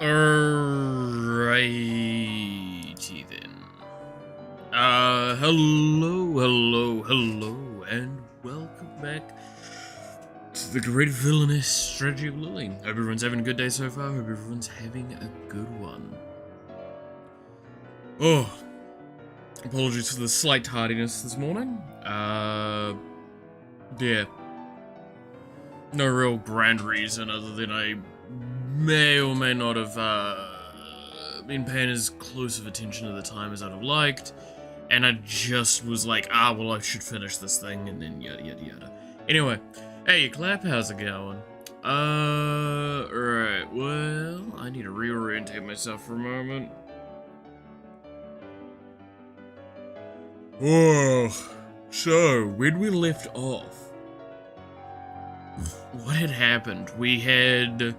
Alrighty then. Hello, and welcome back to the Great Villainess strategy of Lily. Hope everyone's having a good day so far. Hope everyone's having a good one. Oh, apologies for the slight tardiness this morning. Yeah. No real grand reason other than I may or may not have been paying as close of attention to the time as I'd have liked, and I just was like, well, I should finish this thing, and then yada yada yada. Anyway, hey Clap, how's it going? Right, well, I need to reorientate myself for a moment. Whoa, so, when we left off, what had happened? We had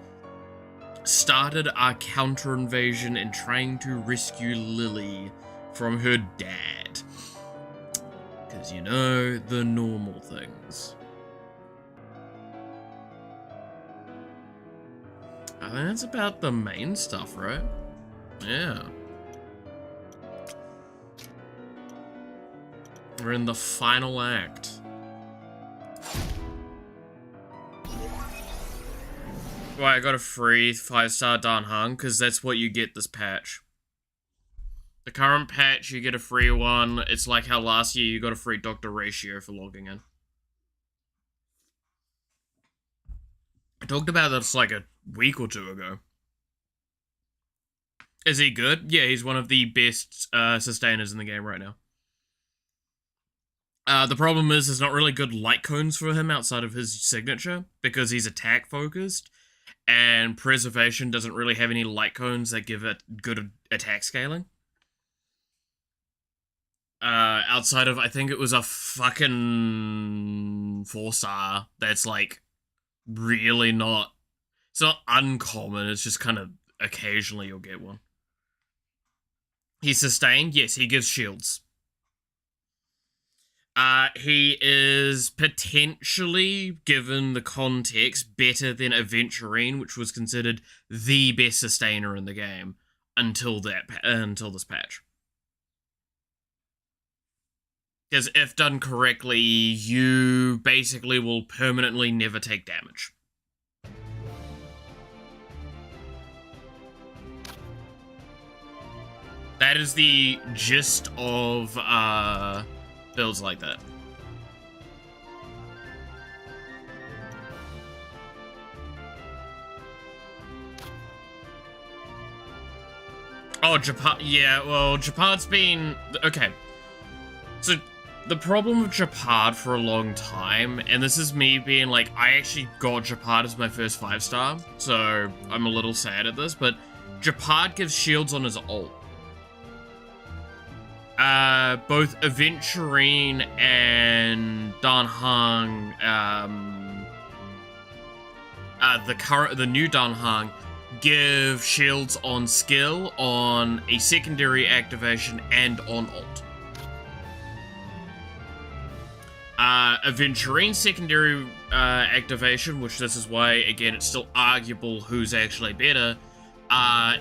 started our counter invasion and trying to rescue Lily from her dad. Because, you know, the normal things. I think that's about the main stuff, right? Yeah. We're in the final act. Well, I got a free 5-star Dan Heng, because that's what you get this patch. The current patch, you get a free one. It's like how last year you got a free Dr. Ratio for logging in. I talked about this like a week or two ago. Is he good? Yeah, he's one of the best sustainers in the game right now. The problem is there's not really good light cones for him outside of his signature, because he's attack focused. And Preservation doesn't really have any light cones that give it good attack scaling. Outside of, I think it was a fucking 4-star that's like really not, it's not uncommon, it's just kind of occasionally you'll get one. He's sustained, yes, he gives shields. He is potentially, given the context, better than Aventurine, which was considered the best sustainer in the game until this patch. Because if done correctly, you basically will permanently never take damage. That is the gist of, builds like that. Oh, Japad, yeah, well, Japad's been, okay. So, the problem with Japad for a long time, and this is me being like, I actually got Japad as my first 5-star, so I'm a little sad at this, but Japad gives shields on his ult. Both Aventurine and Dan Heng, the new Dan Heng, give shields on skill, on a secondary activation, and on ult. Aventurine secondary activation, which this is why, again, it's still arguable who's actually better,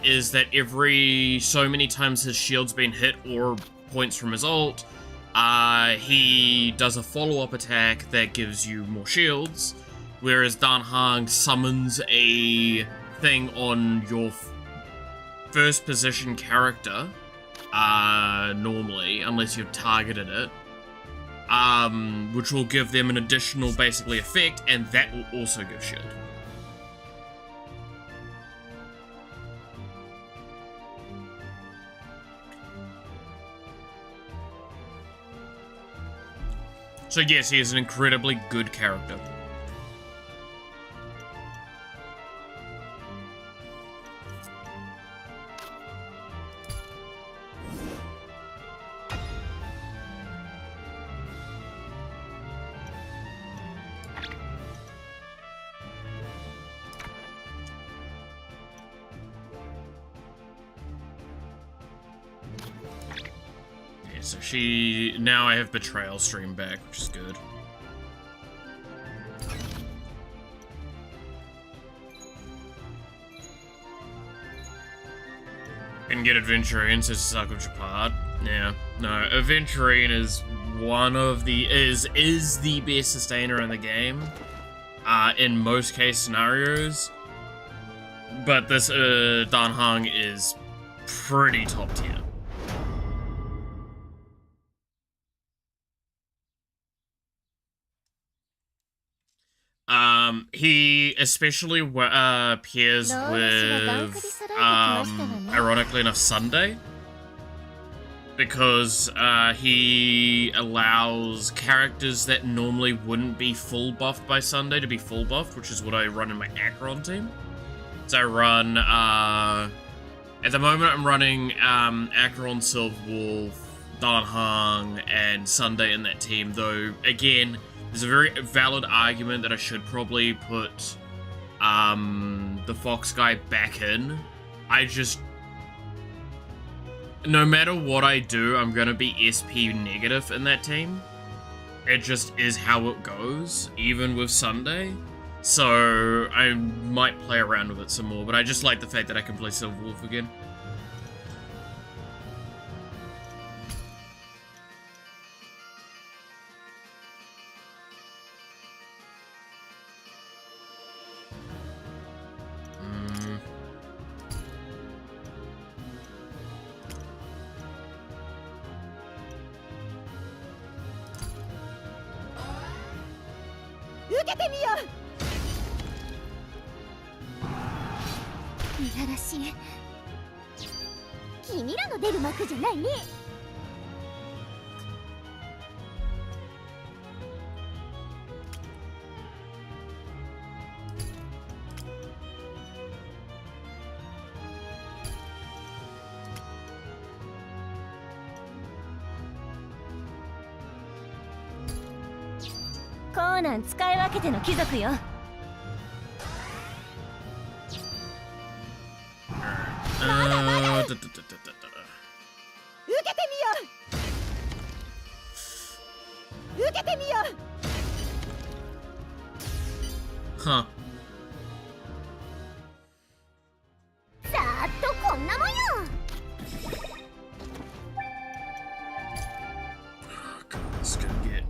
is that every so many times his shield's been hit or points from his ult, he does a follow-up attack that gives you more shields, whereas Dan Heng summons a thing on your first position character, normally, unless you've targeted it, which will give them an additional, basically, effect, and that will also give shield. So yes, he is an incredibly good character. So now I have Betrayal stream back, which is good. And get Adventurine to suck with your part. Yeah, no, Adventurine is one of the is the best sustainer in the game, in most case scenarios. But this Dan Heng is pretty top tier. He especially pairs with, ironically enough, Sunday. Because he allows characters that normally wouldn't be full buffed by Sunday to be full buffed, which is what I run in my Acheron team. So I run, at the moment I'm running Acheron, Silverwolf, Dan Heng, and Sunday in that team, though, again, there's a very valid argument that I should probably put the Fox guy back in. No matter what I do, I'm gonna be SP negative in that team. It just is how it goes, even with Sunday. So I might play around with it some more, but I just like the fact that I can play Silverwolf again. Huh. God, this is gonna get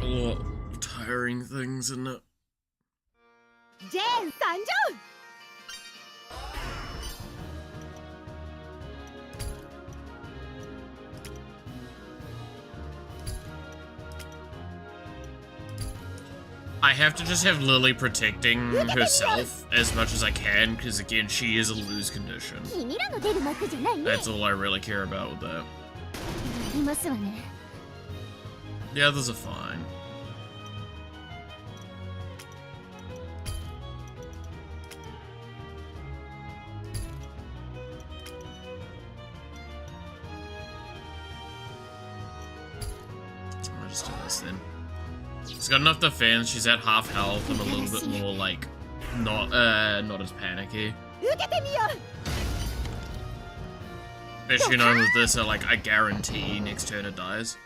a lot of tiring things, isn't it? I have to just have Lily protecting herself as much as I can, because again, she is a lose condition. That's all I really care about with that. The others are fine. I'll just do this then. She's got enough defense, she's at half health, I'm a little bit more, like, not as panicky. Especially knowing with this, like, I guarantee next turn it dies.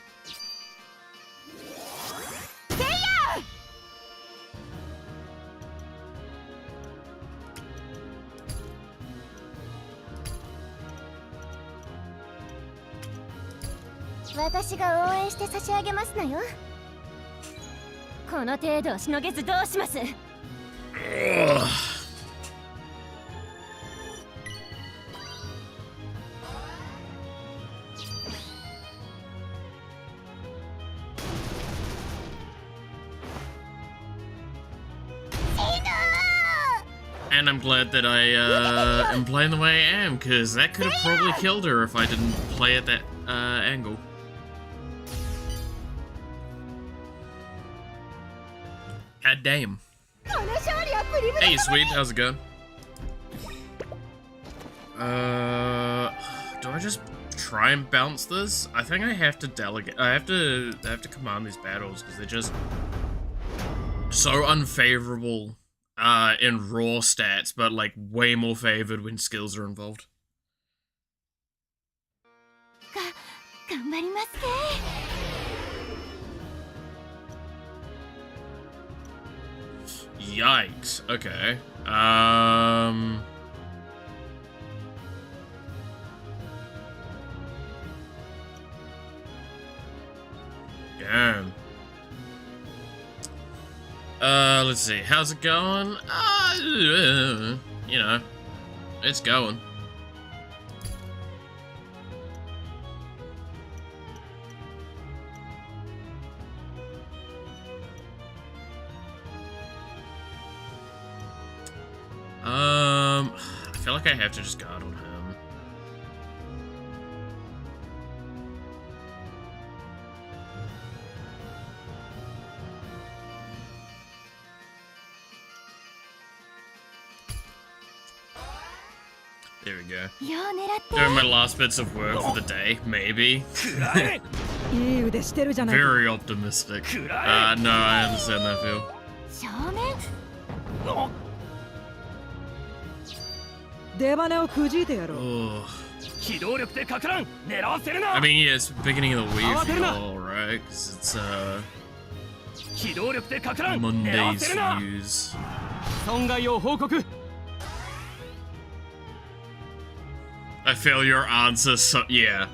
Ugh. And I'm glad that I am playing the way I am, because that could have probably killed her if I didn't play at that angle. God damn. Hey, sweet, how's it going? Do I just try and bounce this? I think I have to delegate. I have to command these battles because they're just so unfavorable in raw stats, but like way more favored when skills are involved. Yikes. Okay. Damn. Let's see. How's it going? You know, it's going. I feel like I have to just guard on him. There we go. Doing my last bits of work for the day, maybe. Very optimistic. No, I understand that feel. Oh. I mean, yeah, it's the beginning of the week, right? Because it's Monday's views. I feel your answer, so yeah.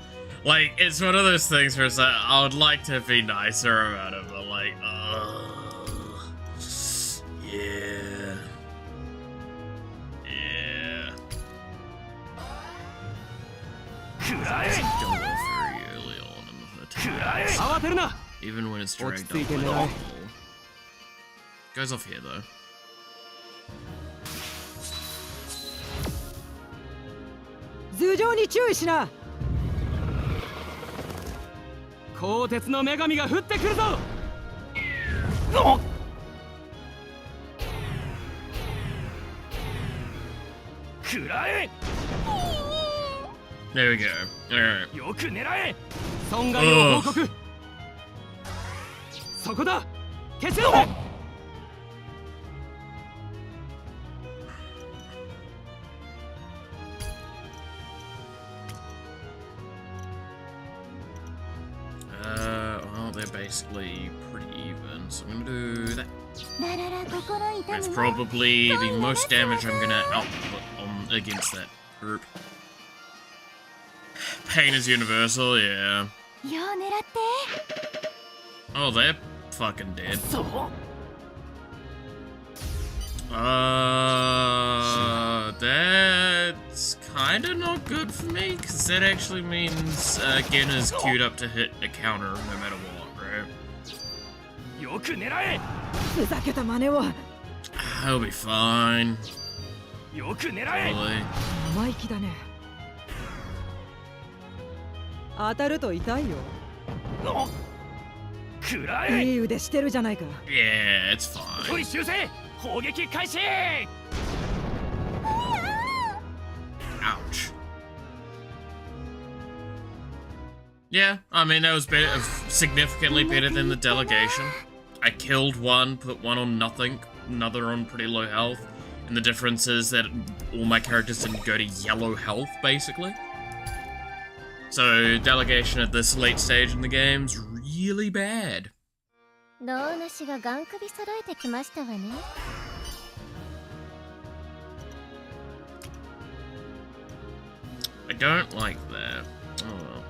Like, it's one of those things where it's like, I would like to be nicer about it, but like, yeah. Yeah. Don't go very early on in the attack. Even when it's dragged up by the goes off here though. There we go. Alright. Well, they're basically pretty even, so I'm gonna do that. That's probably the most damage I'm gonna output on against that group. Pain is universal, yeah. Oh, they're fucking dead. That's kinda not good for me, because that actually means Gen is queued up to hit a counter no matter what, right? He'll be fine. Really. Yeah, it's fine. Ouch. Yeah, I mean, that was better, significantly better than the delegation. I killed one, put one on nothing, another on pretty low health, and the difference is that all my characters didn't go to yellow health, basically. So, delegation at this late stage in the game's really bad. I don't like that. Oh well.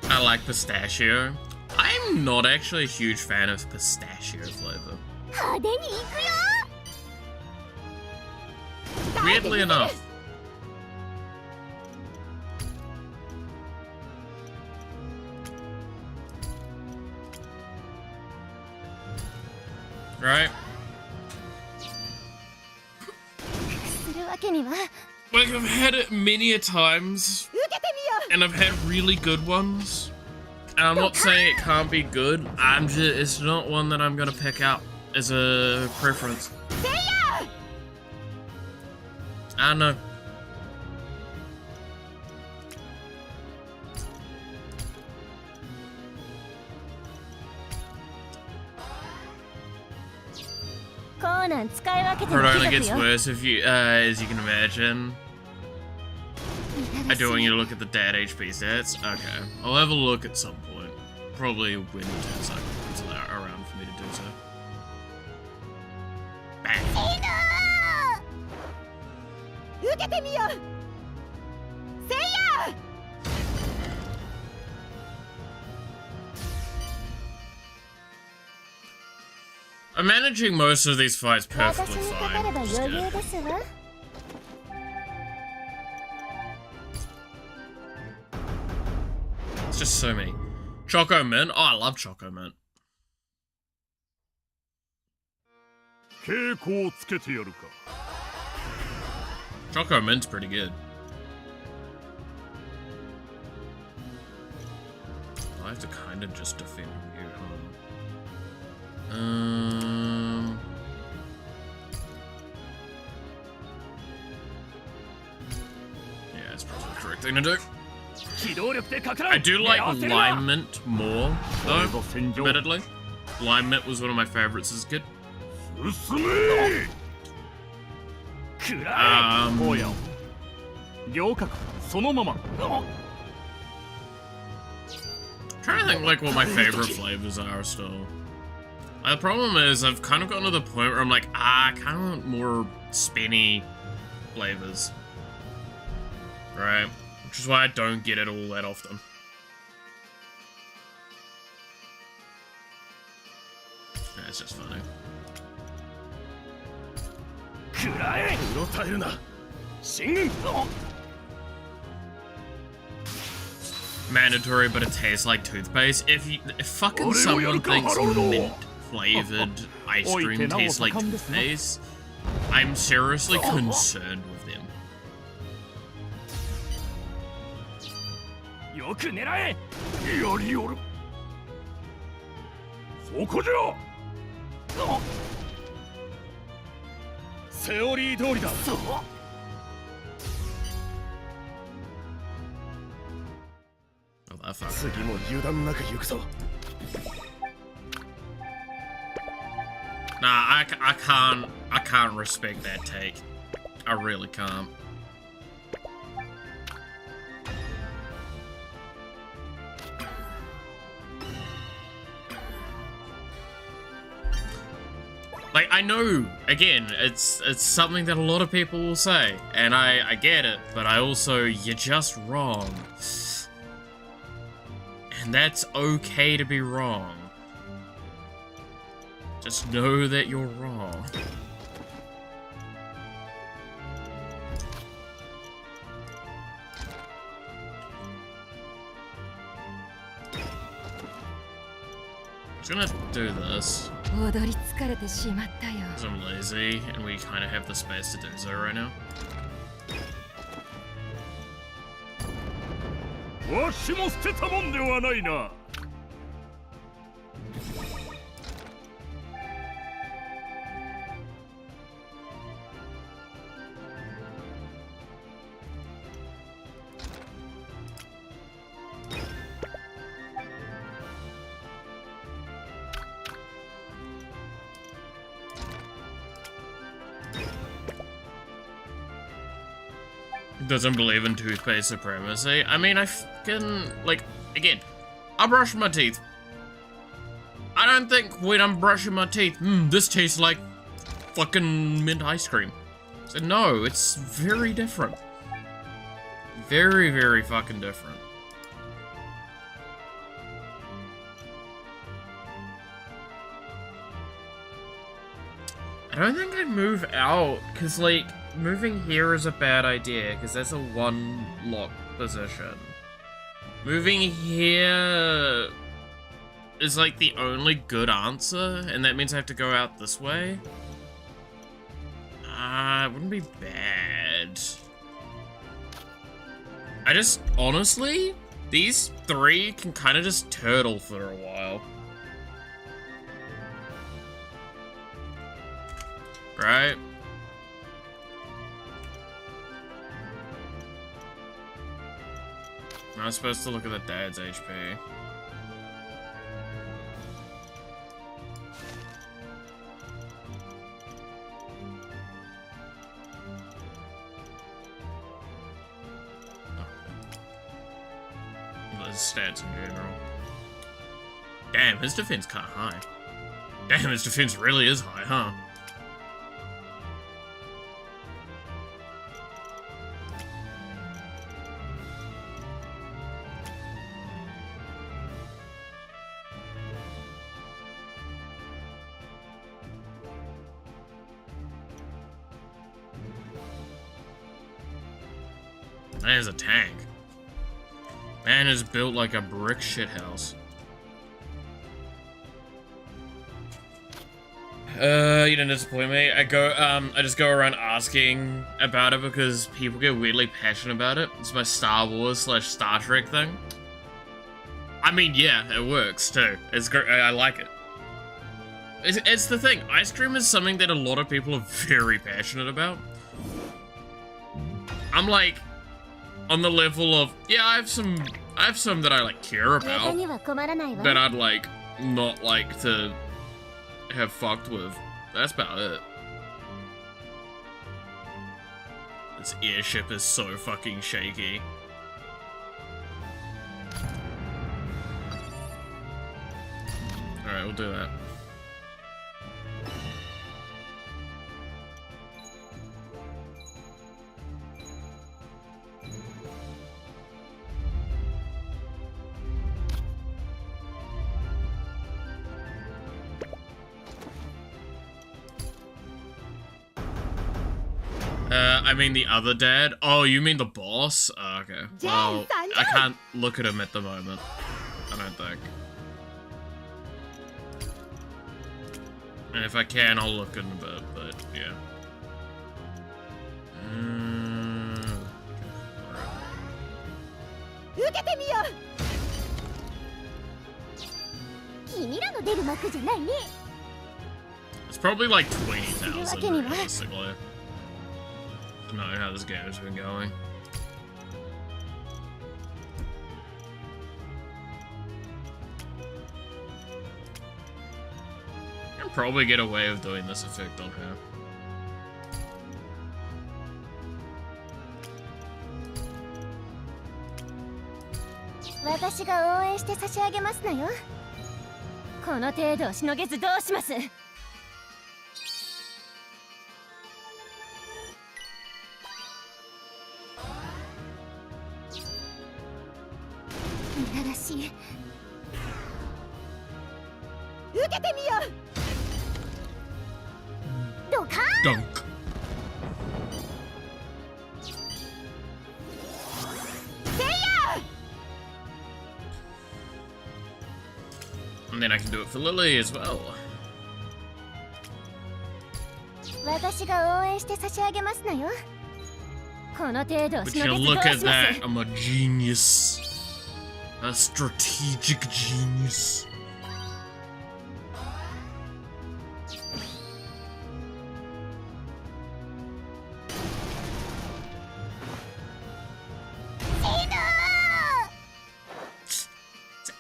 I like pistachio. I'm not actually a huge fan of pistachio flavor. Weirdly enough. Right? Like, I've had it many a times, and I've had really good ones. And I'm not saying it can't be good, it's not one that I'm gonna pick out as a preference. I don't know. It only gets worse if you, as you can imagine. I do want you to look at the dad HP stats. Okay, I'll have a look at some point. Probably when the turn cycle comes around for me to do so. Bang. I'm managing most of these fights perfectly fine. It's just so many. Choco Mint? Oh, I love Choco Mint. Choco Mint's pretty good. I have to kind of just defend you, huh? Yeah, it's probably the correct thing to do. I do like Lime Mint more, though, admittedly. Lime Mint was one of my favorites as a kid. Trying to think like what my favorite flavors are still. The problem is I've kind of gotten to the point where I'm like, I kind of want more spinny flavors. Right? Which is why I don't get it all that often. Yeah, it's just funny. Mandatory, but it tastes like toothpaste. If fucking someone thinks mint flavored ice cream tastes like toothpaste, I'm seriously concerned with them. Oh, that fucker. Nah, I can't respect that take. I really can't. Like, I know, again, it's something that a lot of people will say, and I get it, but I also, you're just wrong. And that's okay to be wrong. Just know that you're wrong. I'm just gonna do this. Because I'm lazy, and we kind of have the space to do so right now. Doesn't believe in toothpaste supremacy. I mean, I fucking, like, again, I brush my teeth. I don't think when I'm brushing my teeth, this tastes like fucking mint ice cream. So no, it's very different. Very, very fucking different. I don't think I'd move out, because, like, moving here is a bad idea, because that's a one-lock position. Moving here is, like, the only good answer, and that means I have to go out this way. It wouldn't be bad. I just, honestly, these three can kind of just turtle for a while. Right? I was supposed to look at the dad's HP. Oh, his stats in general. Damn, his defense kinda high. Damn, his defense really is high, huh? That is a tank. Man is built like a brick shithouse. You didn't disappoint me. I just go around asking about it because people get weirdly passionate about it. It's my Star Wars / Star Trek thing. I mean, yeah, it works too. It's great. I like it. It's the thing. Ice cream is something that a lot of people are very passionate about. I'm like, on the level of, yeah, I have some that I like care about, that I'd like not like to have fucked with. That's about it. This airship is so fucking shaky. Alright, we'll do that. I mean the other dad? Oh, you mean the boss? Oh, okay. Well, I can't look at him at the moment. I don't think. And if I can, I'll look in a bit, but yeah. It's probably like 20,000 realistically. I don't know how this game has been going. I can probably get away with doing this effect on her. Dunk. And then I can do it for Lily as well. Would you look at that? I'm a genius. A strategic genius.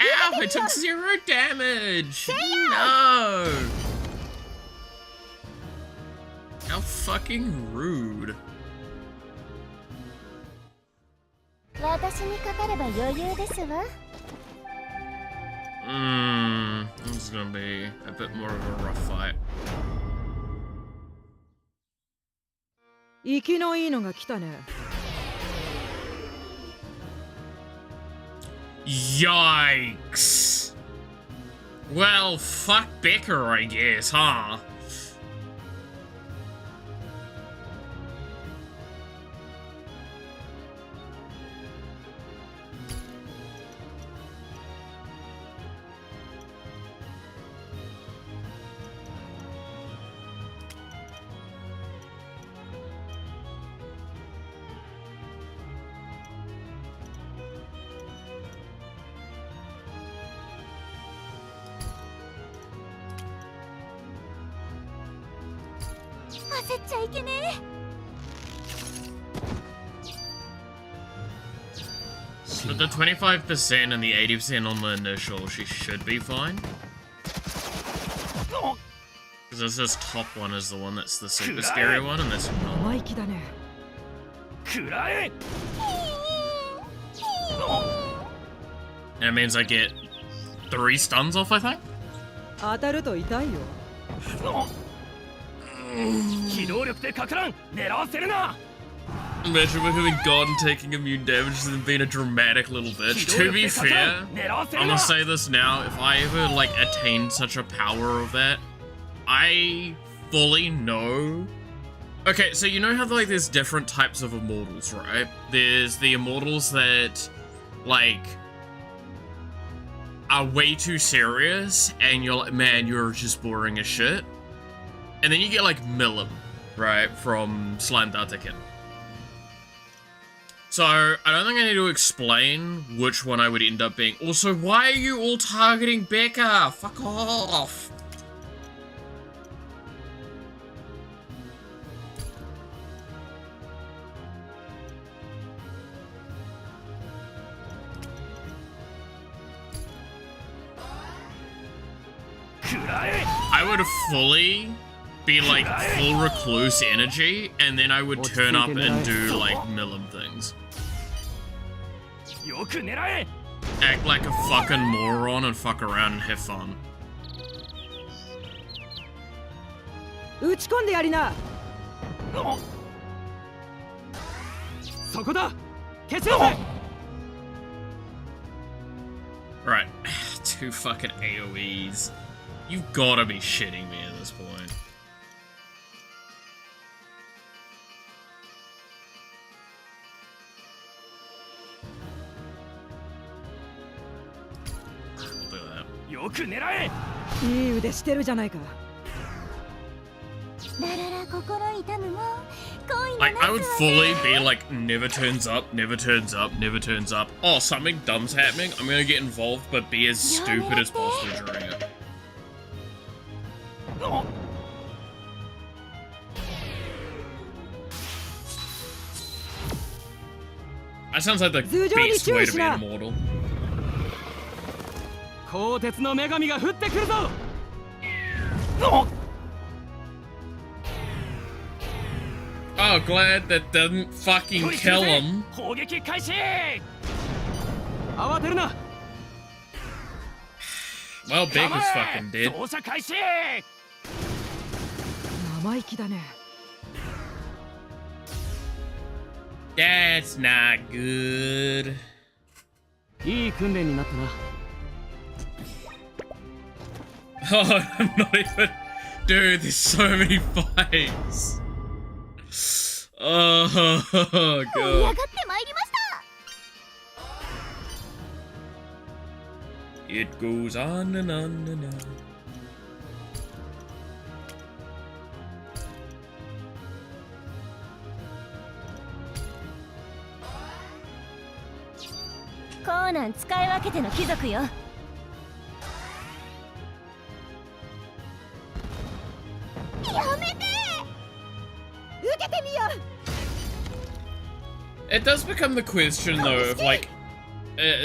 Ow! I took 0 damage! No! How fucking rude. This is gonna be a bit more of a rough fight. Yikes! Well, fuck Becker, I guess, huh? With the 25% and the 80% on the initial, she should be fine. Because this top one is the one that's the super scary one, and this one not. And it means I get 3 stuns off, I think? 当たると痛いよ。機動力でかからん狙わせるな Imagine becoming God and taking immune damage and then being a dramatic little bitch. To be fair, I'm gonna say this now, if I ever, like, attained such a power of that, I fully know... Okay, so you know how, like, there's different types of immortals, right? There's the immortals that, like, are way too serious, and you're like, man, you're just boring as shit. And then you get, like, Milim, right, from Slime Datakin. So, I don't think I need to explain which one I would end up being. Also, why are you all targeting Becca? Fuck off! I would fully be like full recluse energy, and then I would turn up and do like Milim things. Act like a fucking moron and fuck around and have fun. 打ち込んでやりな。そこだ。消せろ。 Right, 2 fucking AoEs. You've gotta be shitting me at this point. Look at that. よく狙え。いい腕してるじゃないか。 Like, I would fully be like, never turns up, never turns up, never turns up. Oh, something dumb's happening, I'm gonna get involved, but be as stupid as possible during it. That sounds like the best way to be immortal. 鋼鉄の女神が降ってくるぞ。 Oh, glad that didn't fucking kill him. 攻撃開始。慌てるな。 Well, Big was fucking dead. 操作開始。生意気だね。 That's not good. いい訓練になったな。 Oh, I'm not even... Dude, there's so many fights. Oh, God. It goes on and on and on. コーナン使い分けての貴族よ。 It does become the question, though, of like...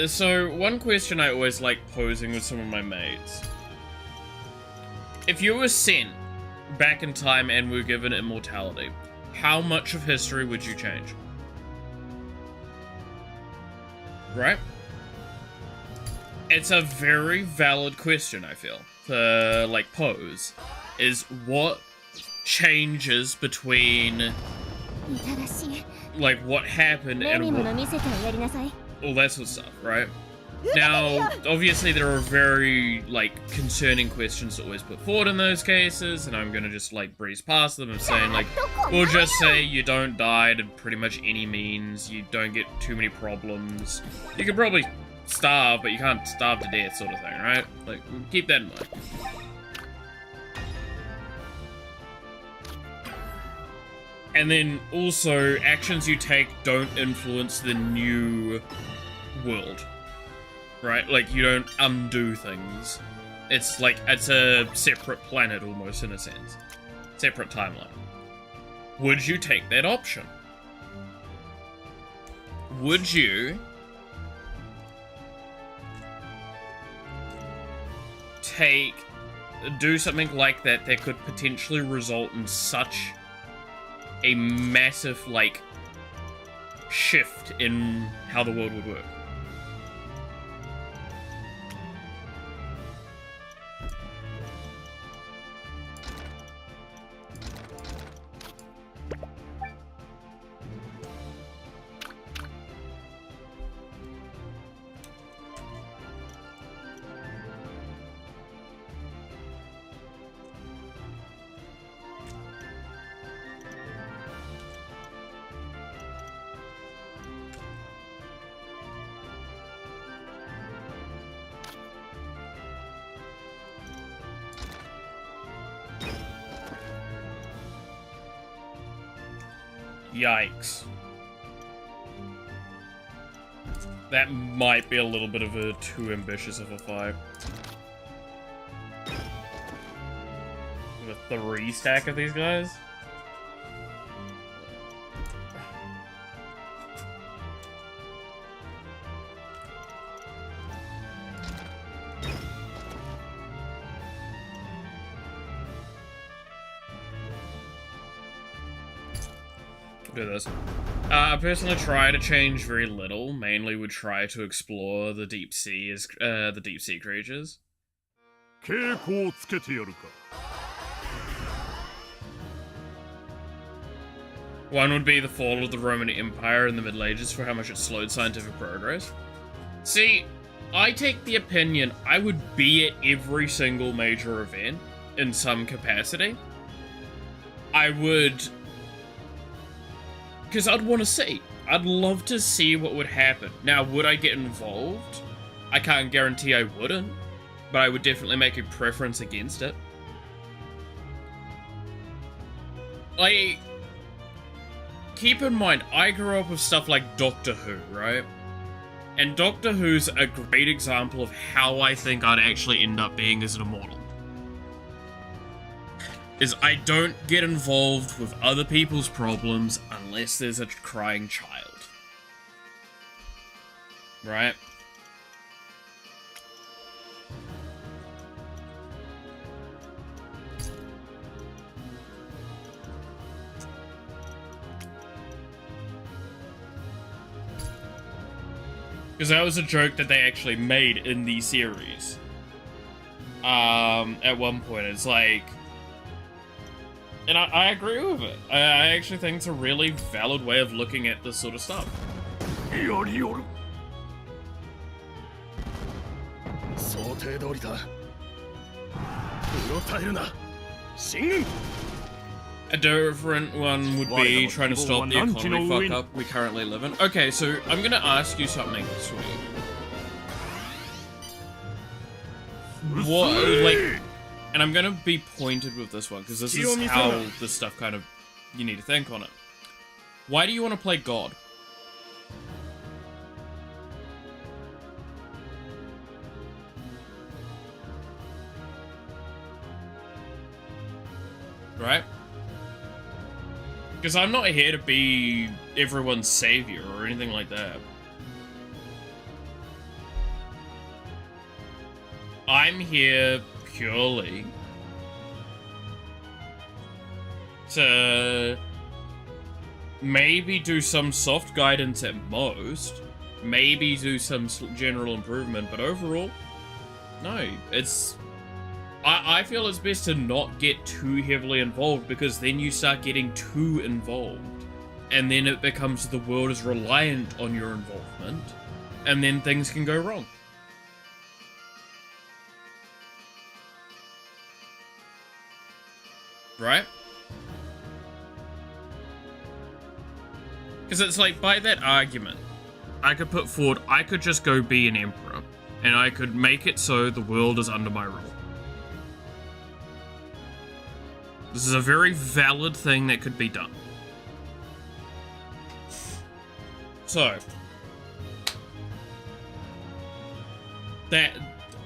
so, one question I always like posing with some of my mates. If you were sent back in time and were given immortality, how much of history would you change? Right? It's a very valid question, I feel, to, like, pose. Is what changes between... like what happened and what, all that sort of stuff, right? Now, obviously there are very, like, concerning questions to always put forward in those cases, and I'm gonna just, like, breeze past them and saying, like, we'll just say you don't die to pretty much any means, you don't get too many problems. You can probably starve, but you can't starve to death, sort of thing, right? Like, keep that in mind. And then also, actions you take don't influence the new world, right? Like, you don't undo things. It's like, it's a separate planet almost, in a sense. Separate timeline. Would you take that option? Would you do something like that that could potentially result in such a massive, like, shift in how the world would work? Yikes. That might be a little bit of a too ambitious of a fight. With a 3 stack of these guys? Do this. I personally try to change very little. Mainly would try to explore the deep sea as the deep sea creatures. One would be the fall of the Roman Empire in the Middle Ages for how much it slowed scientific progress. See, I take the opinion I would be at every single major event in some capacity. I would... because I'd want to see. I'd love to see what would happen. Now, would I get involved? I can't guarantee I wouldn't, but I would definitely make a preference against it. Like, keep in mind, I grew up with stuff like Doctor Who, right? And Doctor Who's a great example of how I think I'd actually end up being as an immortal. Is I don't get involved with other people's problems unless there's a crying child. Right? Because that was a joke that they actually made in the series. At one point, it's like... and I agree with it. I actually think it's a really valid way of looking at this sort of stuff. A different one would be trying to stop the economy fuck up we currently live in. Okay, so I'm gonna ask you something, sweet. What, like... and I'm gonna be pointed with this one, because this is how this stuff kind of... you need to think on it. Why do you want to play God? Right? Because I'm not here to be everyone's savior or anything like that. I'm here purely to maybe do some soft guidance at most, maybe do some general improvement, but overall, no, it's... I feel it's best to not get too heavily involved, because then you start getting too involved, and then it becomes the world is reliant on your involvement, and then things can go wrong. Right? Because it's like, by that argument, I could put forward, I could just go be an emperor, and I could make it so the world is under my rule. This is a very valid thing that could be done. So, that,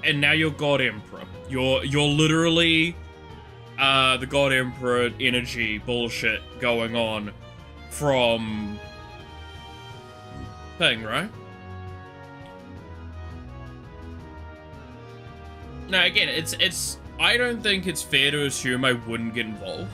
and now you're God Emperor. You're literally the God Emperor energy bullshit going on from thing, right? Now again, it's I don't think it's fair to assume I wouldn't get involved.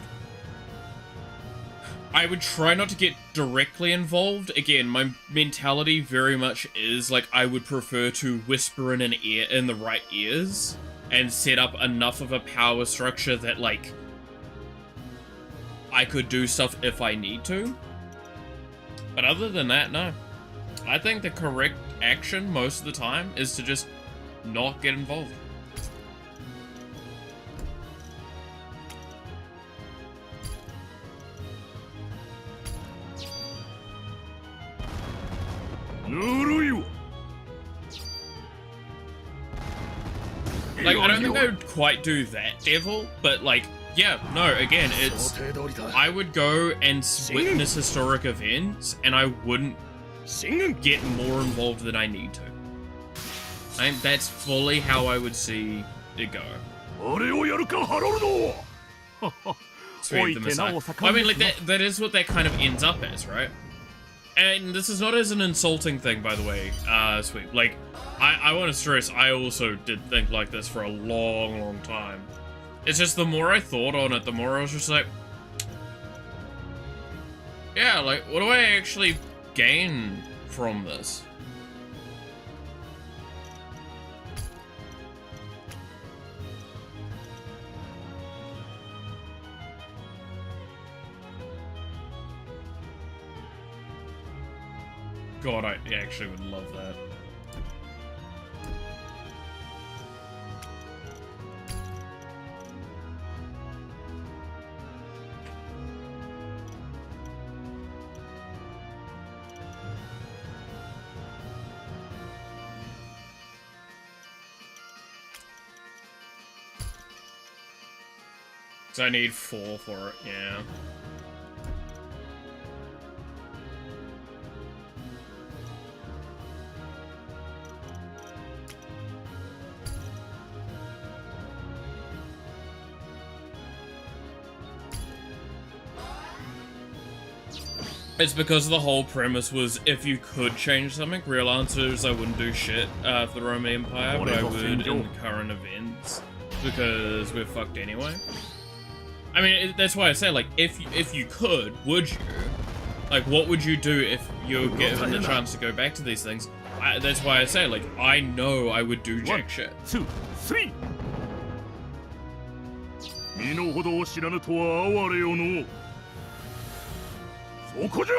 I would try not to get directly involved. Again, my mentality very much is like I would prefer to whisper in an ear, in the right ears, and set up enough of a power structure that like I could do stuff if I need to. But other than that, no. I think the correct action most of the time is to just not get involved. Like, I don't think I would quite do that devil, but like, yeah, no, again, it's... I would go and witness historic events, and I wouldn't get more involved than I need to. That's fully how I would see it go. Sweep them aside. I mean, like, that is what that kind of ends up as, right? And this is not as an insulting thing, by the way, Sweep. Like, I want to stress, I also did think like this for a long, long time. It's just the more I thought on it, the more I was just like... Yeah, like, what do I actually gain from this? God, I actually would love that. So I need 4 for it, yeah. It's because the whole premise was if you could change something, real answer is I wouldn't do shit for the Roman Empire, but I would in the current events, because we're fucked anyway. I mean, that's why I say, like, if you could, would you? Like, what would you do if you're given the chance to go back to these things? That's why I say, like, I know I would do jack shit. 1, 2, 3. 身の程を知らぬとは哀れよの。そこじゃ。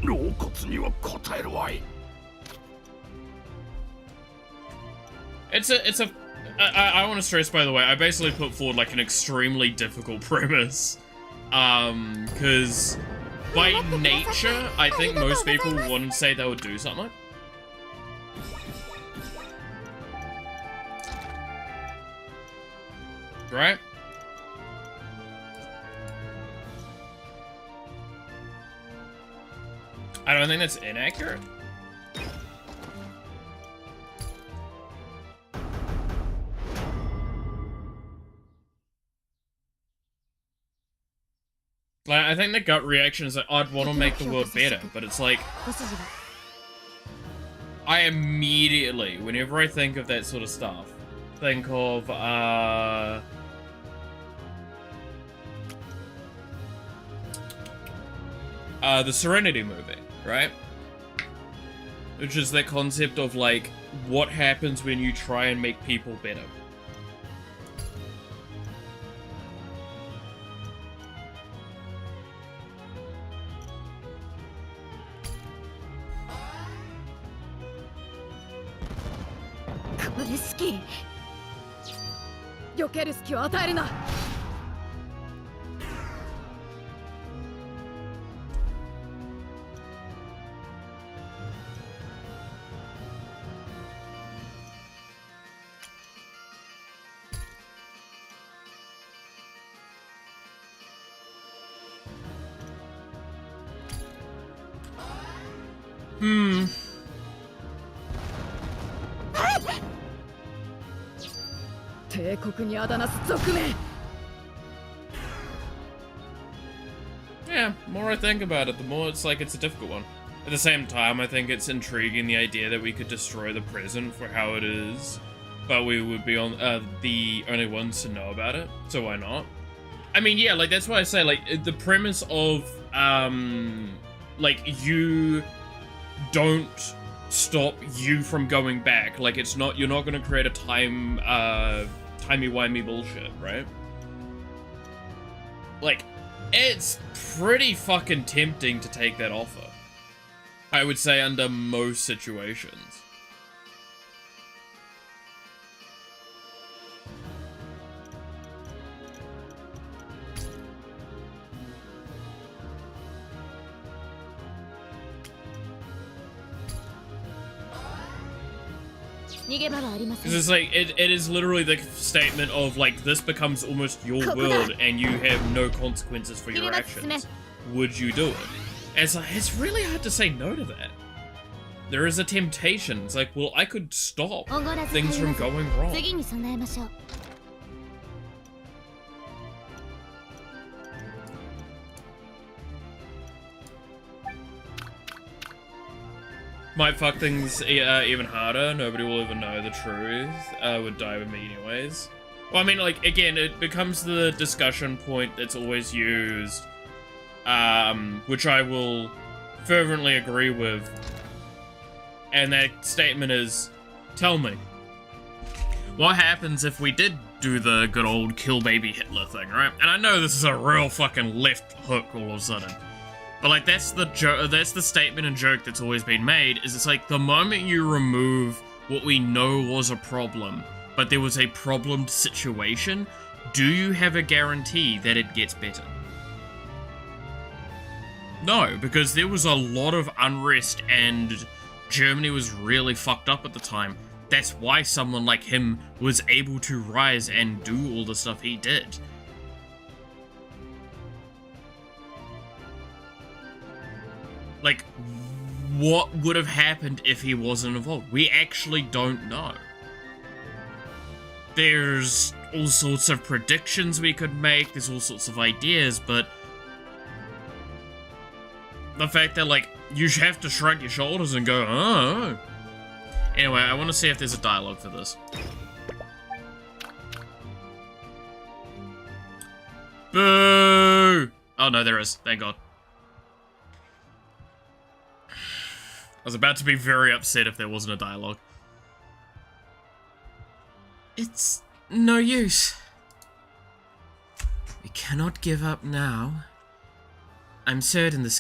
老骨には答えるわい。I want to stress, by the way, I basically put forward like an extremely difficult premise. Because by nature, I think most people wouldn't say they would do something. Right? I don't think that's inaccurate. Like, I think the gut reaction is like, I'd want to make the world better, but it's like... I immediately, whenever I think of that sort of stuff, think of, the Serenity movie, right? Which is that concept of, like, what happens when you try and make people better. Yeah, the more I think about it, the more it's like it's a difficult one. At the same time, I think it's intriguing the idea that we could destroy the present for how it is, but we would be on the only ones to know about it, so why not? I mean, yeah, like, that's why I say, like, the premise of, like, you don't stop you from going back. Like, it's not, you're not gonna create a timey-wimey bullshit, right? Like, it's pretty fucking tempting to take that offer. I would say under most situations. Because it's like, it is literally the statement of, like, this becomes almost your world and you have no consequences for your actions. Would you do it? And it's like, it's really hard to say no to that. There is a temptation. It's like, well, I could stop things from going wrong. Might fuck things even harder. Nobody will ever know the truth. Would die with me anyways. Well, I mean, like, again, it becomes the discussion point that's always used, which I will fervently agree with. And that statement is, tell me, what happens if we did do the good old kill baby Hitler thing, right? And I know this is a real fucking left hook all of a sudden. But, like, that's the statement and joke that's always been made, is it's like, the moment you remove what we know was a problem, but there was a problemed situation, do you have a guarantee that it gets better? No, because there was a lot of unrest and Germany was really fucked up at the time. That's why someone like him was able to rise and do all the stuff he did. Like, what would have happened if he wasn't involved? We actually don't know. There's all sorts of predictions we could make, there's all sorts of ideas, but the fact that, like, you have to shrug your shoulders and go, oh. Anyway, I want to see if there's a dialogue for this. Boo! Oh no, there is. Thank God. I was about to be very upset if there wasn't a dialogue. It's no use. We cannot give up now. I'm certain that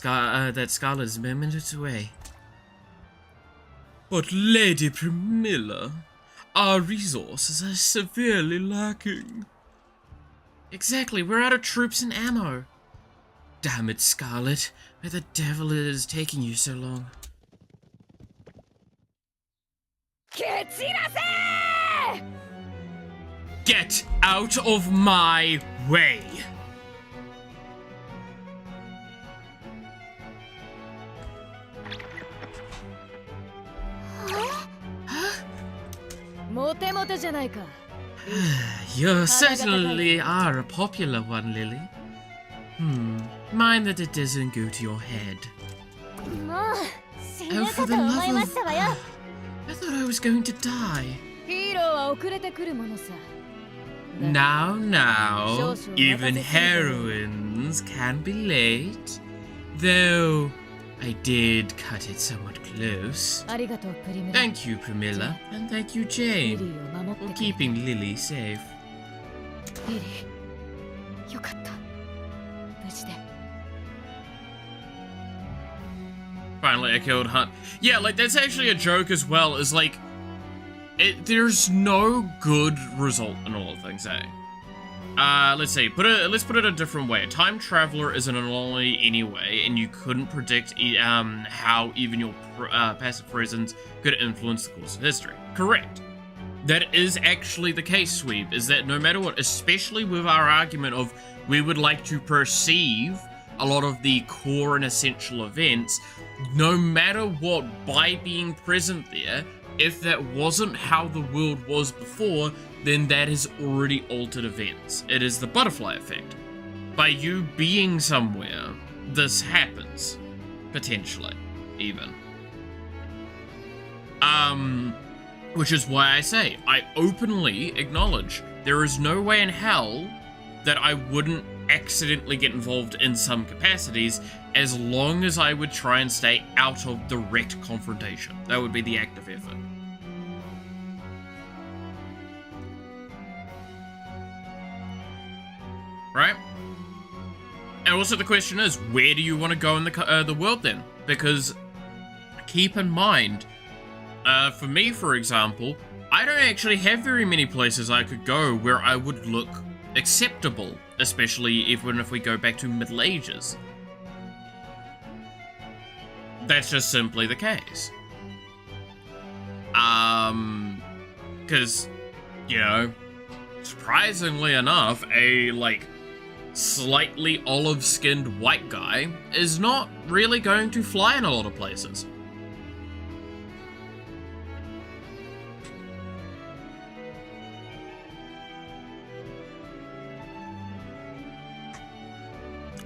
Scarlet is minutes away. But Lady Pramila, our resources are severely lacking. Exactly, we're out of troops and ammo. Damn it, Scarlet. Where the devil is taking you so long? Get out of my way! You certainly are a popular one, Lily. Mind that it doesn't go to your head. Oh, for the love of... I thought I was going to die. Now, even heroines can be late. Though, I did cut it somewhat close. Thank you, Pramila, and thank you, Jane, for keeping Lily safe. Finally, I killed Hunt. Yeah, like, that's actually a joke as well, is like, there's no good result in all of things, eh? Let's see, let's put it a different way. A time traveler is an anomaly anyway, and you couldn't predict how even your passive presence could influence the course of history. Correct. That is actually the case, Sweep, is that no matter what, especially with our argument of we would like to perceive a lot of the core and essential events, no matter what, by being present there, if that wasn't how the world was before, then that has already altered events. It is the butterfly effect. By you being somewhere, this happens. Potentially, even. Which is why I say, I openly acknowledge there is no way in hell that I wouldn't accidentally get involved in some capacities, as long as I would try and stay out of direct confrontation. That would be the active effort. Right? And also the question is, where do you want to go in the world then? Because keep in mind, for me, for example, I don't actually have very many places I could go where I would look acceptable, especially even if we go back to Middle Ages. That's just simply the case. Because, you know, surprisingly enough, a, like, slightly olive-skinned white guy is not really going to fly in a lot of places.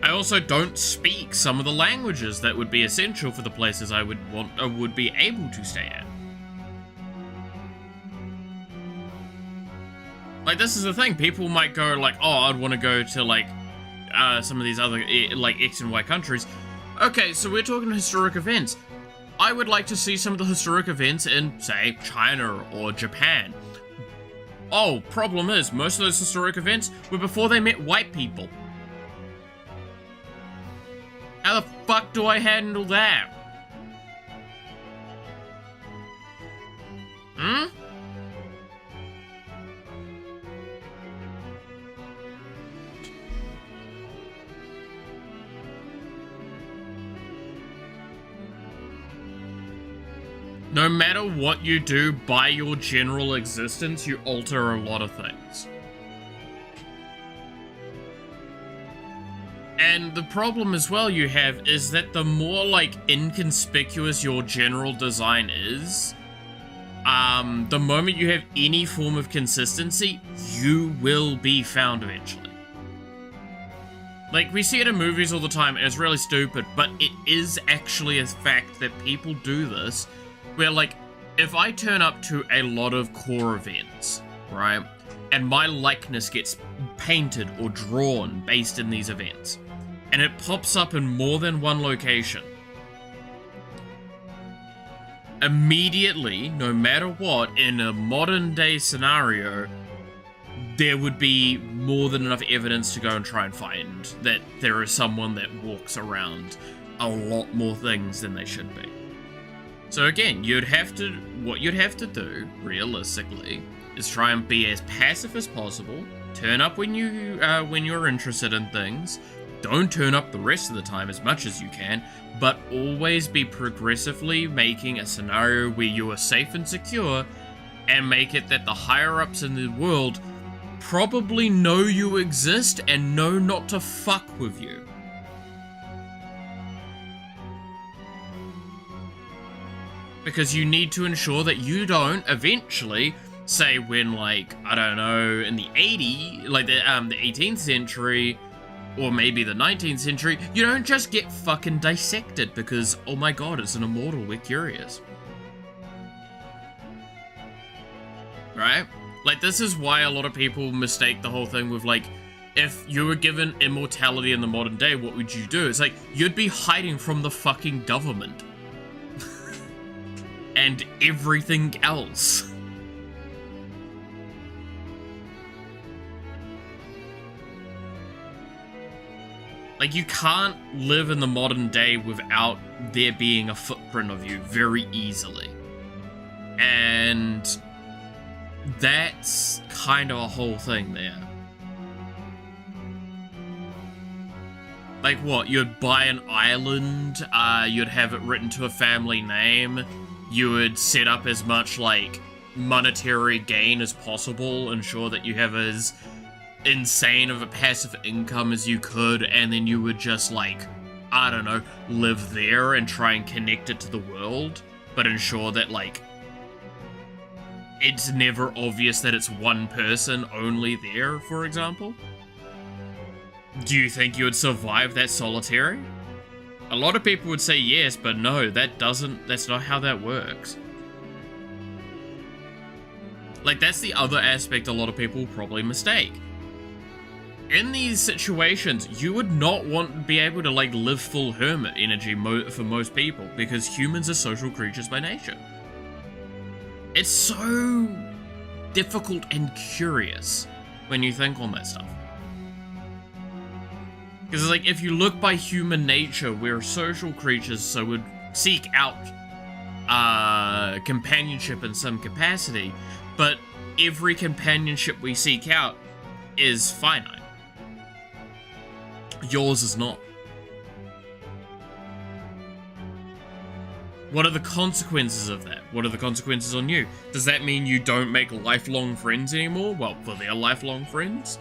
I also don't speak some of the languages that would be essential for the places I would be able to stay at. Like, this is the thing, people might go like, oh, I'd want to go to like some of these other like X and Y countries. Okay, so we're talking historic events. I would like to see some of the historic events in, say, China or Japan. Oh, problem is, most of those historic events were before they met white people. How the fuck do I handle that? Hmm? No matter what you do by your general existence, you alter a lot of things. And the problem as well you have is that the more, like, inconspicuous your general design is, the moment you have any form of consistency, you will be found eventually. Like, we see it in movies all the time, and it's really stupid, but it is actually a fact that people do this, where, like, if I turn up to a lot of core events, right, and my likeness gets painted or drawn based in these events, and it pops up in more than one location, immediately, no matter what, in a modern day scenario, there would be more than enough evidence to go and try and find that there is someone that walks around a lot more things than they should be. So again, what you'd have to do, realistically, is try and be as passive as possible, turn up when you're interested in things, don't turn up the rest of the time as much as you can, but always be progressively making a scenario where you are safe and secure, and make it that the higher-ups in the world probably know you exist and know not to fuck with you. Because you need to ensure that you don't eventually, say when, like, I don't know, in the 18th century, or maybe the 19th century, you don't just get fucking dissected because, oh my god, it's an immortal, we're curious. Right? Like, this is why a lot of people mistake the whole thing with, like, if you were given immortality in the modern day, what would you do? It's like, you'd be hiding from the fucking government. And everything else. Like, you can't live in the modern day without there being a footprint of you very easily. And that's kind of a whole thing there. Like what, you'd buy an island, you'd have it written to a family name, you would set up as much, like, monetary gain as possible, ensure that you have as insane of a passive income as you could, and then you would just, like, I don't know, live there and try and connect it to the world, but ensure that, like, it's never obvious that it's one person only there, for example. Do you think you would survive that solitary? A lot of people would say yes, but no, that's not how that works. Like, that's the other aspect a lot of people probably mistake. In these situations, you would not want to be able to, like, live full hermit energy for most people, because humans are social creatures by nature. It's so difficult and curious when you think on that stuff. Because, like, if you look by human nature, we're social creatures, so we'd seek out companionship in some capacity, but every companionship we seek out is finite. Yours is not. What are the consequences of that? What are the consequences on you? Does that mean you don't make lifelong friends anymore? Well, for their lifelong friends?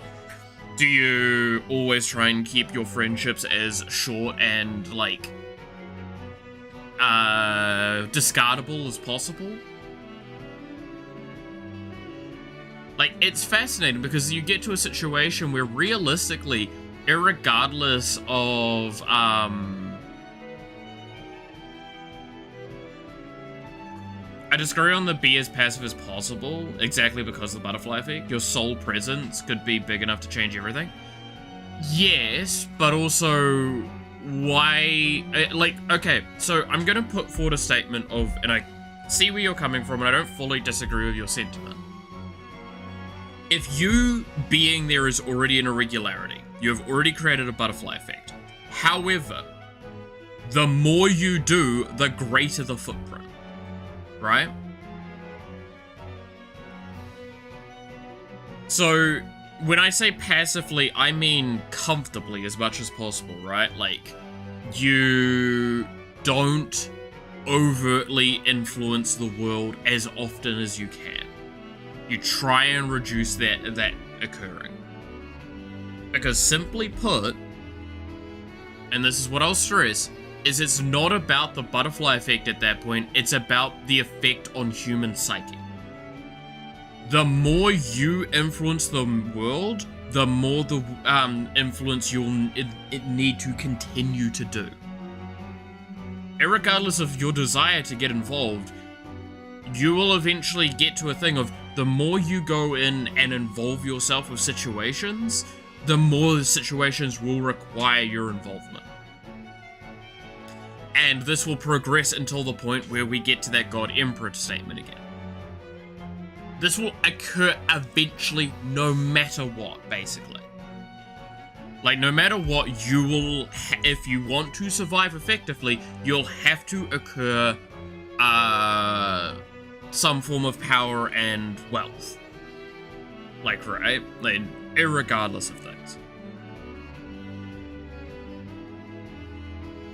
Do you always try and keep your friendships as short and, like, discardable as possible? Like, it's fascinating because you get to a situation where realistically, irregardless of, I disagree on the be as passive as possible, exactly because of the butterfly effect. Your sole presence could be big enough to change everything. Yes, but also, why... Like, okay, so I'm gonna put forward a statement of, and I see where you're coming from, and I don't fully disagree with your sentiment. If you being there is already an irregularity, you have already created a butterfly effect. However, the more you do, the greater the footprint. Right? So, when I say passively, I mean comfortably as much as possible, right? Like, you don't overtly influence the world as often as you can. You try and reduce that occurring. Because simply put, and this is what I'll stress, is it's not about the butterfly effect at that point, it's about the effect on human psyche. The more you influence the world, the more the influence you'll need to continue to do. Irregardless of your desire to get involved, you will eventually get to a thing of the more you go in and involve yourself with situations, the more the situations will require your involvement. And this will progress until the point where we get to that God Emperor statement again. This will occur eventually no matter what, basically. Like, no matter what, you will, if you want to survive effectively, you'll have to occur some form of power and wealth. Like, right? Like, irregardless of things.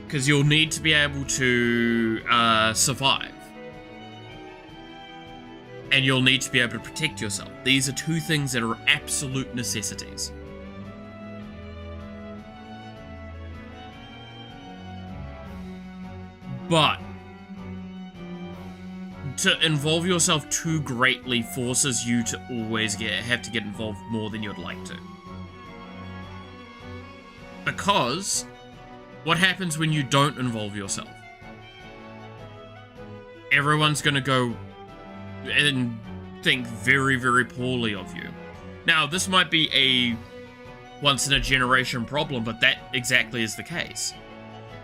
Because you'll need to be able to survive. And you'll need to be able to protect yourself. These are two things that are absolute necessities. But to involve yourself too greatly forces you to always have to get involved more than you'd like to. Because what happens when you don't involve yourself? Everyone's gonna go and think very, very poorly of you. Now, this might be a once-in-a-generation problem, but that exactly is the case.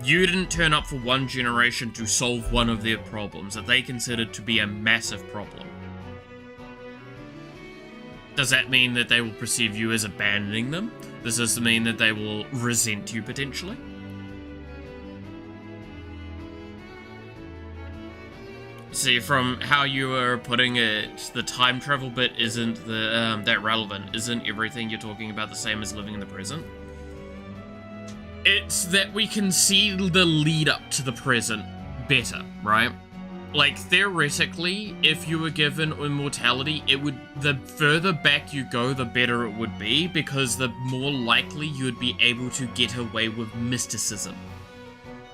You didn't turn up for one generation to solve one of their problems that they considered to be a massive problem. Does that mean that they will perceive you as abandoning them? Does this mean that they will resent you potentially? See, from how you were putting it, the time travel bit isn't that relevant. Isn't everything you're talking about the same as living in the present? It's that we can see the lead up to the present better, right? Like, theoretically, if you were given immortality, the further back you go, the better it would be, because the more likely you would be able to get away with mysticism.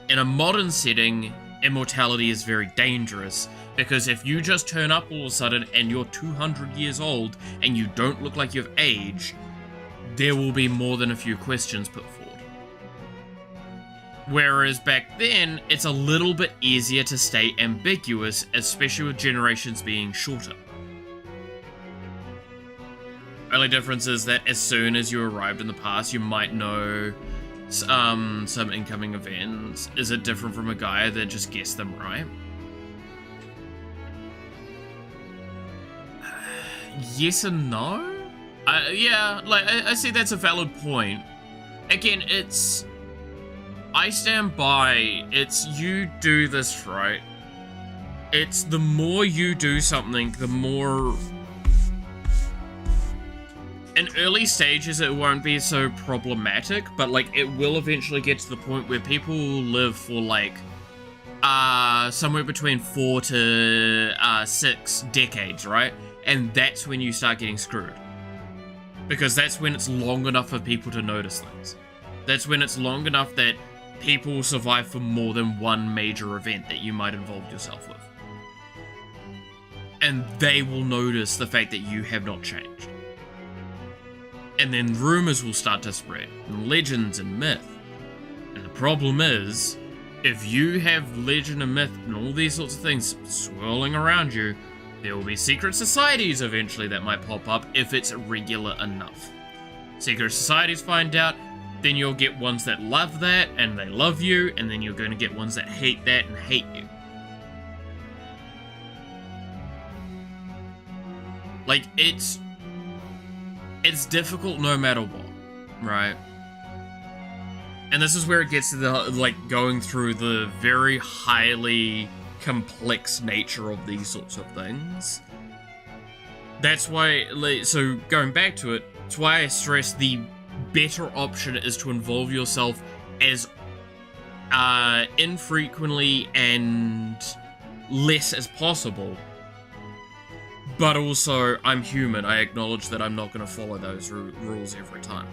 In a modern setting, immortality is very dangerous, because if you just turn up all of a sudden and you're 200 years old and you don't look like you've aged, there will be more than a few questions put forward. Whereas back then, it's a little bit easier to stay ambiguous, especially with generations being shorter. Only difference is that as soon as you arrived in the past, you might know some incoming events. Is it different from a guy that just guessed them right? Yes and no? Yeah, like, I see that's a valid point. Again, I stand by, it's you do this right. It's the more you do something, the more... In early stages, it won't be so problematic, but, like, it will eventually get to the point where people will live for, like, somewhere between 4 to 6 decades, right? And that's when you start getting screwed. Because that's when it's long enough for people to notice things. That's when it's long enough that people will survive for more than one major event that you might involve yourself with. And they will notice the fact that you have not changed. And then rumors will start to spread, and legends and myth. And the problem is, if you have legend and myth and all these sorts of things swirling around you, there will be secret societies eventually that might pop up if it's regular enough. Secret societies find out, then you'll get ones that love that and they love you, and then you're going to get ones that hate that and hate you. Like, it's difficult no matter what, right? And this is where it gets to the, like, going through the very highly complex nature of these sorts of things. That's why, so going back to it, it's why I stress the better option is to involve yourself as infrequently and less as possible. But also, I'm human. I acknowledge that I'm not going to follow those rules every time.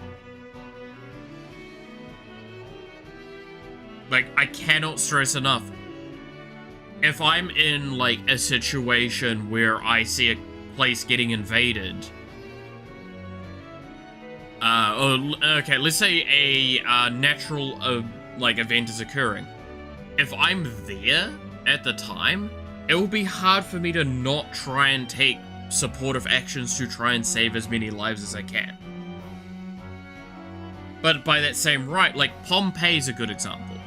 Like, I cannot stress enough. If I'm in, like, a situation where I see a place getting invaded, okay, let's say a natural, like, event is occurring. If I'm there at the time, it will be hard for me to not try and take supportive actions to try and save as many lives as I can. But by that same right, like, Pompeii is a good example.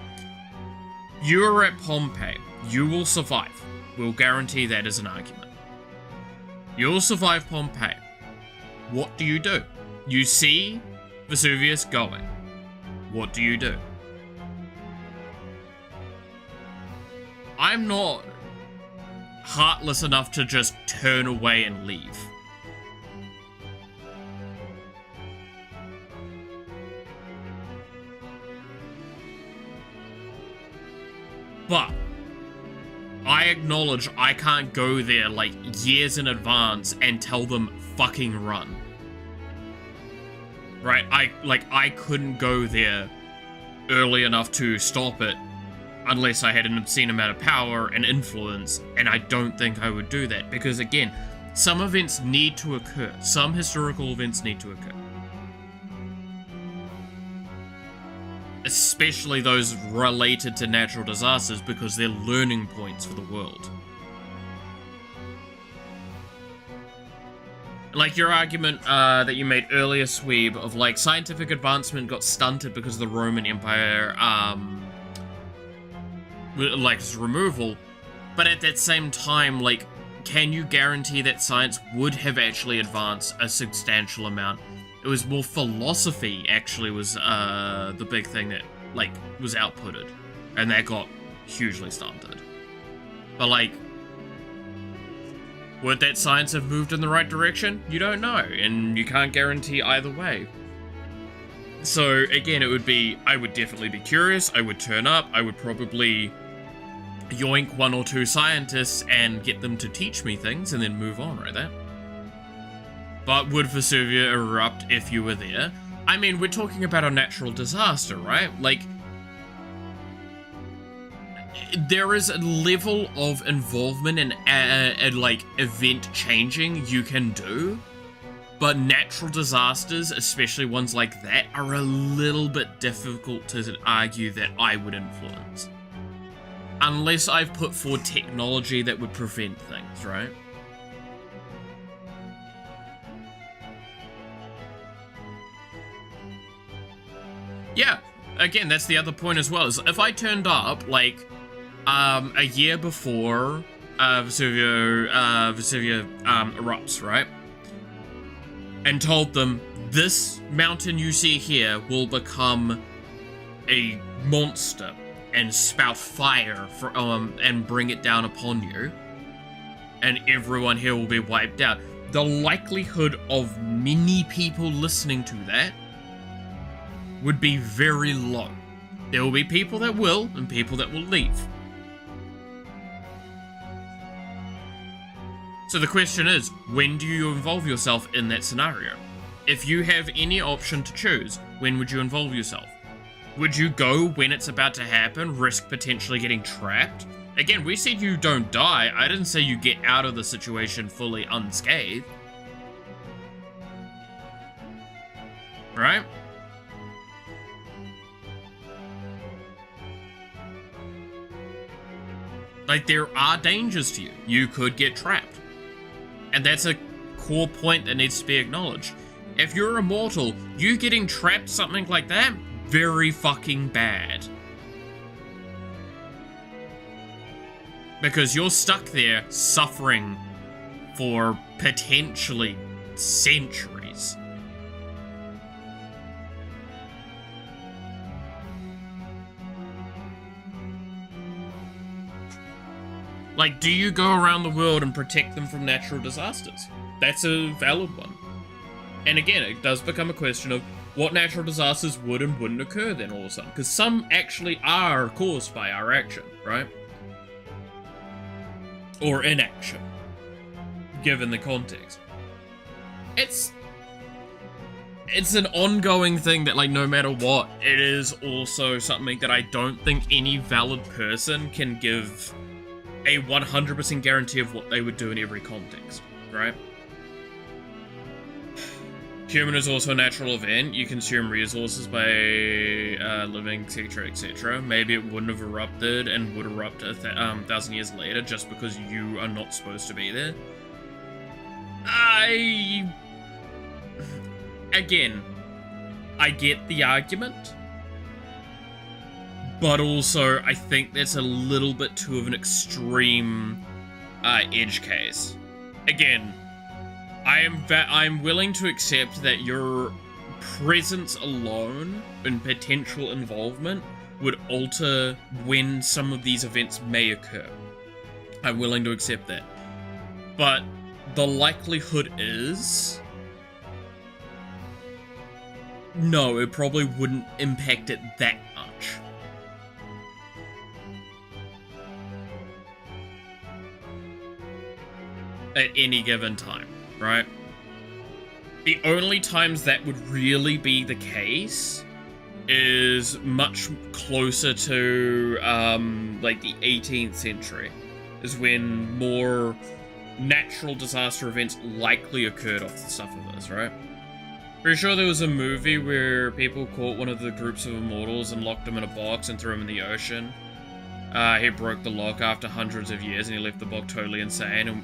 You're at Pompeii. You will survive. We'll guarantee that as an argument. You'll survive Pompeii. What do? You see Vesuvius going. What do you do? I'm not heartless enough to just turn away and leave. But I acknowledge I can't go there like years in advance and tell them fucking run. Right? I couldn't go there early enough to stop it unless I had an obscene amount of power and influence, and I don't think I would do that because, again, some events need to occur. Some historical events need to occur. Especially those related to natural disasters because they're learning points for the world. Like your argument that you made earlier, Sweeb, of like scientific advancement got stunted because of the Roman Empire, like its removal, but at that same time, like, can you guarantee that science would have actually advanced a substantial amount? It was more philosophy, actually, was the big thing that, like, was outputted, and that got hugely stunted. But, like, would that science have moved in the right direction? You don't know, and you can't guarantee either way. So, again, it would be, I would definitely be curious, I would turn up, I would probably yoink one or two scientists and get them to teach me things, and then move on right there. But would Vesuvia erupt if you were there? I mean, we're talking about a natural disaster, right? Like, there is a level of involvement and like, event changing you can do, but natural disasters, especially ones like that, are a little bit difficult to argue that I would influence. Unless I've put forward technology that would prevent things, right? Yeah, again, that's the other point as well, is if I turned up, like, a year before Vesuvia erupts, right? And told them, this mountain you see here will become a monster and spout fire and bring it down upon you, and everyone here will be wiped out. The likelihood of many people listening to that would be very low. There will be people that will, and people that will leave. So the question is, when do you involve yourself in that scenario? If you have any option to choose, when would you involve yourself? Would you go when it's about to happen, risk potentially getting trapped? Again, we said you don't die. I didn't say you get out of the situation fully unscathed. Right? Like, there are dangers to you. You could get trapped. And that's a core point that needs to be acknowledged. If you're immortal, you getting trapped, something like that, very fucking bad. Because you're stuck there suffering for potentially centuries. Like, do you go around the world and protect them from natural disasters? That's a valid one. And again, it does become a question of what natural disasters would and wouldn't occur then all of a sudden. Because some actually are caused by our action, right? Or inaction, given the context. It's an ongoing thing that, like, no matter what, it is also something that I don't think any valid person can give a 100% guarantee of what they would do in every context, right? Human is also a natural event. You consume resources by living, etc., etc. Maybe it wouldn't have erupted and would erupt 1,000 years later just because you are not supposed to be there. Again, I get the argument, but also I think that's a little bit too of an extreme edge case. Again, I'm willing to accept that your presence alone and potential involvement would alter when some of these events may occur. I'm willing to accept that. But the likelihood is... no, it probably wouldn't impact it that much. At any given time, right? The only times that would really be the case is much closer to, like, the 18th century, is when more natural disaster events likely occurred off the stuff of this, right? Pretty sure there was a movie where people caught one of the groups of immortals and locked him in a box and threw him in the ocean. He broke the lock after hundreds of years and he left the box totally insane. And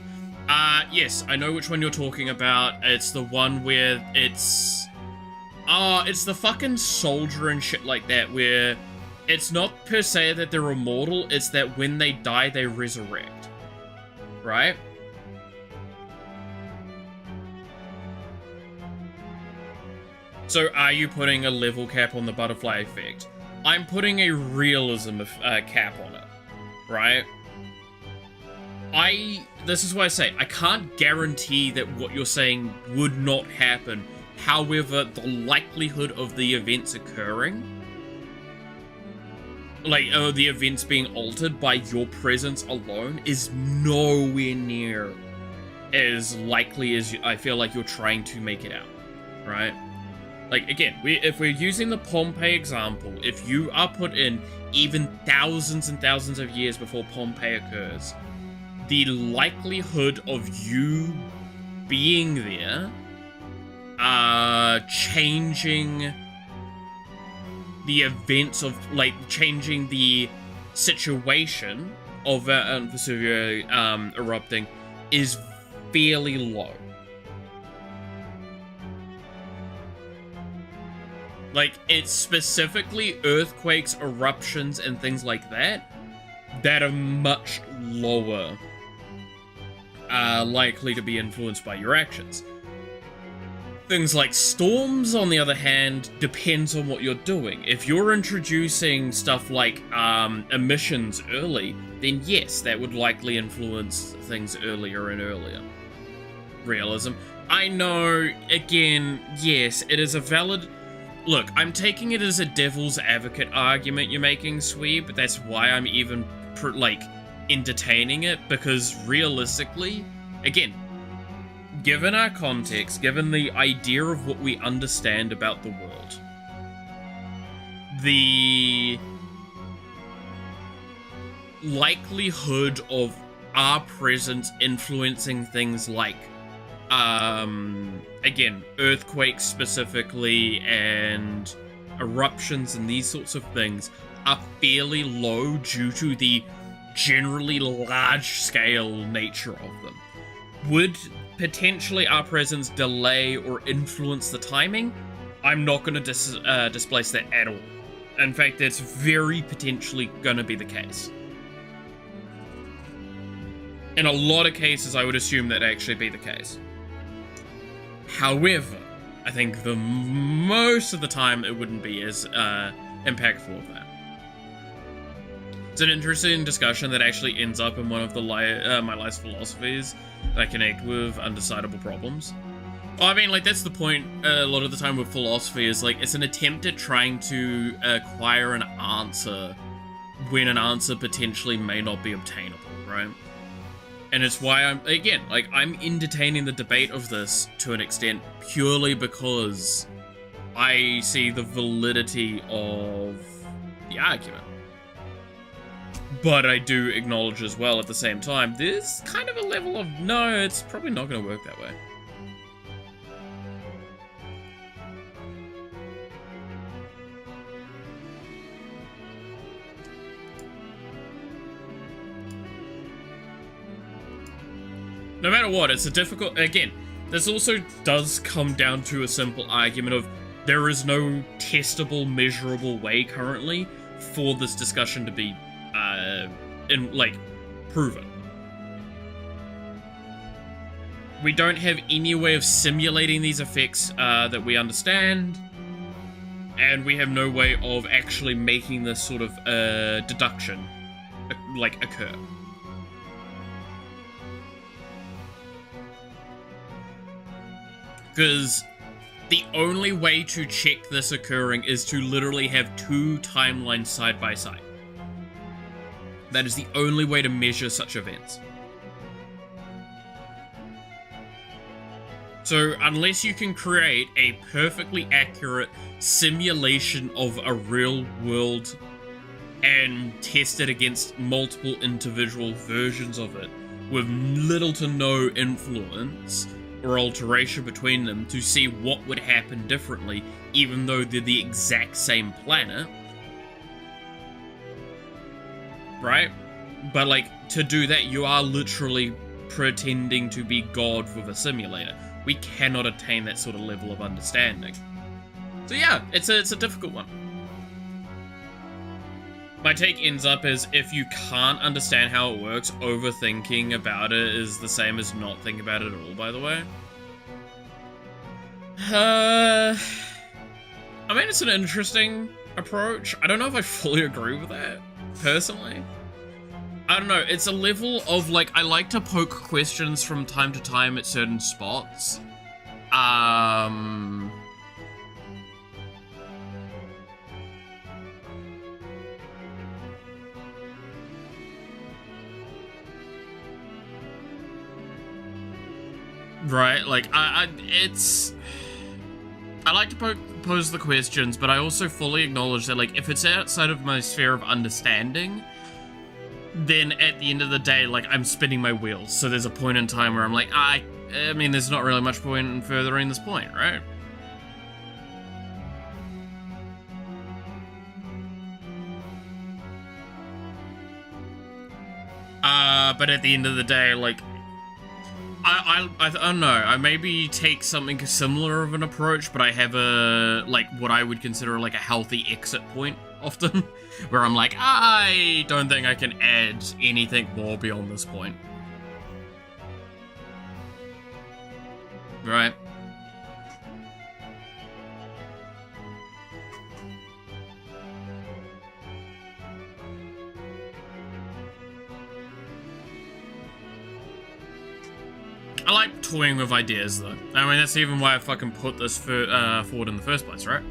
yes, I know which one you're talking about. It's the one where it's the fucking soldier and shit like that, where it's not per se that they're immortal, it's that when they die, they resurrect. Right? So are you putting a level cap on the butterfly effect? I'm putting a realism cap on it, right? This is why I say, I can't guarantee that what you're saying would not happen. However, the likelihood of the events occurring, like, the events being altered by your presence alone, is nowhere near as likely as I feel like you're trying to make it out, right? Like, again, if we're using the Pompeii example, if you are put in even thousands and thousands of years before Pompeii occurs, the likelihood of you being there, changing the events of, like, changing the situation of Vesuvio erupting is fairly low. Like, it's specifically earthquakes, eruptions, and things like that that are much lower likely to be influenced by your actions. Things like storms, on the other hand, depends on what you're doing. If you're introducing stuff like emissions early, then yes, that would likely influence things earlier and earlier. Realism. I know, again, yes, it is a valid... Look, I'm taking it as a devil's advocate argument you're making, Sweeb, but that's why I'm even, like, entertaining it, because realistically, again, given our context, given the idea of what we understand about the world, the likelihood of our presence influencing things like, again, earthquakes specifically, and eruptions and these sorts of things are fairly low due to the generally large-scale nature of them. Would potentially our presence delay or influence the timing? I'm not going to displace that at all. In fact, that's very potentially going to be the case. In a lot of cases, I would assume that actually be the case. However, I think the most of the time it wouldn't be as impactful of that. It's an interesting discussion that actually ends up in one of the my life's philosophies that I connect with: undecidable problems. Well, I mean, like, that's the point a lot of the time with philosophy, is like, it's an attempt at trying to acquire an answer when an answer potentially may not be obtainable, right? And it's why I'm entertaining the debate of this to an extent purely because I see the validity of the argument. But I do acknowledge as well at the same time, there's kind of a level of, no, it's probably not going to work that way. No matter what, it's a difficult... Again, this also does come down to a simple argument of there is no testable, measurable way currently for this discussion to be, proven. We don't have any way of simulating these effects that we understand, and we have no way of actually making this sort of deduction, occur. Because the only way to check this occurring is to literally have two timelines side by side. That is the only way to measure such events. So unless you can create a perfectly accurate simulation of a real world and test it against multiple individual versions of it with little to no influence or alteration between them to see what would happen differently, even though they're the exact same planet, right? But to do that, you are literally pretending to be God with a simulator. We cannot attain that sort of level of understanding. So yeah, it's a difficult one. My take ends up as, if you can't understand how it works, overthinking about it is the same as not thinking about it at all, by the way. I mean, it's an interesting approach. I don't know if I fully agree with that, personally. I don't know, it's a level of, I like to poke questions from time to time at certain spots. Right, I like to pose the questions, but I also fully acknowledge that, if it's outside of my sphere of understanding, then at the end of the day, I'm spinning my wheels. So there's a point in time where I'm like, I mean, there's not really much point in furthering this point, right? But at the end of the day, I don't know, I maybe take something similar of an approach, but I have a, what I would consider a healthy exit point often, where I'm like, I don't think I can add anything more beyond this point. Right? I like toying with ideas, though. I mean, that's even why I fucking put this forward in the first place, right?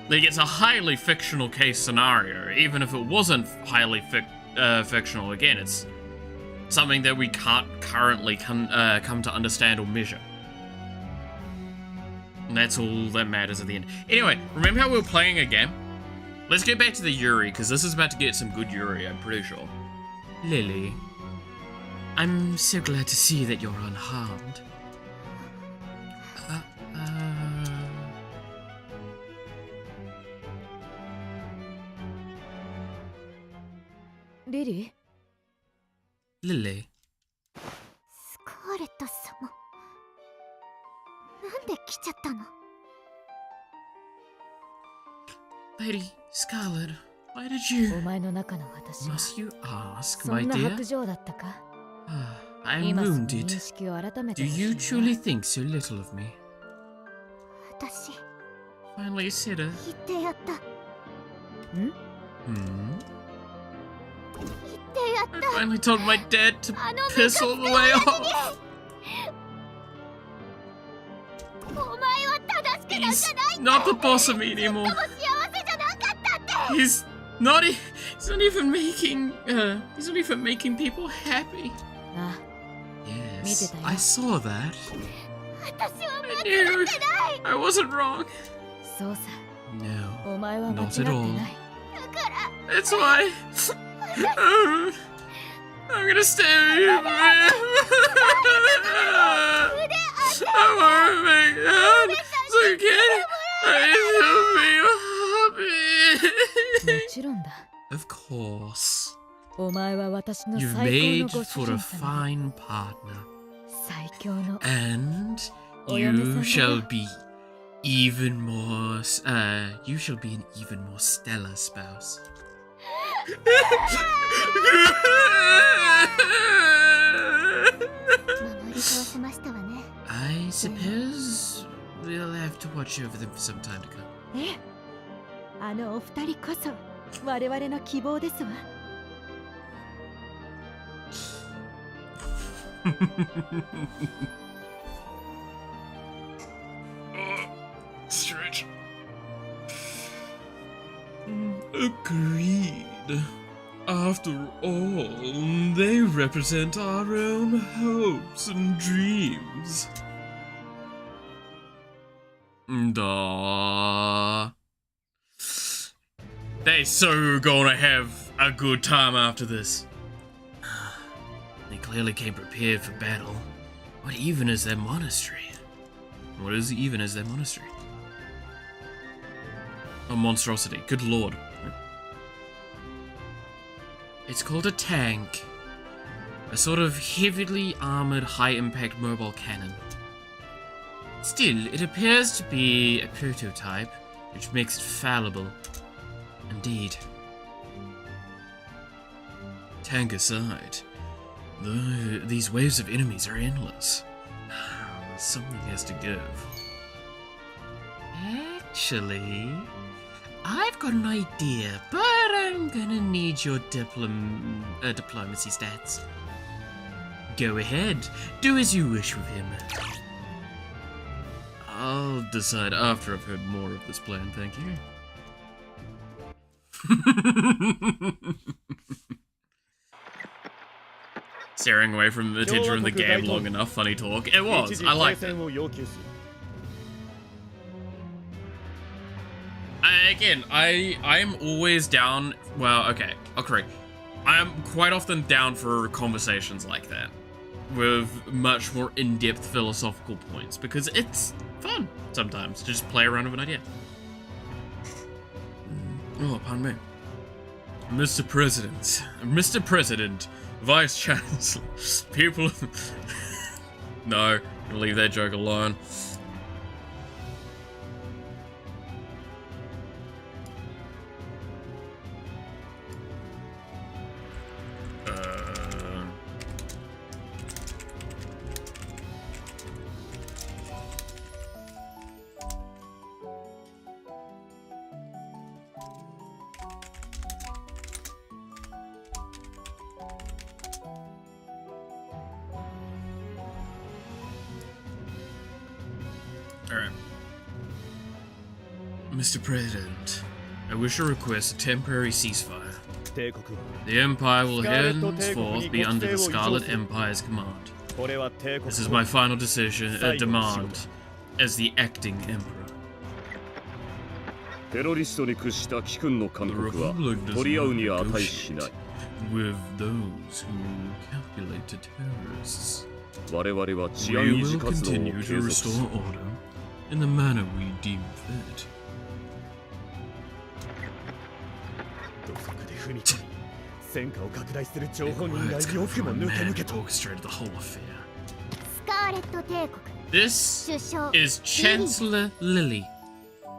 Like, it's a highly fictional case scenario. Even if it wasn't highly fictional, again, it's something that we can't currently come to understand or measure. And that's all that matters at the end. Anyway, remember how we were playing a game? Let's get back to the Yuri, because this is about to get some good Yuri, I'm pretty sure. Lily, I'm so glad to see that you're unharmed. Lily? Lily. スカーレット様なんで来ちゃったの Lady Scarlet, why did you... お前の中の私は Must you ask, そ my んな dear? 白状だったか I'm 今すぐ wounded. 認識を改めて Do ほしい you な truly think so little of me? 私 Finally said her. 言ってやった Hmm? 言ってやっ I finally told my dad to たあの piss all the way off. お前は正しくなん He's かない not the boss of me anymore. もう幸せじゃなかったって He's not even making people happy. あ Yes, I saw that. 私は I knew I wasn't wrong. そうさ No, お前は間違 not って at な all. い That's why I'm gonna stay with you. I won't make that. It's okay. I も will be happy. ちろんだ Of course. お前は私の You've 最高の made ご主 for a 人様 fine partner. 最強の And お嫁さん you だ shall be even more, you shall be an even more stellar spouse. 守り通しましたわね I suppose we'll have to watch over them for some time to come. ええあのお二人こそ我々の希望ですわ Stretch. Agreed. After all, they represent our own hopes and dreams. Duh. They so gonna have a good time after this. They clearly came prepared for battle. What even is their monastery? What is even is their monastery? A monstrosity. Good lord. It's called a tank. A sort of heavily armored, high-impact mobile cannon. Still, it appears to be a prototype, which makes it fallible. Indeed. Tank aside, these waves of enemies are endless. Something has to give. Actually, I've got an idea, but I'm gonna need your diplomacy stats. Go ahead, do as you wish with him. I'll decide after I've heard more of this plan, thank you. Staring away from the attention in the game long enough, funny talk. It was, I liked it. Again, I'm always down, well, okay, I'll correct. I'm quite often down for conversations like that, with much more in-depth philosophical points, because it's fun sometimes to just play around with an idea. Oh, pardon me. Mr. President, Vice Chancellor, people... No, I'm gonna leave that joke alone. Mr. President, I wish to request a temporary ceasefire. 帝国 The Empire will henceforth be under the Scarlet Empire's command. これは帝国 This is my final decision, demand, as the acting emperor. テロリストに屈した貴君の勧 The 告は Republic does 取り合う not に値しない negotiate with those who calculate to terrorists. 我々は治 We 安維持 will 活動を continue 継 to 続し restore order in the manner we deem fit. 土足で踏み込み戦火を拡大する張 Big 本人が words よ come く from も a 抜け man 抜け who と orchestrated the whole affair. スカーレット帝国 This 首相 is Chancellor Lily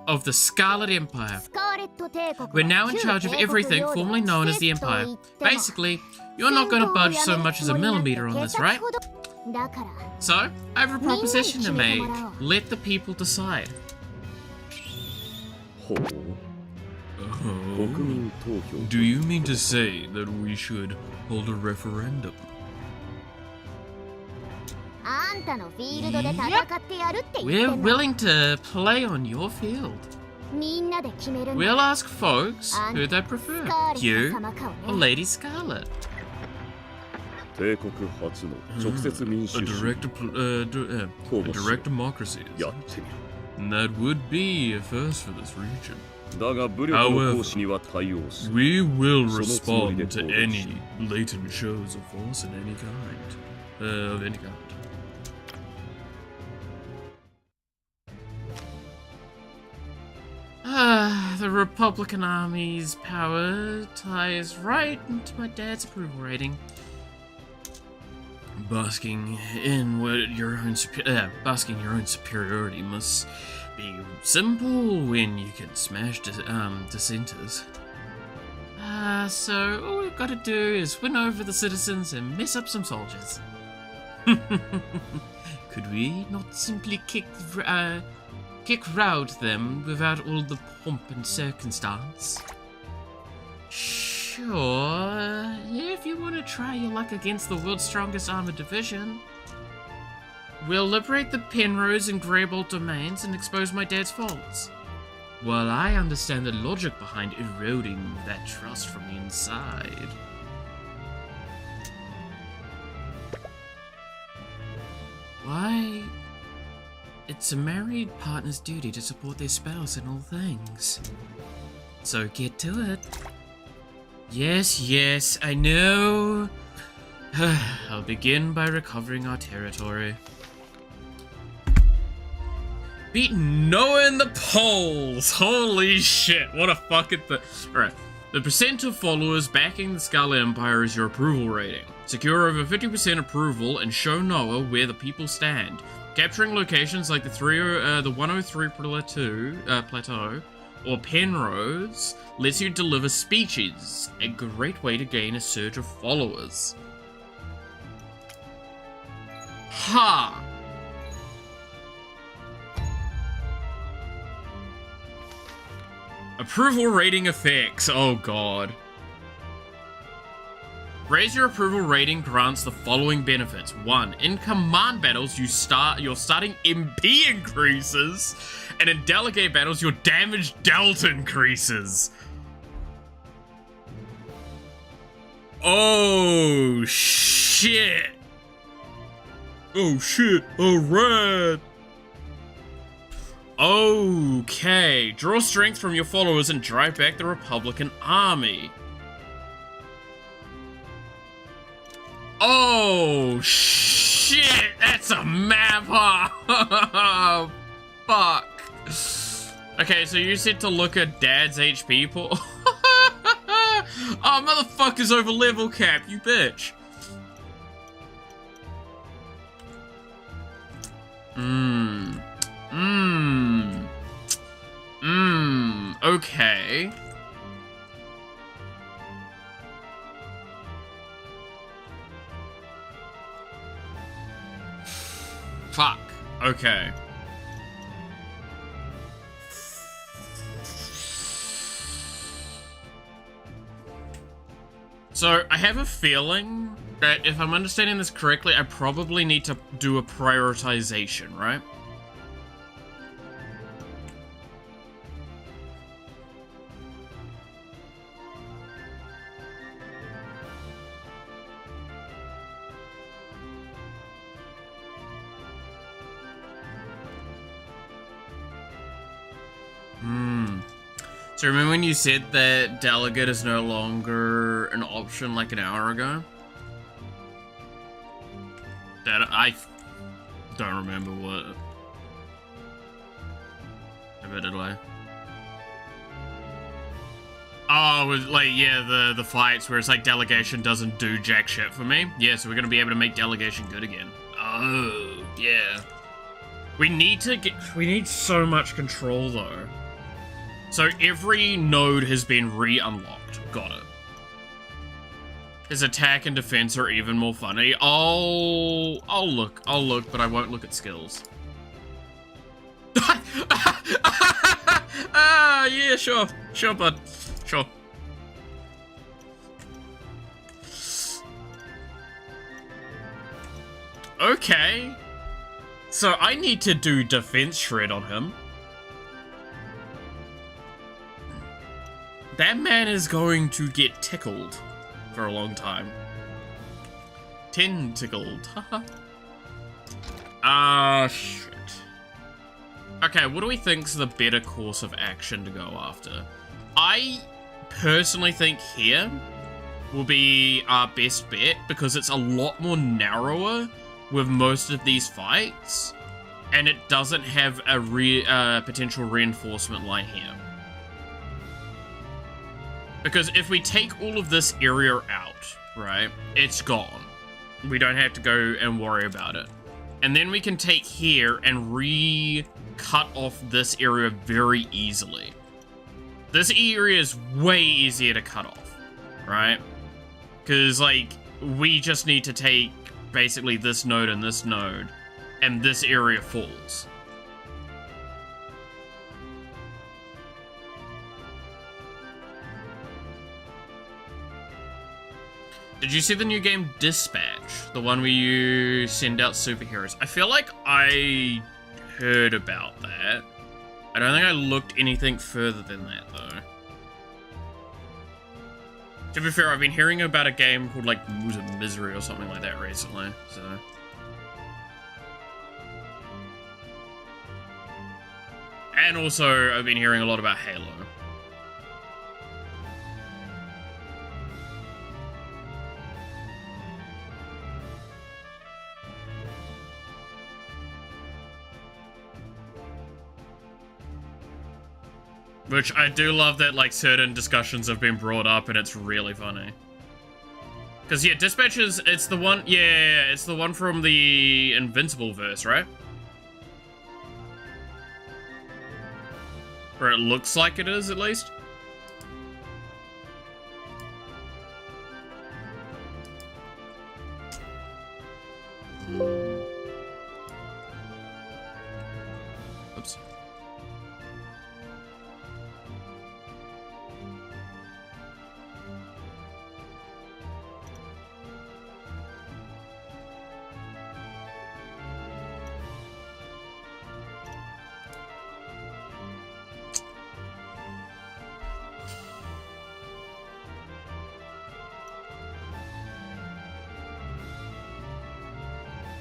of the Scarlet Empire. スカーレット帝国 We're now in charge of everything formerly known as the Empire. Basically, you're not going to budge so much as a millimeter on this, right? だから So, I have a proposition to make. Let the people decide. ほう国 Oh. 民投票 Do you mean to say that we should hold a referendum? あんたのフィールドで戦ってやるって言 We're ってんの willing to play on your field. みんなで決めるんだ We'll ask folks who they prefer, スカーレット you 様か or をね Lady Scarlet. 帝国初の直接民 A 主主義 a direct democracy. やってみる And that would be a first for this region. だが武力の行使には対応する We will そのつもりで respond to 行動 any し blatant shows of force in any kind. Of any kind. The Republican Army's power ties right into my dad's approval rating. Basking in your own superiority must be simple when you can smash dissenters. So all we've got to do is win over the citizens and mess up some soldiers. Could we not simply kick rout them without all the pomp and circumstance? Sure, if you want to try your luck against the world's strongest armored division. We'll liberate the Penrose and Greybolt domains and expose my dad's faults. Well, I understand the logic behind eroding that trust from the inside. Why? It's a married partner's duty to support their spouse in all things. So get to it. Yes, I know. I'll begin by recovering our territory. Beat Noah in the polls! Holy shit, what a fucking thing. Alright, the percent of followers backing the Scarlet Empire is your approval rating. Secure over 50% approval and show Noah where the people stand. Capturing locations like the 103 Plateau or Penrose lets you deliver speeches, a great way to gain a surge of followers. Ha! Approval rating effects, oh god. Raise your approval rating grants the following benefits. 1. In command battles, your starting MP increases, and in delegate battles, your damage dealt increases. Oh, shit. Oh, shit. Alright. Okay. Draw strength from your followers and drive back the Republican army. Oh, shit! That's a map, huh? Fuck. Okay, so you said to look at Dad's HP pool. Oh, motherfucker's over level cap, you bitch. Okay. Fuck. Okay. So, I have a feeling that if I'm understanding this correctly, I probably need to do a prioritization, right? So remember when you said that delegate is no longer an option like an hour ago? That I don't remember what. Admittedly. Oh, like, yeah, the fights where it's like delegation doesn't do jack shit for me. Yeah, so we're gonna be able to make delegation good again. Oh, yeah. We need so much control though. So every node has been re-unlocked. Got it. His attack and defense are even more funny. I'll look, but I won't look at skills. Yeah, sure, bud. Sure. Okay. So I need to do defense shred on him. That man is going to get tickled for a long time. Tickled. Shit. Okay, what do we think's the better course of action to go after? I personally think here will be our best bet because it's a lot more narrower with most of these fights, and it doesn't have a potential reinforcement line here. Because if we take all of this area out, right, it's gone. We don't have to go and worry about it. And then we can take here and cut off this area very easily. This area is way easier to cut off, right? Because, like, we just need to take basically this node, and this area falls. Did you see the new game Dispatch? The one where you send out superheroes? I feel like I heard about that. I don't think I looked anything further than that, though. To be fair, I've been hearing about a game called, like, was it Misery or something like that recently, so... And also, I've been hearing a lot about Halo. Which I do love that, like, certain discussions have been brought up and it's really funny. Because, yeah, Dispatch is, it's the one, yeah, it's the one from the Invincible verse, right? Or it looks like it is, at least. Oops.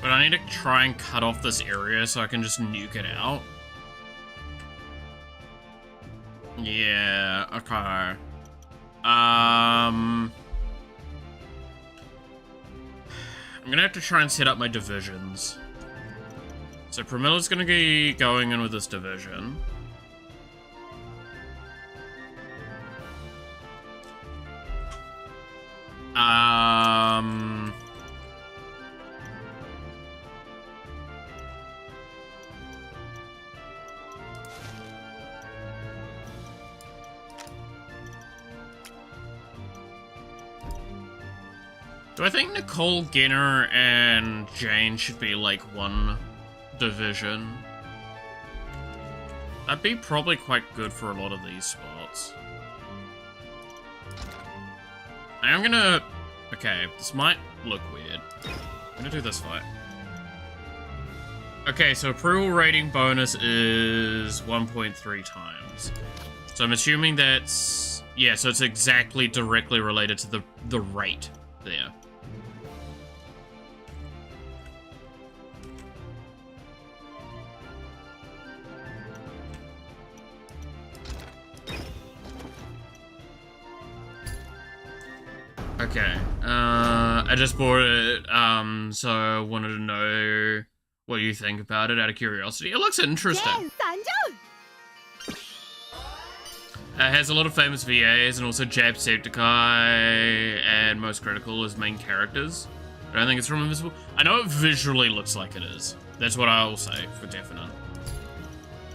But I need to try and cut off this area so I can just nuke it out. Yeah, okay. I'm gonna have to try and set up my divisions. So Pramilla's gonna be going in with this division. Do I think Nicole, Genner, and Jane should be, like, one division? That'd be probably quite good for a lot of these spots. I'm gonna... Okay, this might look weird. I'm gonna do this fight. Okay, so approval rating bonus is 1.3 times. So I'm assuming that's... Yeah, so it's exactly directly related to the rate there. Okay. I just bought it, so I wanted to know what you think about it out of curiosity. It looks interesting. It has a lot of famous VAs and also Jacksepticeye and Most Critical as main characters. I don't think it's from Invisible. I know it visually looks like it is. That's what I will say for definite.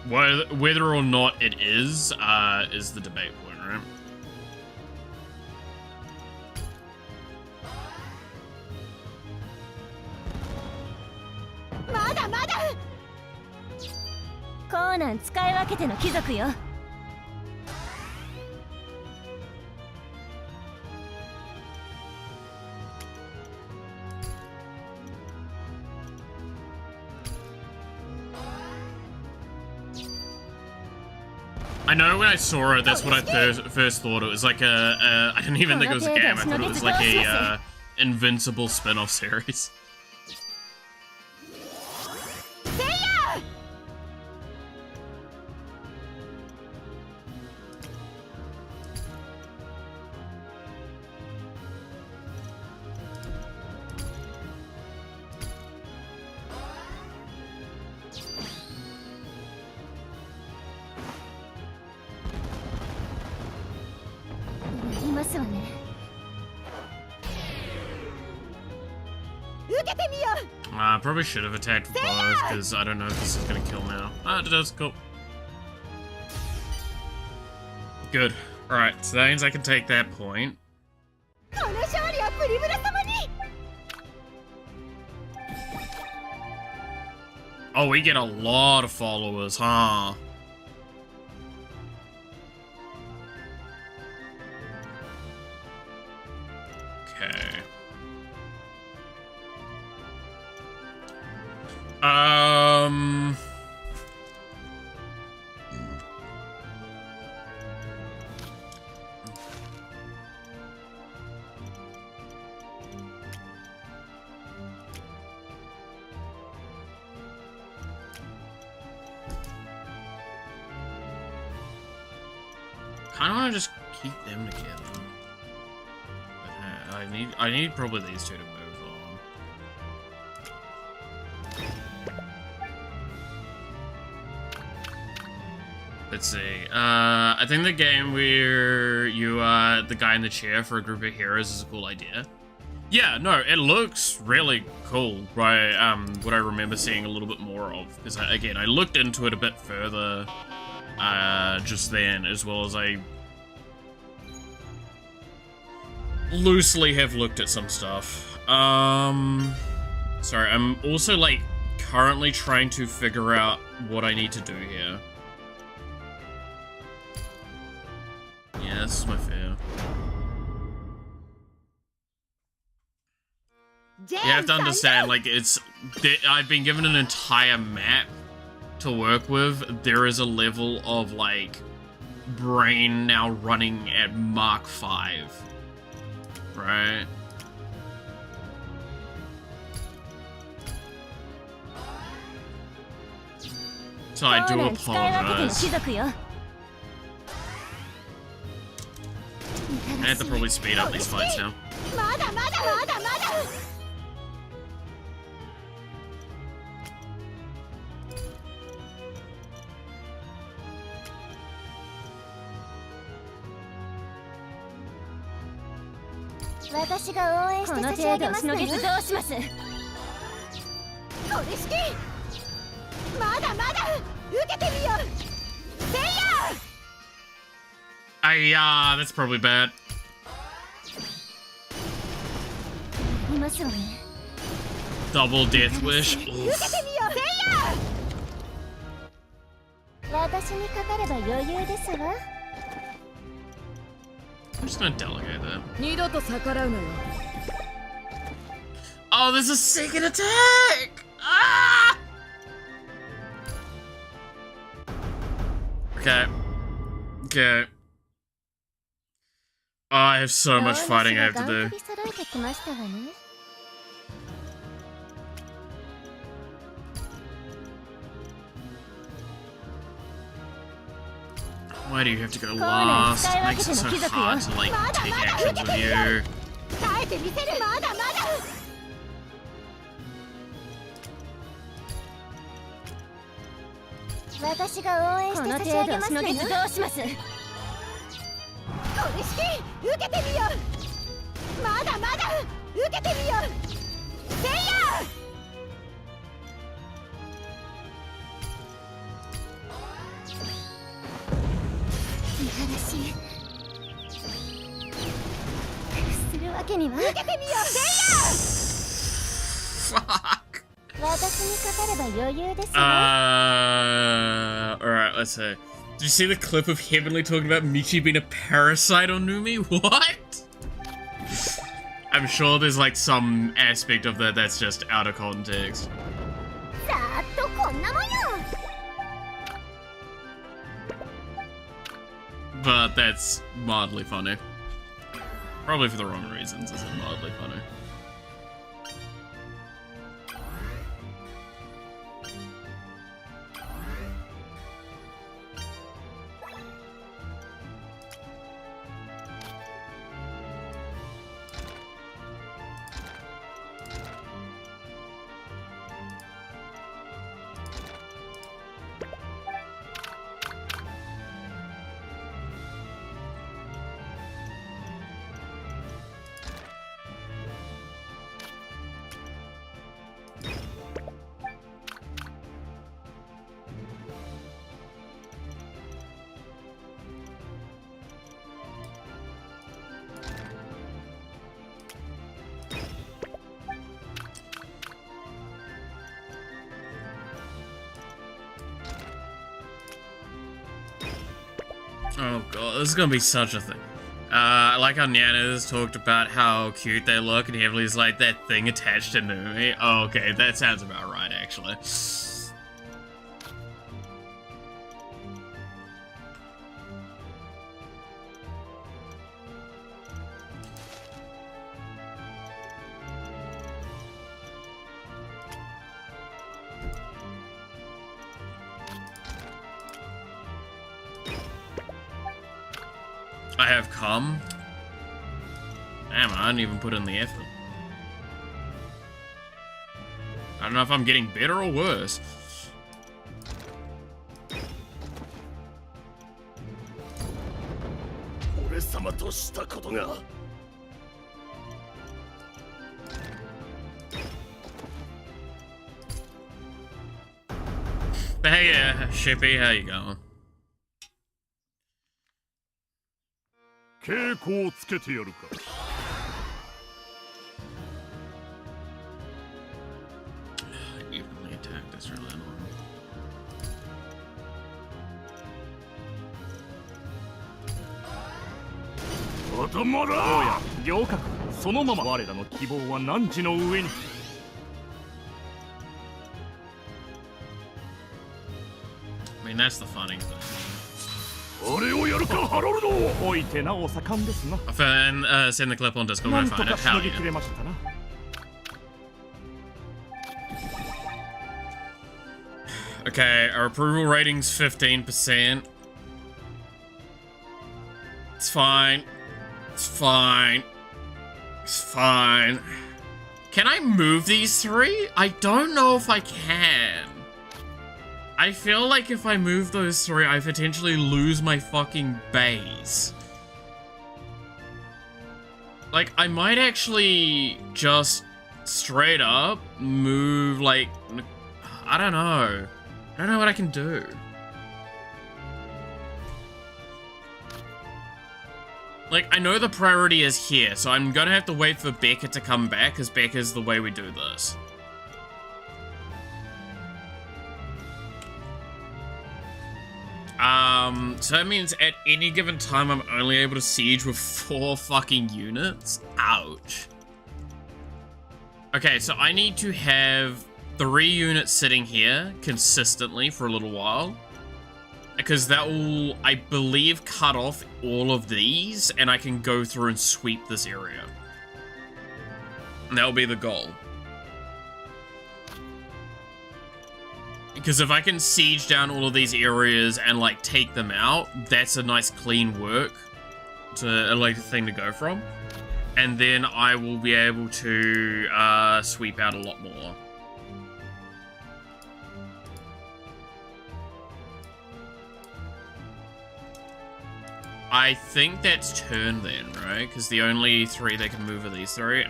Whether or not it is the debate point, right? I know when I saw it, that's what I first thought. It was like I didn't even think it was a game. I thought it was like a Invincible spin-off series. I probably should have attacked both, because I don't know if this is going to kill now. Ah, it does, cool. Good. Alright, so that means I can take that point. Oh, we get a lot of followers, huh? Okay. Kind of want to just keep them together. But, I need probably these two to move on. Let's see. I think the game where you are the guy in the chair for a group of heroes is a cool idea. Yeah, no, it looks really cool, right? What I remember seeing a little bit more of, because again, I looked into it a bit further just then, as well as I loosely have looked at some stuff. Sorry, I'm also like currently trying to figure out what I need to do here. Yeah, this is my fear. You have to understand, like, I've been given an entire map to work with. There is a level of, like, brain now running at Mark 5. Right? So I do apologize. I have to probably speed up these fights now. That's probably bad. Double death wish. Oof. I'm just gonna delegate that. Oh, there's a second attack! Ah! Okay. Okay. Oh, I have so much fighting I have to do. Why do you have to go last? It makes it so hard to, like, take actions with you. てみせる。まだまだ。私が応援して差し上げますね。どうします。これ式受けてみよう。まだまだ受けてみよう。せいや。見晴らしするわけには。受けてみよう。せいや。私にかかれば余裕ですよ。Alright, let's see. Did you see the clip of Heavenly talking about Michi being a parasite on Numi? What? I'm sure there's like some aspect of that that's just out of context. さーっとこんなもんよ。But that's mildly funny. Probably for the wrong reasons, is it mildly funny? Oh god, this is gonna be such a thing. I like how Nana's talked about how cute they look, and Heavenly's like, that thing attached to Numi. Oh, okay, that sounds about right, actually. I have come. Damn, I didn't even put in the effort. I don't know if I'm getting better or worse. 俺様としたことが。But hey, Shippy, how you going? 稽古をつけてやるか。Evenly attacked this really annoying. まだまだ。おや、行革。そのまま我らの希望は汝の上に。I mean, that's the funny thing. あれをやるか、ハロルド。おいてなお盛んですな。Fan, send the clip on Discord when I なんと find か it. しの Hell ぎき yeah. れましたな。Okay, our approval rating's 15%. It's fine. It's fine. It's fine. Can I move these three? I don't know if I can. I feel like if I move those three, I potentially lose my fucking base. Like, I might actually just straight up move, like, I don't know. I don't know what I can do. Like, I know the priority is here, so I'm gonna have to wait for Becca to come back, because Becca's the way we do this. So that means at any given time I'm only able to siege with 4 fucking units? Ouch. Okay, so I need to have 3 units sitting here consistently for a little while. Because that will, I believe, cut off all of these, and I can go through and sweep this area. And that will be the goal. Because if I can siege down all of these areas and, like, take them out, that's a nice clean work to, like, a thing to go from. And then I will be able to sweep out a lot more. I think that's turn then, right? Because the only 3 they can move are these 3.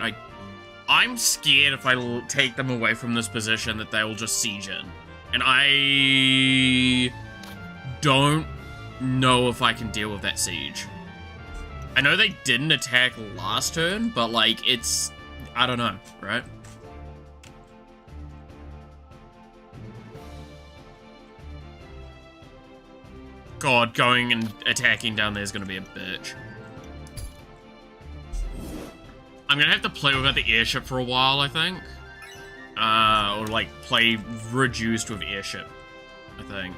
I'm scared if I take them away from this position that they will just siege in. And I don't know if I can deal with that siege. I know they didn't attack last turn, but like it's... I don't know, right? God, going and attacking down there is going to be a bitch. I'm going to have to play without the airship for a while, I think. Or like play reduced with airship, I think.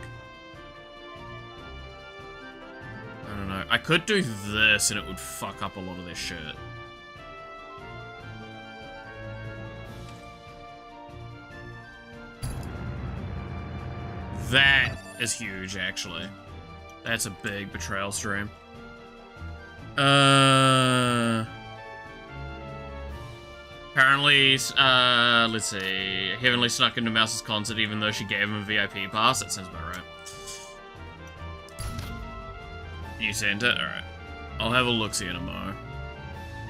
I don't know. I could do this and it would fuck up a lot of their shit. That is huge, actually. That's a big betrayal stream. Apparently, let's see. Heavenly snuck into Mouse's concert even though she gave him a VIP pass. That sounds about right. You sent it? Alright. I'll have a look-see in a mo.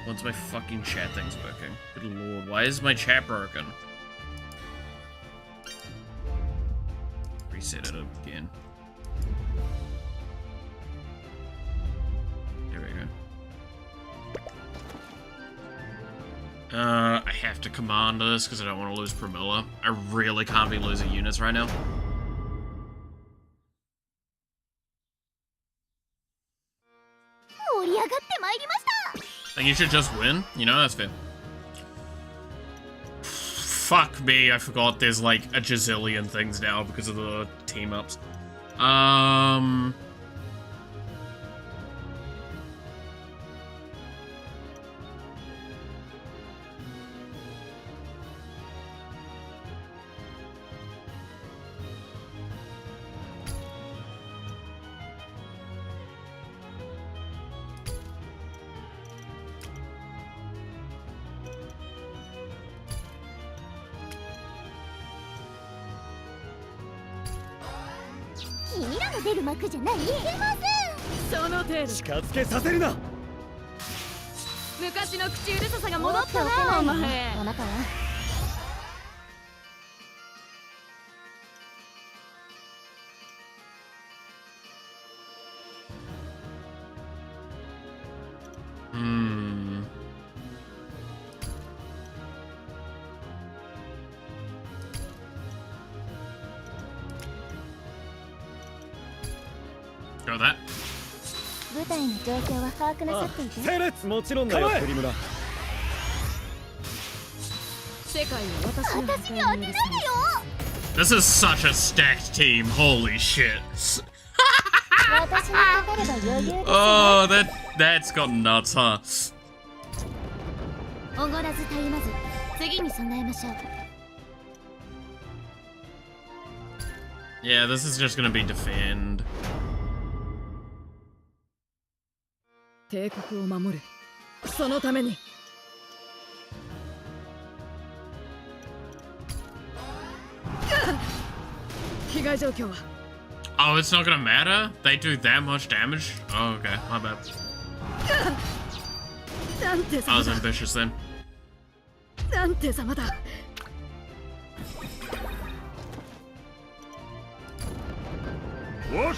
Once my fucking chat thing's working. Good lord, why is my chat broken? Reset it again. There we go. I have to command this because I don't want to lose Pramila. I really can't be losing units right now. I think you should just win. You know, that's fair. Fuck me, I forgot there's like a gazillion things now because of the team-ups. Go that. 部隊の状況は把握なさっていて。整列もちろんだよ、栗村。世界を私の私に当てないでよ。 This is such a stacked team. Holy shit. 私にかかれば余裕です。 Oh, that's got nuts, huh? おごらずたゆまず次に備えましょう。 Yeah, this is just gonna be defend. 帝国を守る。そのために。被害状況は。Oh, it's not gonna matter? They do that much damage? Oh, okay, my bad. なんて I 様 was だ。 ambitious then. なんて様だ。 Oh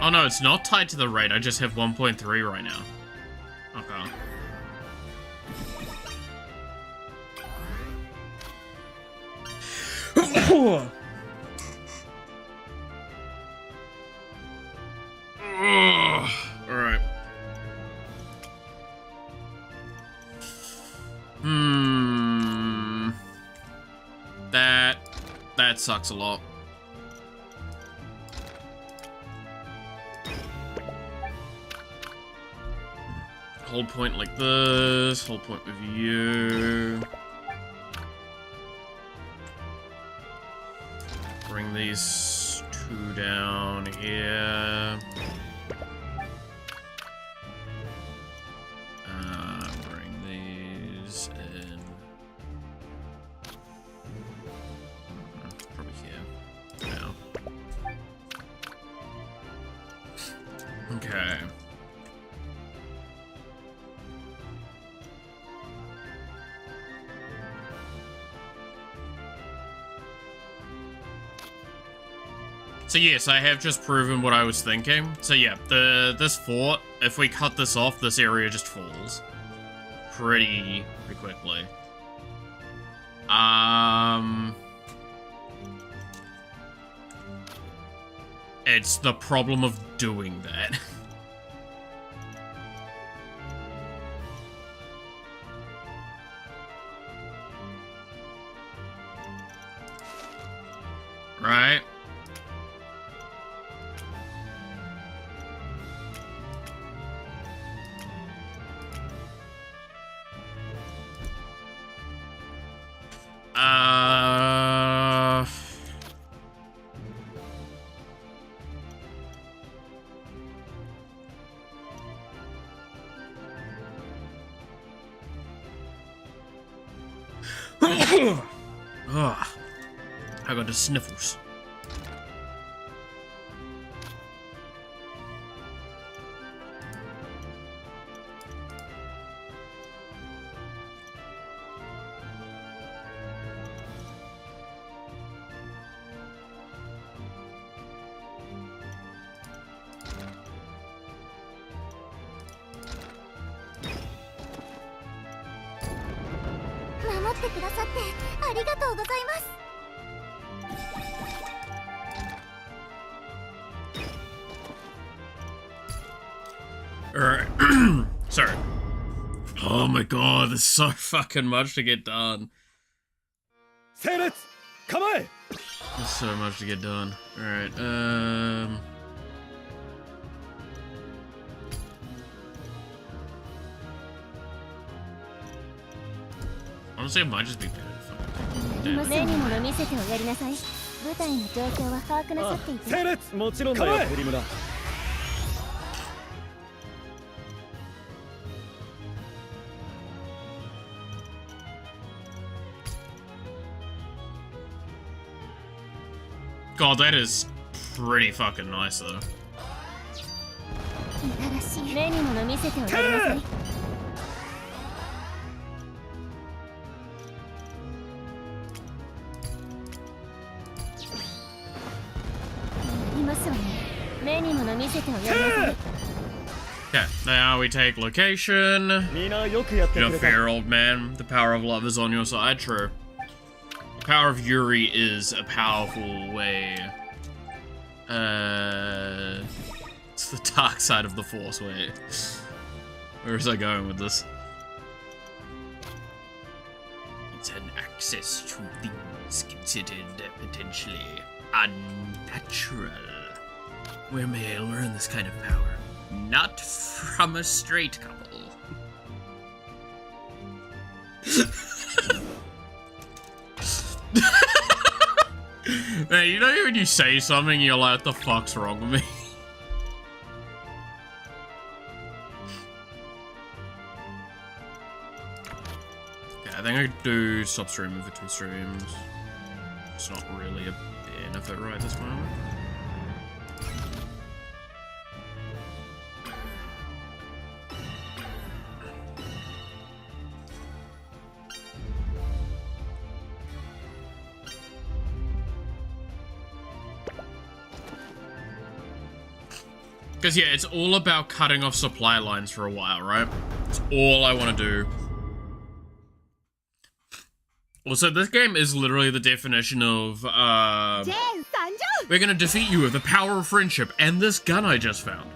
no, it's not tied to the rate. I just have 1.3 right now. Okay. Alright. That sucks a lot. Hold point like this, hold point with you. Bring these two down here. Okay. So yes, I have just proven what I was thinking. So yeah, this fort, if we cut this off, this area just falls pretty quickly. It's the problem of doing that. Right? Ugh. I got the sniffles. Alright. Sorry. Oh my god, there's so fucking much to get done. There's so much to get done. Alright, honestly, it might just be better if I... 例にもの見せておやりなさい。舞台の状況は把握なさっていて。もちろんだよ、プリムラ。God, that is pretty fucking nice, though. いやらしい。例にもの見せておやりなさい。いますわね。例にもの見せておやりなさい。 Okay, now we take location. You're fair, old man. The power of love is on your side, true. The power of Yuri is a powerful way. It's the dark side of the Force way. Where is I going with this? It's an access to things considered potentially unnatural. Where may I learn this kind of power? Not from a straight couple. Man, you know when you say something, you're like, what the fuck's wrong with me? Okay, I think I could do stop streaming for 2 streams. It's not really a benefit right this moment. Because, yeah, it's all about cutting off supply lines for a while, right? It's all I want to do. Also, this game is literally the definition of, we're gonna defeat you with the power of friendship and this gun I just found.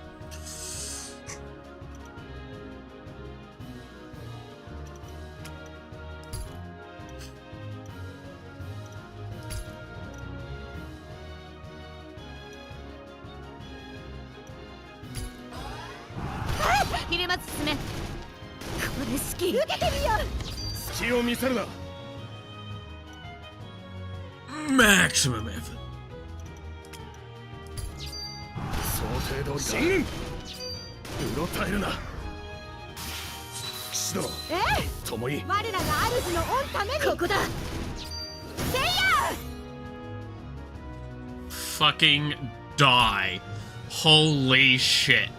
Maximum effort. Fucking die. Holy shit.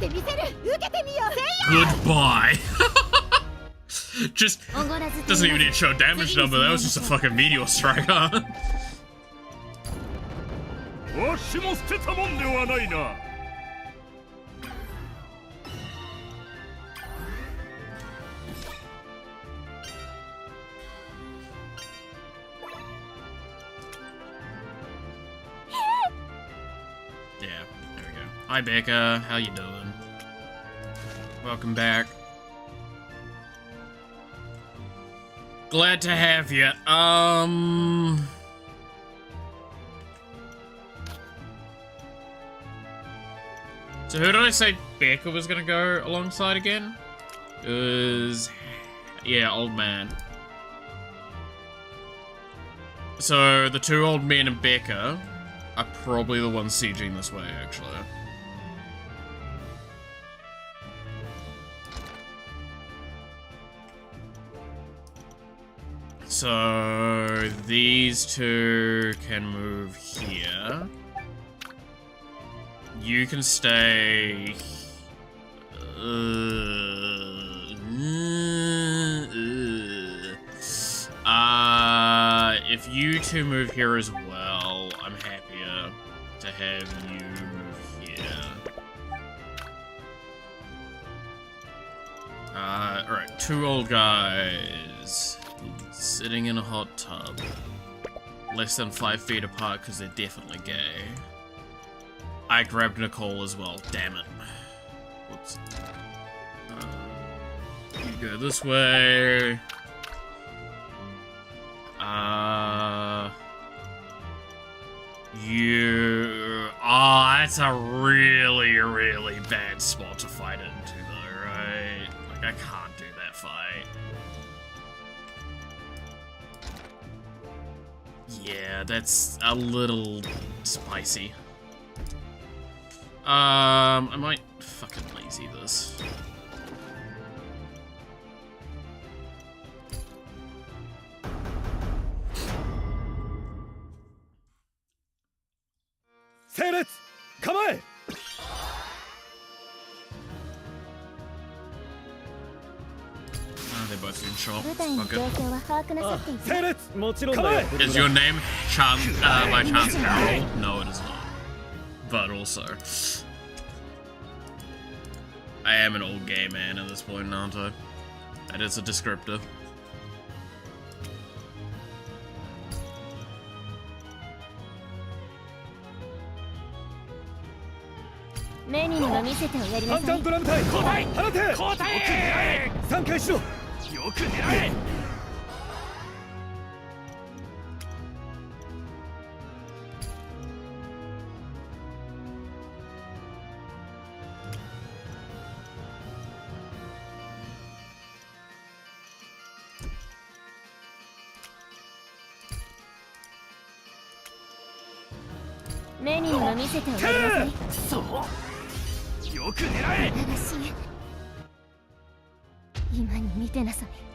てみせる受けてみよう Goodbye. Just doesn't even need to show damage number. That was just a fucking meteor strike, huh? わしも捨てたもんではないな Yeah, there we go. Hi, Becca. How you doing? Welcome back. Glad to have you. So who did I say Becca was gonna go alongside again? It was... yeah, old man. So the two old men and Becca are probably the ones sieging this way, actually. So these two can move here. You can stay. If you two move here as well, I'm happier to have you move here. Alright, two old guys sitting in a hot tub. Less than 5 feet apart because they're definitely gay. I grabbed Nicole as well, damn it. Whoops. You go this way. That's a really, really bad spot to fight into though, right? Like, I can't do that fight. Yeah, that's a little spicy. I might fucking lazy this. They're both in shop. Okay. Is your name by chance Harold? No, it is not. But also, I am an old gay man at this point, aren't I? That is a descriptor.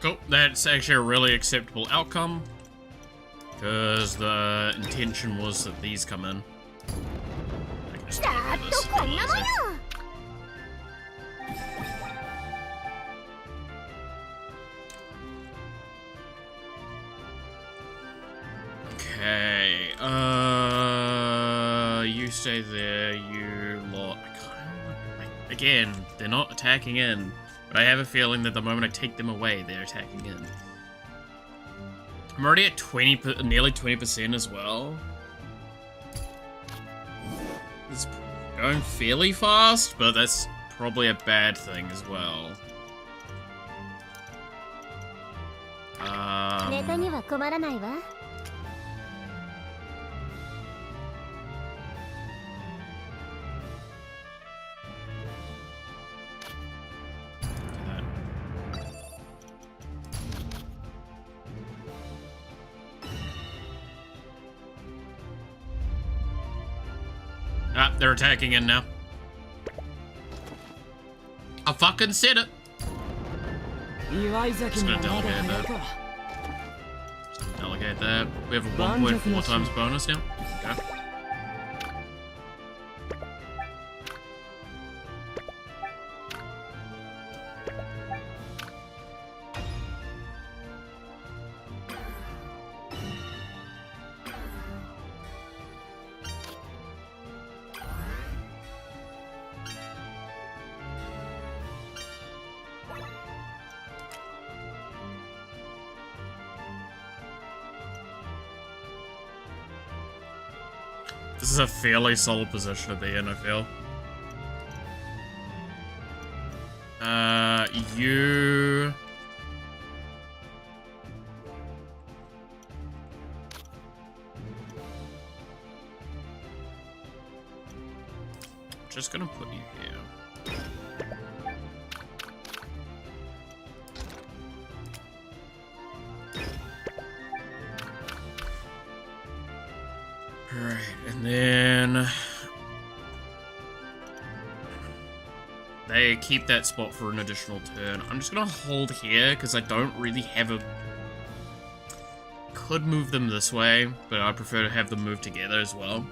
Cool, that's actually a really acceptable outcome. Because the intention was that these come in. I can just get rid of this pretty easy. Okay, you stay there, you lot. Again, they're not attacking in, but I have a feeling that the moment I take them away, they're attacking in. I'm already at nearly 20% as well. It's going fairly fast, but that's probably a bad thing as well. Ah, they're attacking in now. I fucking said it. Just gonna delegate that. Just delegate that. We have a 1.4 times bonus now. Okay. This is a fairly solid position to be in, I feel. You... Just gonna put you here. Alright, and then... They keep that spot for an additional turn. I'm just gonna hold here, because I don't really have a... Could move them this way, but I prefer to have them move together as well.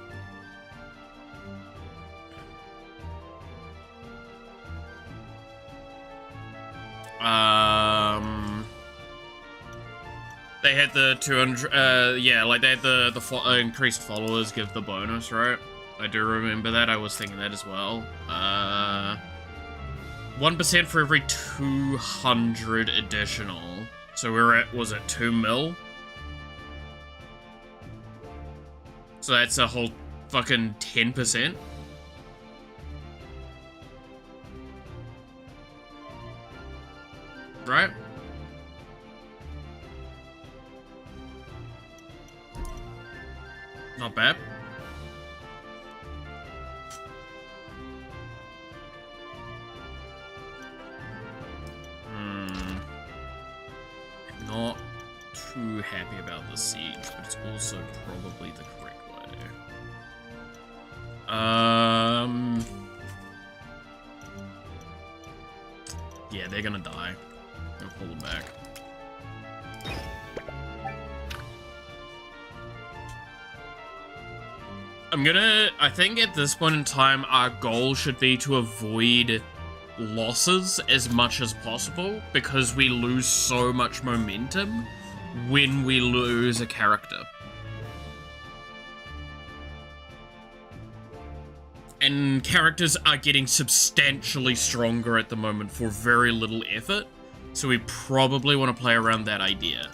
They had the 200, yeah, like they had the increased followers give the bonus, right? I do remember that, I was thinking that as well. 1% for every 200 additional. So we're at, was it 2 mil? So that's a whole fucking 10%. Right? Not bad. Not too happy about the siege, but it's also probably the correct way. Yeah, they're gonna die. I'm gonna pull them back. I think at this point in time, our goal should be to avoid losses as much as possible, because we lose so much momentum when we lose a character. And characters are getting substantially stronger at the moment for very little effort, so we probably want to play around that idea.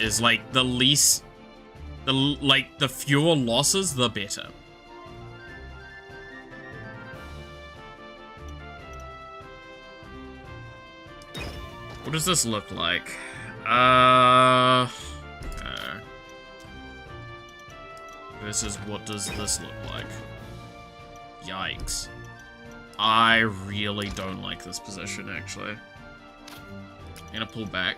Is like the least... the fewer losses, the better. What does this look like? Versus what does this look like? Yikes. I really don't like this position, actually. I'm gonna pull back.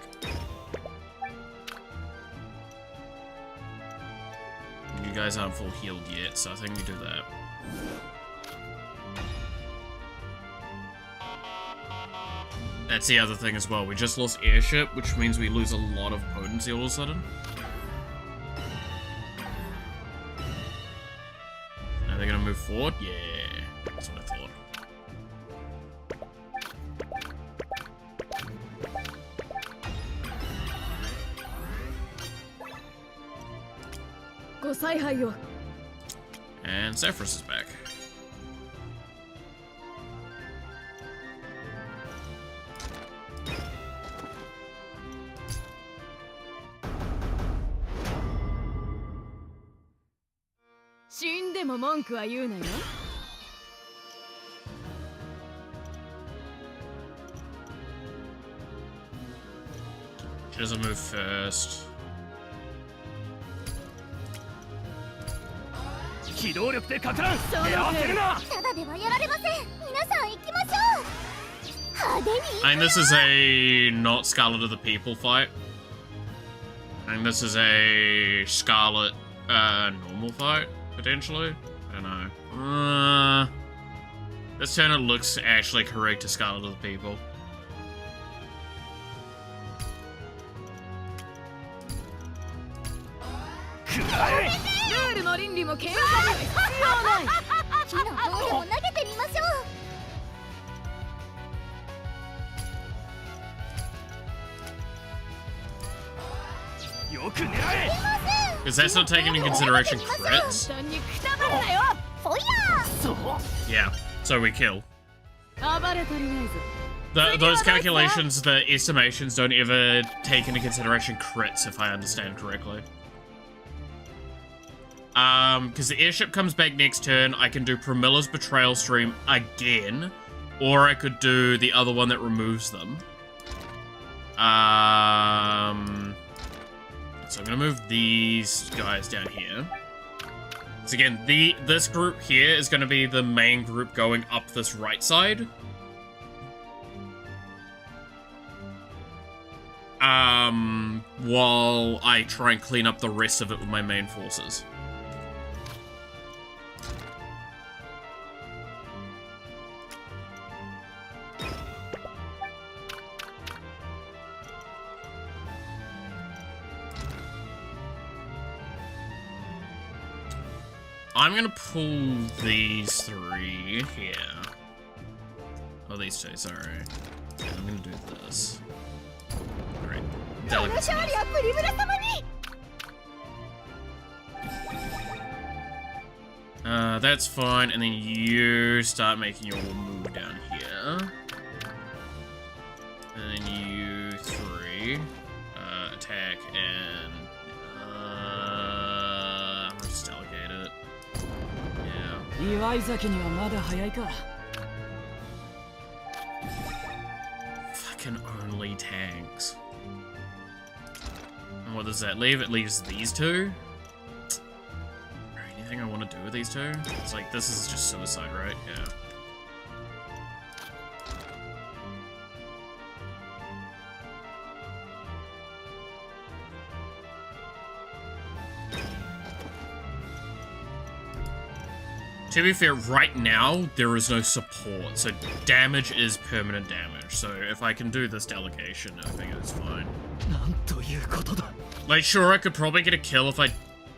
You guys aren't full healed yet, so I think we do that. That's the other thing as well. We just lost airship, which means we lose a lot of potency all of a sudden. Are they gonna move forward? Yeah, that's what I thought. And Zephyrus is back. She doesn't move first. 機動力でかからん手合わせるなただではやられません皆さん行きましょう派手に I think this is a not Scarlet of the People fight. I think this is a Scarlet normal fight, potentially. I don't know. This turn it looks actually correct to Scarlet of the People. Because that's not taking into consideration crits. Yeah, so we kill. Those calculations, the estimations don't ever take into consideration crits, if I understand correctly. Because the airship comes back next turn, I can do Pramilla's Betrayal Stream again, or I could do the other one that removes them. So I'm gonna move these guys down here. So again, this group here is gonna be the main group going up this right side. While I try and clean up the rest of it with my main forces. I'm gonna pull these three here. Oh, these two, sorry. Yeah, I'm gonna do this. Alright. That's fine, and then you start making your move down here. And then you three attack and I'll just delegate it. Yeah. Fucking only tanks. And what does that leave? It leaves these two. Anything I want to do with these two? It's like, this is just suicide, right? Yeah. To be fair, right now, there is no support, so damage is permanent damage. So if I can do this delegation, I think it's fine. Like, sure, I could probably get a kill if I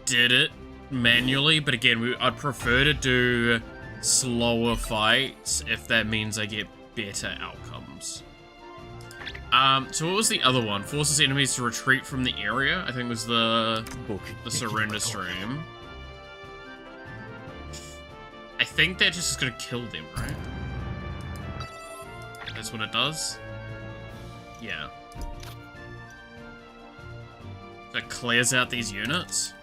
did it manually, but again, I'd prefer to do slower fights if that means I get better outcomes. So what was the other one? Forces enemies to retreat from the area, I think was the surrender stream. I think that just is gonna kill them, right? That's what it does? Yeah. So it clears out these units.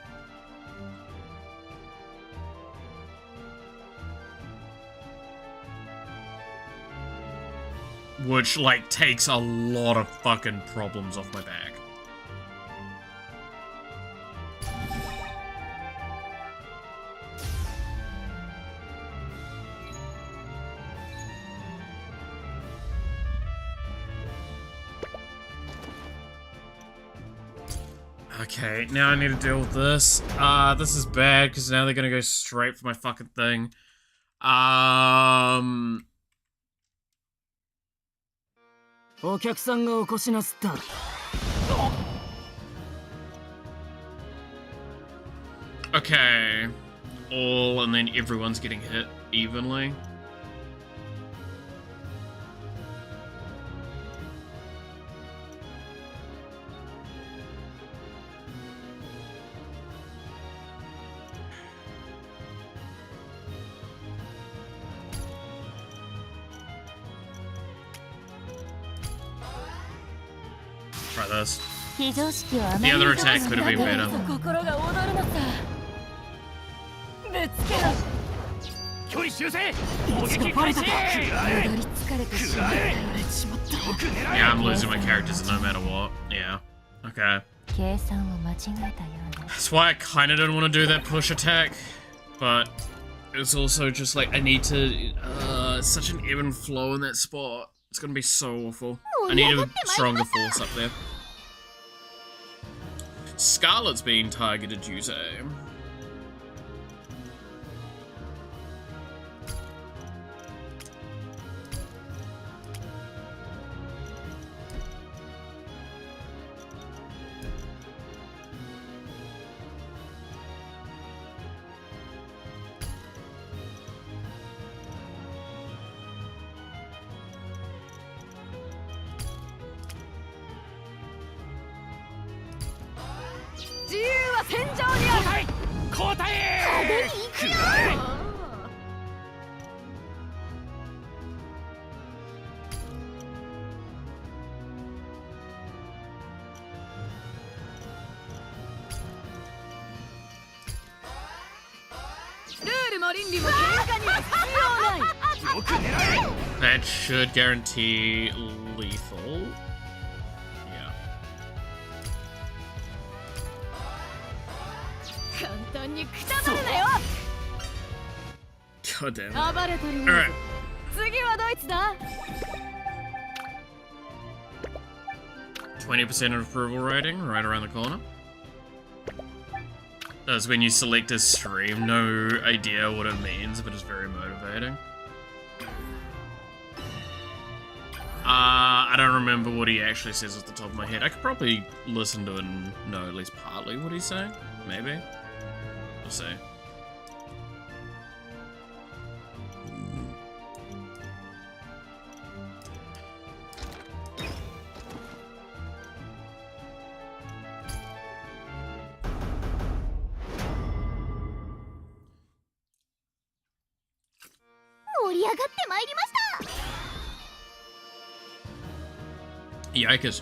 Which, like, takes a lot of fucking problems off my back. Okay, now I need to deal with this. This is bad, because now they're gonna go straight for my fucking thing. Okay. All, and then everyone's getting hit evenly. Try this. The other attack could have been better. Yeah, I'm losing my characters no matter what. Yeah. Okay. That's why I kind of don't want to do that push attack, but it's also just like I need to. It's such an ebb and flow in that spot. It's gonna be so awful. I need a stronger force up there. Scarlet's being targeted, you say? That should guarantee lethal. Yeah. God damn it. Alright. 次はドイツだ 20% of approval rating, right around the corner. That's when you select a stream, no idea what it means, but it's very motivating. I don't remember what he actually says off the top of my head. I could probably listen to it and know at least partly what he's saying. Maybe. We'll see. Yikers.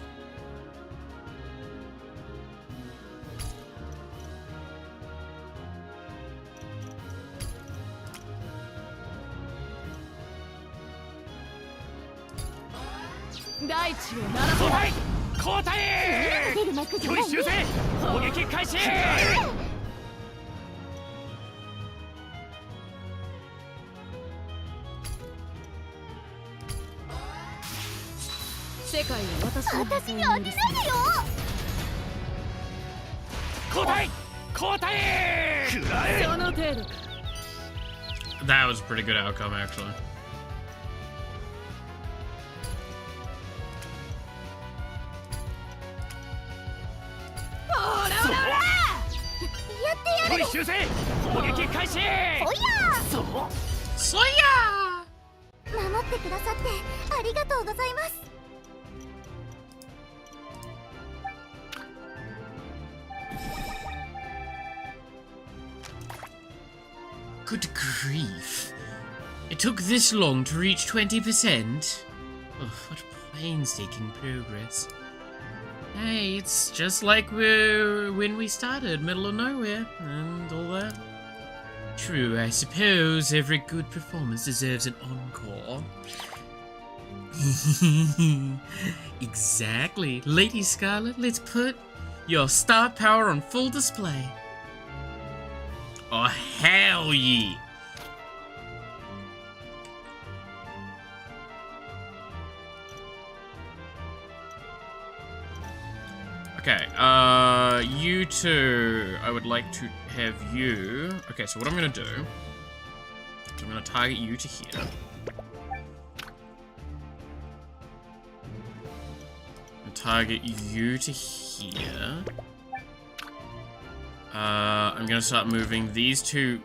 That was a pretty good outcome, actually. Soya! 守ってくださってありがとうございます。 Good grief. It took this long to reach 20%? Oh, what painstaking progress. Hey, it's just like when we started, middle of nowhere, and all that. True, I suppose every good performance deserves an encore. Exactly. Lady Scarlet, let's put your star power on full display. Oh, hell yeah! Okay, you two, I would like to have you... Okay, so what I'm gonna do is I'm gonna target you to here. And target you to here. I'm gonna start moving these two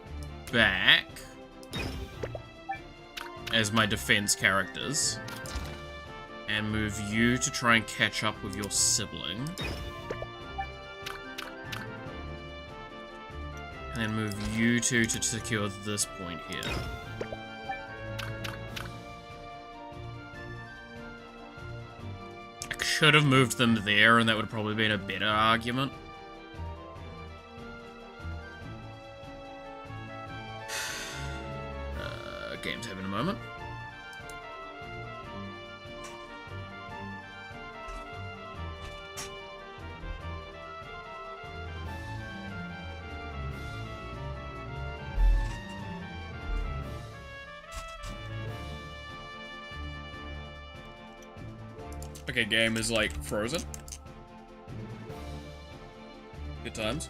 back as my defense characters. And move you to try and catch up with your sibling. And then move you two to secure this point here. I should have moved them there, and that would have probably been a better argument. Game's having a moment. Okay, game is like frozen. Good times.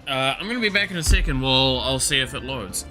I'm gonna be back in a second while I'll see if it loads.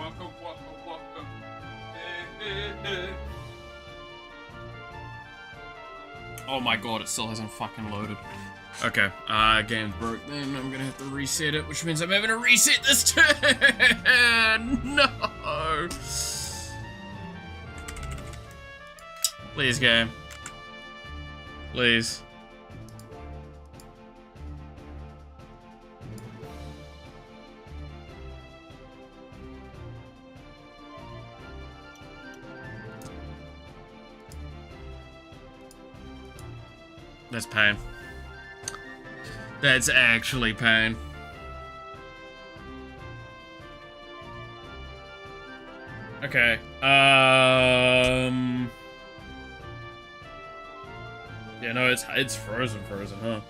Waka waka waka. Oh my god, it still hasn't fucking loaded. Okay, game's broke then. I'm gonna have to reset it, which means I'm having to reset this turn! No! Please, game. Please. That's pain. That's actually pain. Okay. Yeah, no, it's frozen, huh?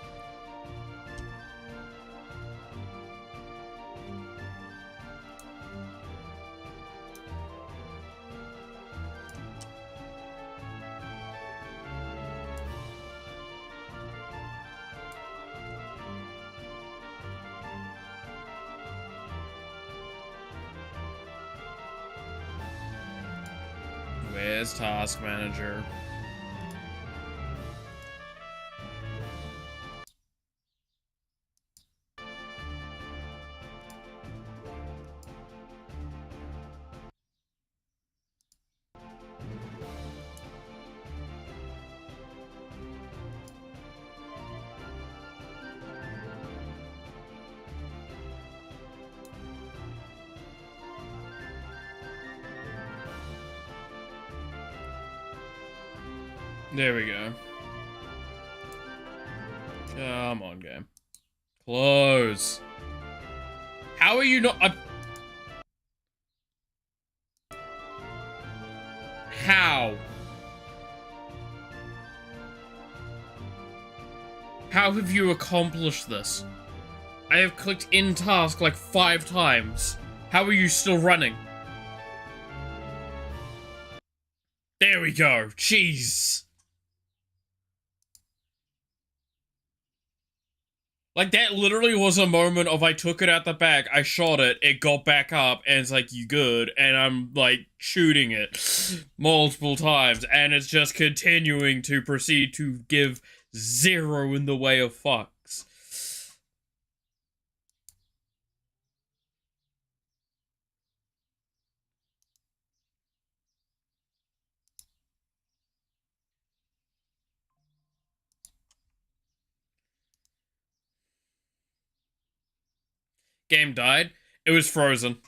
Where's Task Manager? There we go. Come on, game. Close. How are you not... How? How have you accomplished this? I have clicked in task like 5 times. How are you still running? There we go. Jeez. Like, that literally was a moment of I took it out the back, I shot it, it got back up, and it's like, you good? And I'm, like, shooting it multiple times, and it's just continuing to proceed to give 0 in the way of fucks. Game died. It was frozen.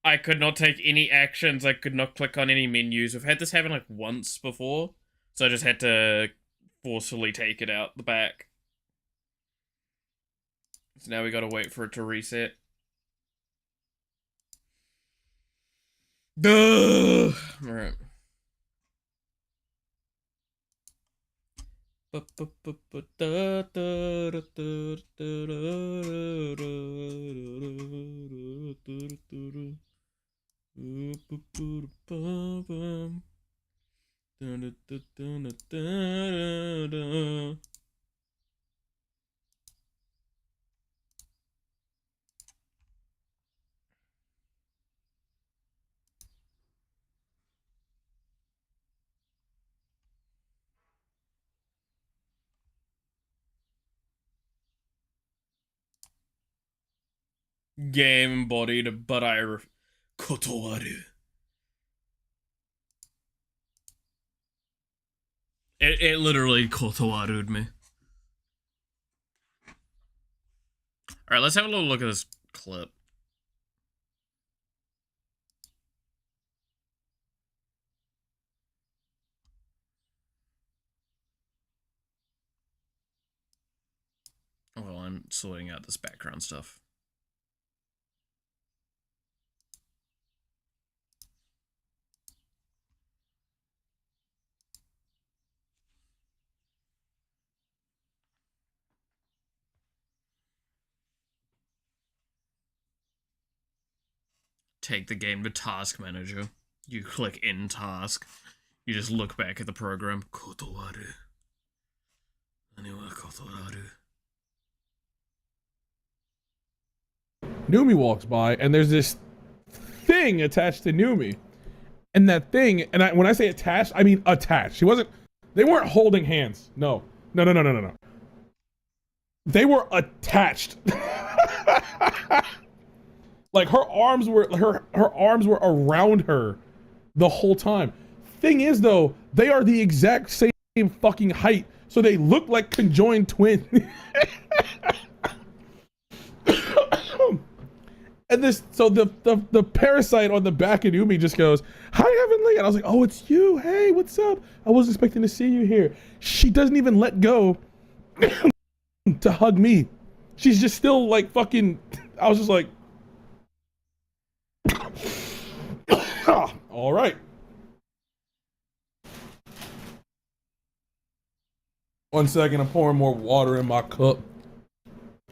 I could not take any actions. I could not click on any menus. We've had this happen like once before. So I just had to forcefully take it out the back. So now we gotta wait for it to reset. Duh! Alright. Game embodied, but I kotowaru. It literally kotowaru'd me. Alright, let's have a little look at this clip. Well, I'm sorting out this background stuff. Take the game to Task Manager. You click in task. You just look back at the program. Kotowaru. Aniwa kotowaru. Numi walks by, and there's this thing attached to Numi. And that thing, and when I say attached, I mean attached. They weren't holding hands. No. They were attached. Like her arms were around her the whole time. Thing is though, they are the exact same fucking height, so they look like conjoined twins. And the parasite on the back of Umi just goes, "Hi, Heavenly," and I was like, "Oh, it's you. Hey, what's up? I wasn't expecting to see you here." She doesn't even let go to hug me. She's just still like fucking. I was just like, all right. One second, I'm pouring more water in my cup.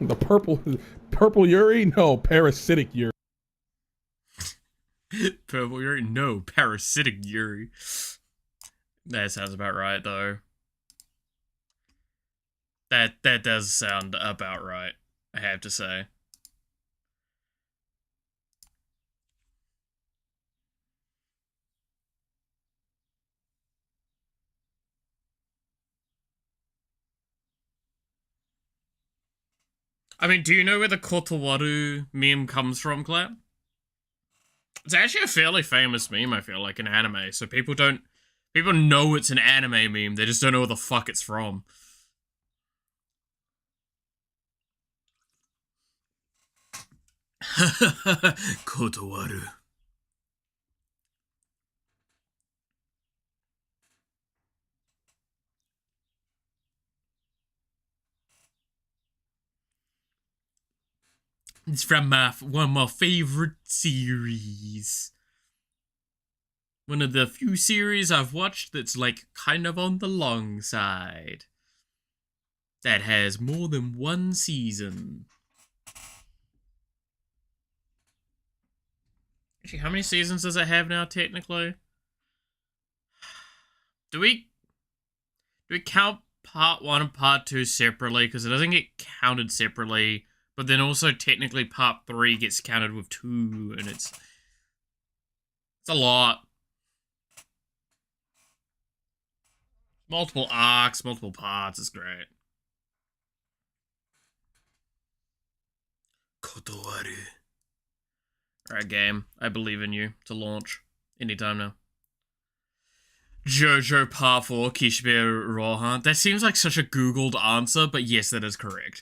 The purple Yuri? No, parasitic Yuri. Purple Yuri? No, parasitic Yuri. That sounds about right, though. That does sound about right, I have to say. I mean, do you know where the Kotowaru meme comes from, Clap? It's actually a fairly famous meme, I feel like, in anime, so people know it's an anime meme, they just don't know where the fuck it's from. Kotowaru. It's from one of my favorite series. One of the few series I've watched that's like kind of on the long side. That has more than one season. Actually, how many seasons does it have now, technically? Do we count part 1 and part 2 separately? Because it doesn't get counted separately. But then also, technically, part 3 gets counted with 2, and it's a lot. Multiple arcs, multiple parts, it's great. Kotowaru. Alright, game. I believe in you to launch. Anytime now. JoJo Part 4, Kishibe Rohan. That seems like such a Googled answer, but yes, that is correct.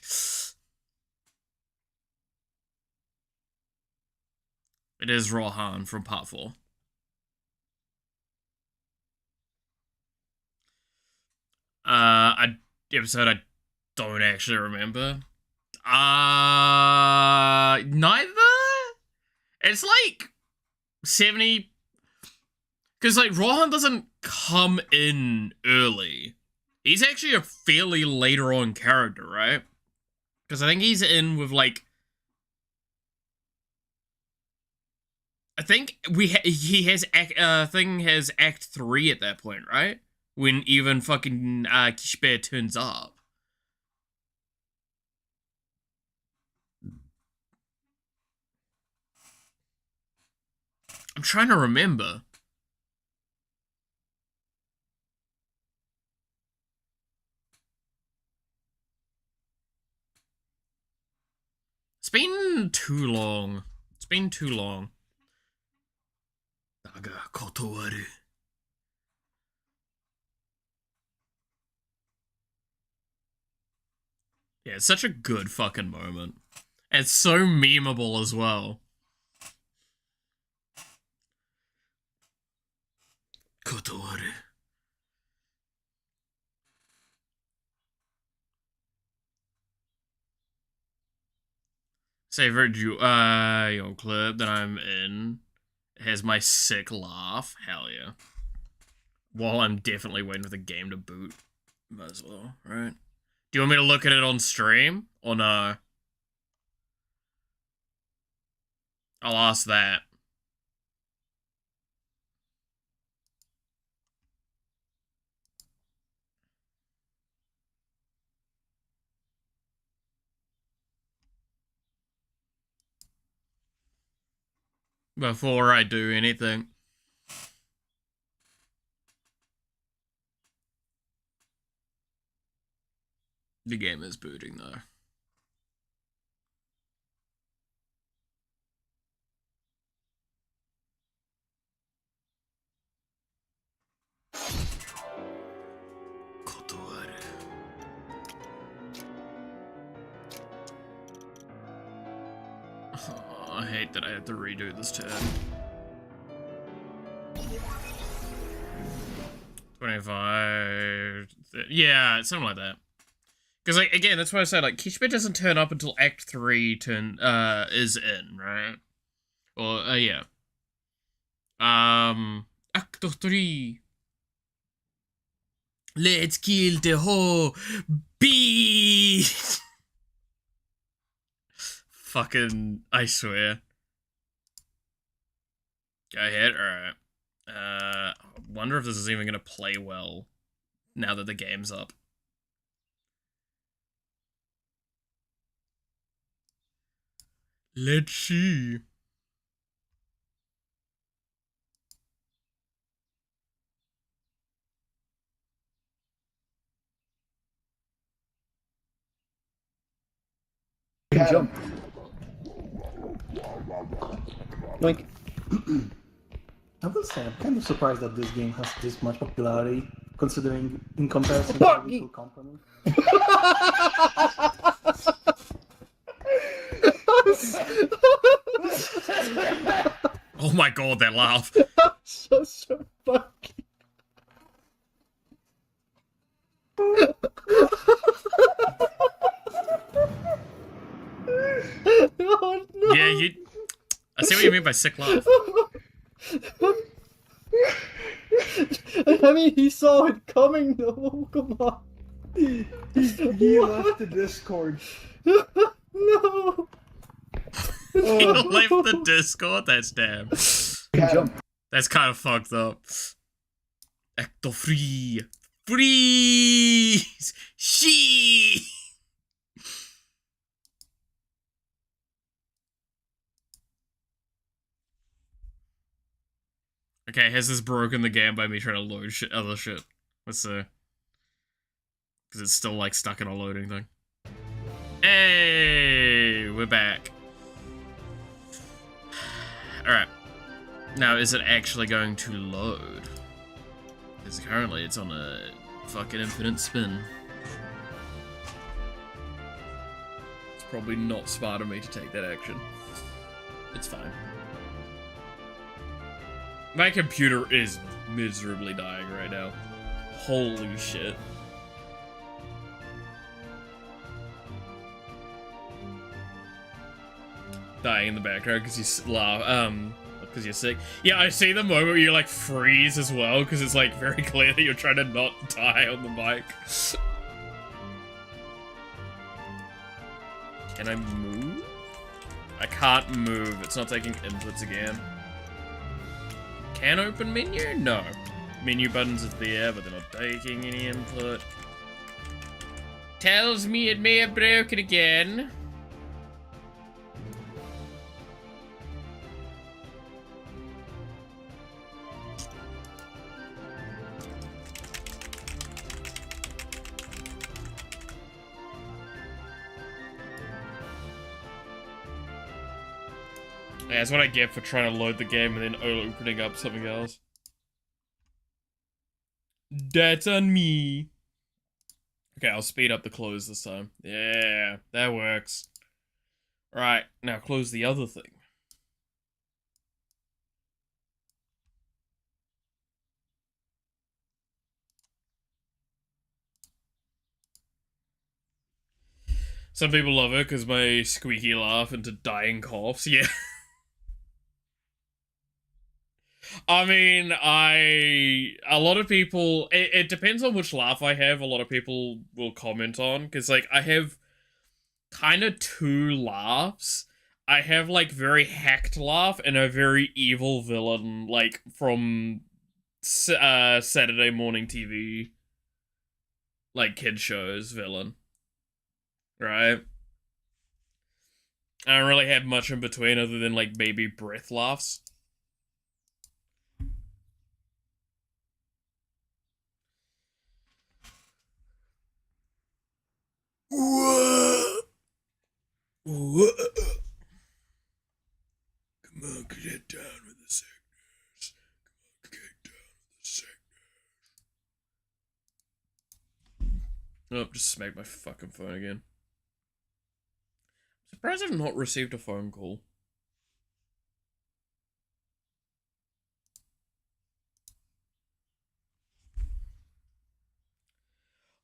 It is Rohan from Part 4. Episode I don't actually remember. Neither? It's like 70... Because, like, Rohan doesn't come in early. He's actually a fairly later on character, right? Because I think he's in with, like... I think he has has Act 3 at that point, right? When even fucking Kishibe turns up. I'm trying to remember. It's been too long. It's been too long. Daga Kotowaru. Yeah, it's such a good fucking moment. And it's so memeable as well. Kotowaru. Favorite clip that I'm in has my sick laugh. Hell yeah. While I'm definitely waiting for the game to boot. Might as well, right? Do you want me to look at it on stream? Or no? I'll ask that. before I do anything. The game is booting though. Oh, I hate that I have to redo this turn. 25... Yeah, something like that. Because, like, again, that's why I said, like, Kishbe doesn't turn up until Act 3 is in, right? Or, yeah. Act 3. Let's kill the whole beast! Fucking, I swear. Go ahead, alright. I wonder if this is even gonna play well now that the game's up. Let's see. Jump. Like, I will say, I'm kind of surprised that this game has this much popularity, considering in comparison to other little companies. Oh my god, that laugh. so funky. Oh, no. Yeah, you... I see what you mean by sick laugh. I mean, he saw it coming though. Come on. He left the Discord. No. He left the Discord? That's damn. That's kind of fucked up. Ecto free. Freeze! She. Okay, has this broken the game by me trying to load other shit? Let's see. Because it's still, like, stuck in a loading thing. Hey! We're back. Alright. Now, is it actually going to load? Because currently it's on a fucking infinite spin. It's probably not smart of me to take that action. It's fine. My computer is miserably dying right now. Holy shit. Dying in the background because because you're sick. Yeah, I see the moment where you like freeze as well because it's like very clear that you're trying to not die on the mic. Can I move? I can't move. It's not taking inputs again. Can open menu? No. Menu buttons are there, but they're not taking any input. Tells me it may have broken again. Yeah, that's what I get for trying to load the game and then opening up something else. That's on me. Okay, I'll speed up the close this time. Yeah, that works. Right, now close the other thing. Some people love it because my squeaky laugh into dying coughs. Yeah. I mean, a lot of people, it depends on which laugh I have, a lot of people will comment on, because, like, I have kind of two laughs. I have, like, very hacked laugh and a very evil villain, like, from Saturday morning TV, like, kid shows villain. Right? I don't really have much in between other than, like, maybe breath laughs. Ooh, come on, get down with the sickness. Come on, get down with the sickness. Oh, just smacked my fucking phone again. Surprised I've not received a phone call.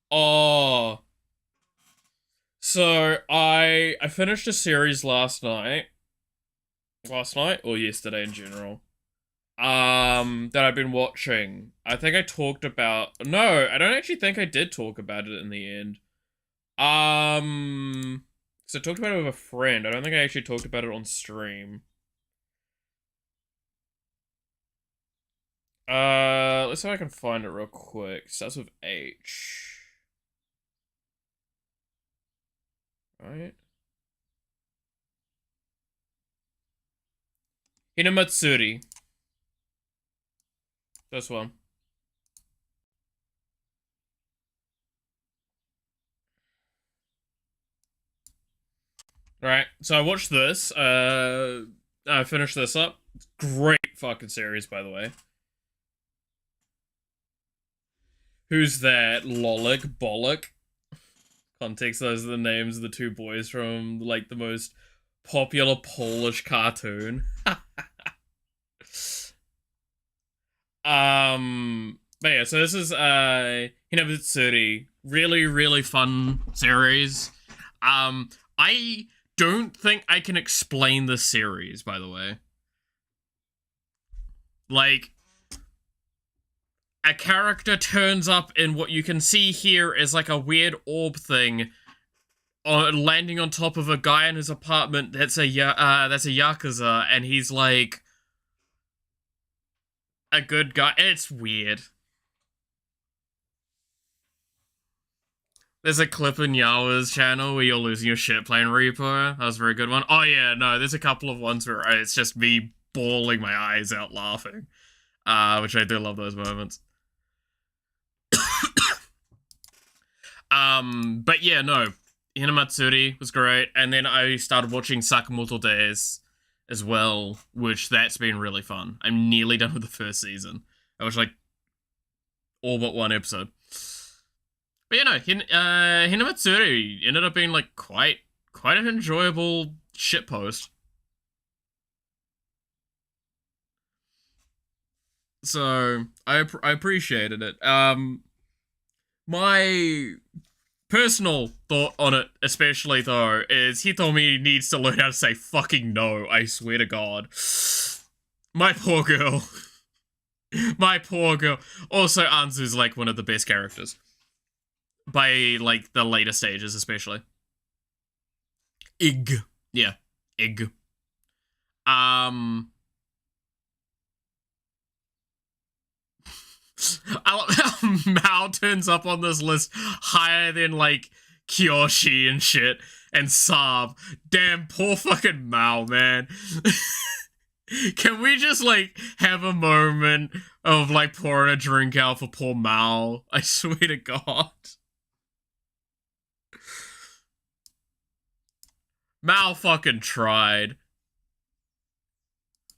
Oh, so I finished a series last night or yesterday in general. That I've been watching. I think I talked about. No, I don't actually think I did talk about it in the end. So I talked about it with a friend. I don't think I actually talked about it on stream. Let's see if I can find it real quick. Starts with H. Right? Hinamatsuri. This one. Alright, so I watched this. I finished this up. Great fucking series, by the way. Who's that? Lolik? Bollock? Context, those are the names of the two boys from, like, the most popular Polish cartoon. But yeah, so this is, Hinamatsuri. Really, really fun series. I don't think I can explain the series, by the way. Like, a character turns up in what you can see here is like a weird orb thing, landing on top of a guy in his apartment that's a Yakuza, and he's like a good guy. It's weird. There's a clip in Yawa's channel where you're losing your shit playing Reaper. That was a very good one. Oh yeah, no, there's a couple of ones where it's just me bawling my eyes out laughing. Which I do love those moments. But yeah, no. Hinamatsuri was great. And then I started watching Sakamoto Days as well, which that's been really fun. I'm nearly done with the first season. I was like all but one episode. But yeah, no, Hinamatsuri ended up being like quite an enjoyable shitpost. So I appreciated it. My personal thought on it, especially though, is Hitomi needs to learn how to say fucking no. I swear to God, my poor girl. My poor girl. Also, Anzu's like one of the best characters. By, like, the later stages, especially. Ig. Yeah. Ig. I love how Mao turns up on this list higher than, like, Kyoshi and shit. And Saab. Damn, poor fucking Mao, man. Can we just, like, have a moment of, like, pouring a drink out for poor Mao? I swear to God. Mao fucking tried.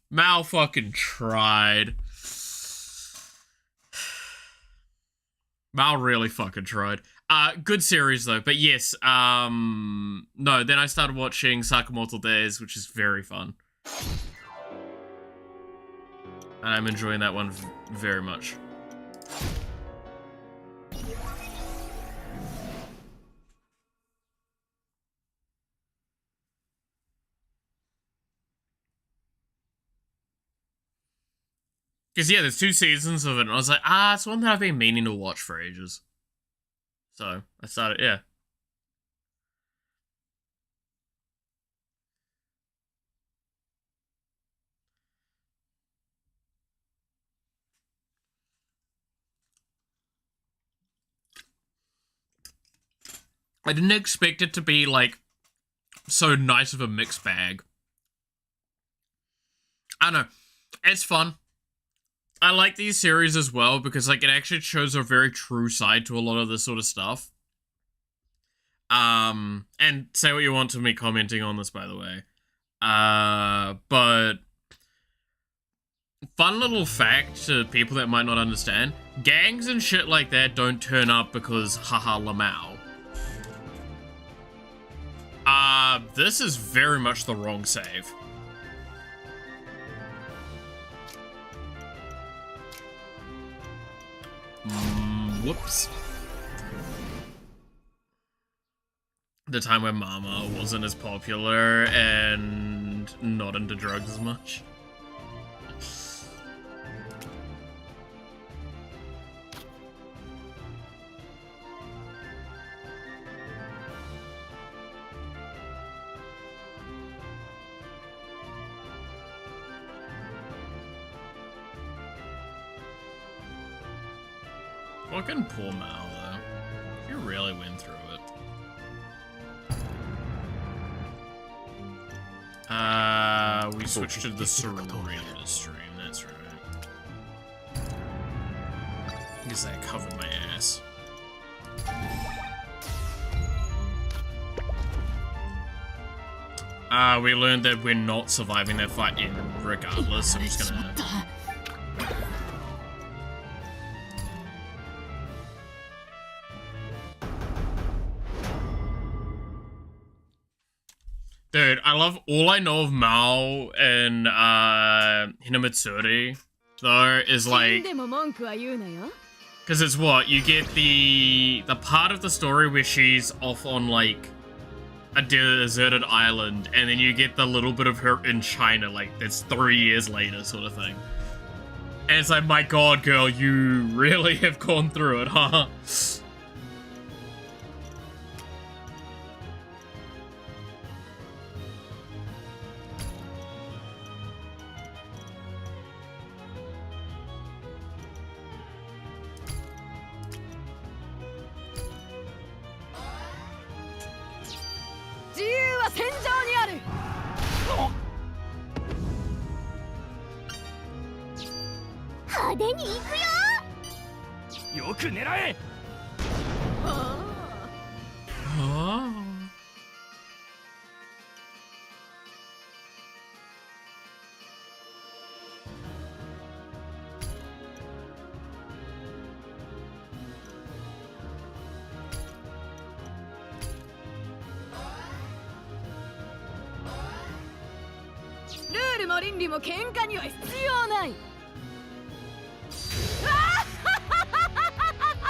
Mao fucking tried. Mao really fucking tried. Good series though, but yes, no, then I started watching Sakamoto Days, which is very fun. And I'm enjoying that one very much. Because, yeah, there's 2 seasons of it, and I was like, it's one that I've been meaning to watch for ages. So, I started, yeah. I didn't expect it to be, like, so nice of a mixed bag. I don't know. It's fun. I like these series as well because, like, it actually shows a very true side to a lot of this sort of stuff. And say what you want to me commenting on this, by the way. But fun little fact to people that might not understand, gangs and shit like that don't turn up because haha Lamau. This is very much the wrong save. Whoops. The time when Mama wasn't as popular and not into drugs as much. Fucking poor Mal, though. You really went through it. We switched to the Surrender stream, that's right. Because that covered my ass. We learned that we're not surviving that fight in regardless, so I'm just gonna... Dude, I love all I know of Mao and Hinamatsuri, though, is like, because it's what you get the part of the story where she's off on like a deserted island, and then you get the little bit of her in China, like that's 3 years later, sort of thing. And it's like, my God, girl, you really have gone through it, huh?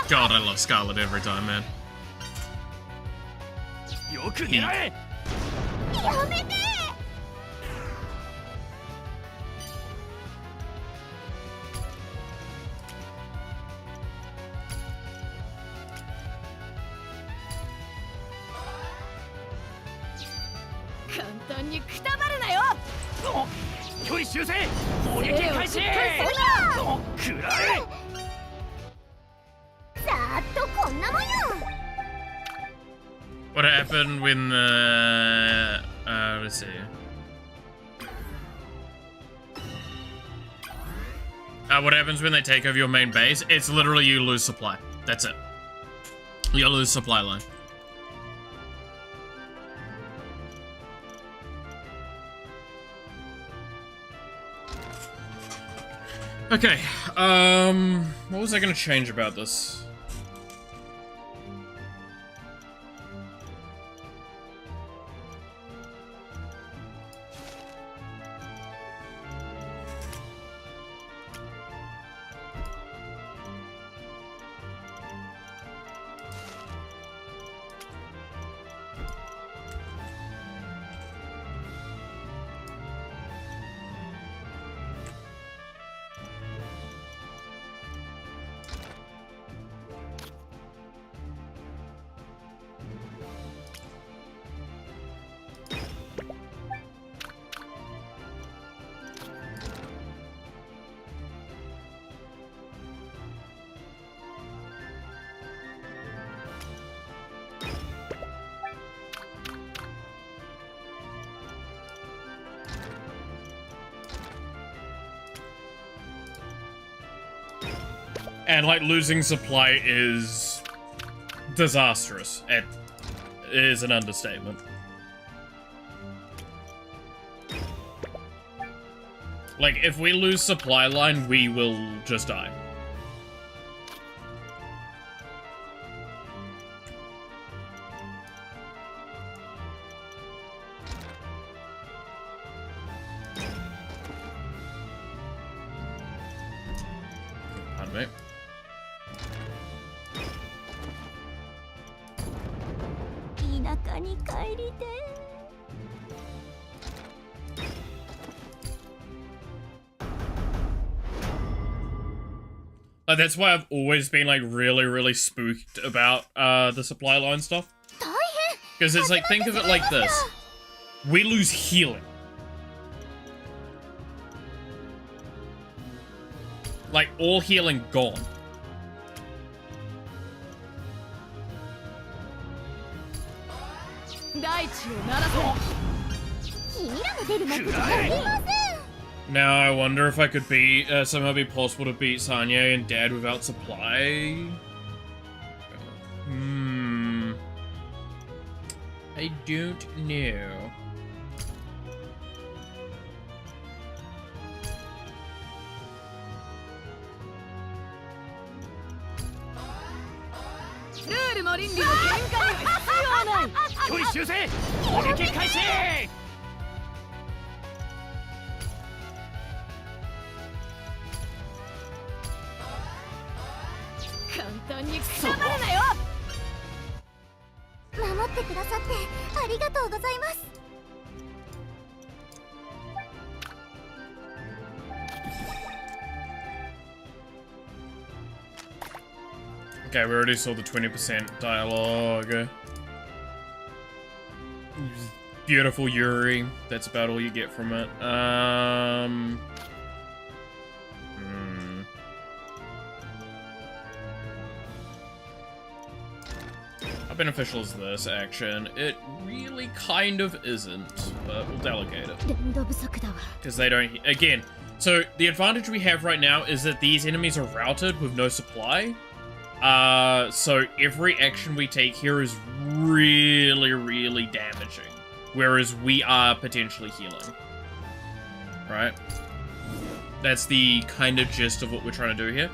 God, I love Scarlet every time, man. What happened when the let's see. What happens when they take over your main base? It's literally you lose supply. That's it. You lose supply line. Okay, what was I gonna change about this? And like losing supply is disastrous at is an understatement. Like, if we lose supply line, we will just die. Pardon me. That's why I've always been like really spooked about the supply line stuff. Because it's like, think of it like this. We lose healing. Like, all healing gone. Now I wonder if I could somehow be possible to beat Sanye and Dad without supply. I don't know. Okay, we already saw the 20% dialogue. Beautiful Yuri. That's about all you get from it. How beneficial is this action? It really kind of isn't, but we'll delegate it. Because they don't... Again, so the advantage we have right now is that these enemies are routed with no supply. So every action we take here is really damaging. Whereas we are potentially healing. Right? That's the kind of gist of what we're trying to do here.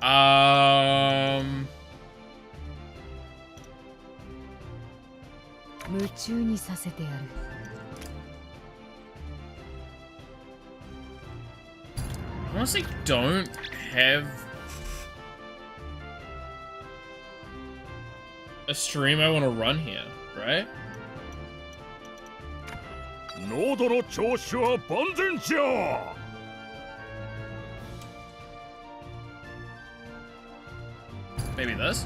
I honestly don't have a stream I want to run here, right? Maybe this?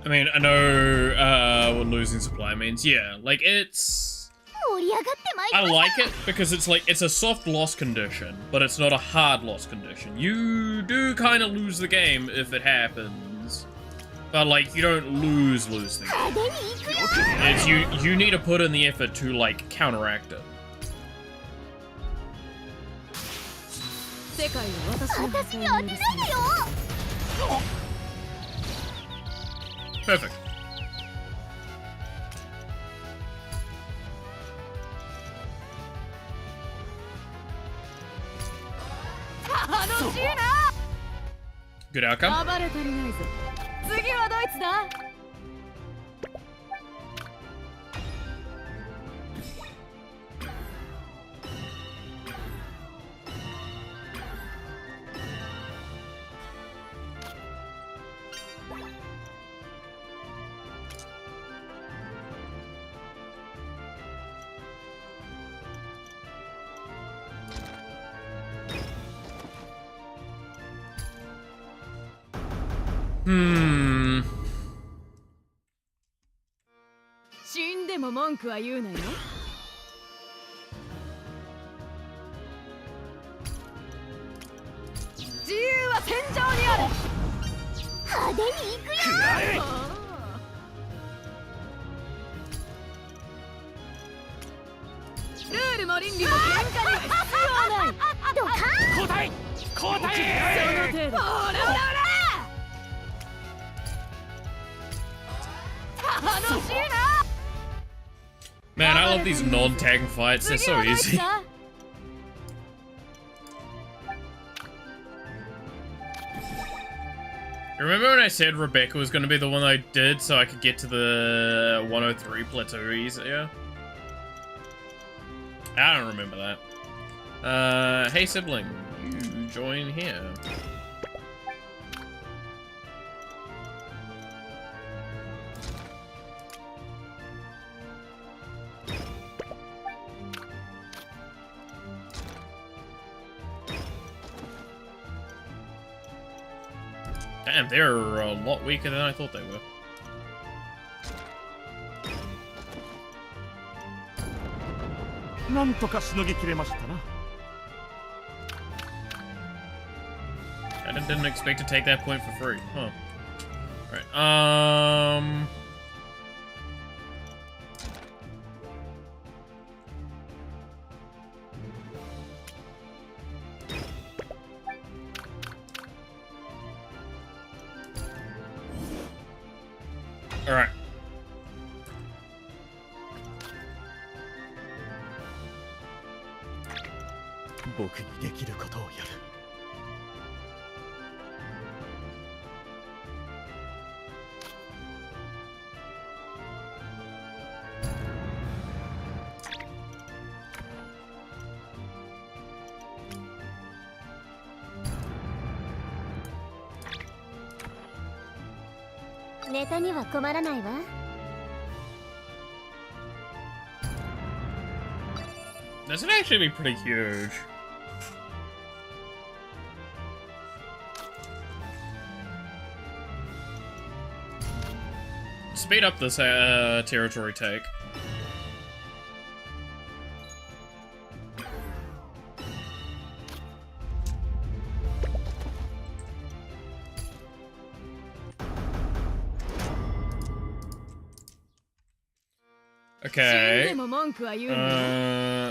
I mean, I know what losing supply means. Yeah, like it's... I like it because it's like, it's a soft loss condition, but it's not a hard loss condition. You do kind of lose the game if it happens, but like, you don't lose the game. It's you need to put in the effort to like counteract it. Perfect. Good outcome. 死んでも文句は言うなよ。自由は戦場にある。派手に行くよ。ルールも倫理も喧嘩には必要ない。ドカン。交代交代。その程度。ほらほらほら。楽しいな。Man, I love these non-tag fights. They're so easy. Remember when I said Rebecca was going to be the one I did so I could get to the 103 plateau easier? I don't remember that. Hey sibling, you join here. Damn, they're a lot weaker than I thought they were. I didn't expect to take that point for free. Huh. Right. Alright. This would actually be pretty huge. Speed up this territory take. Okay.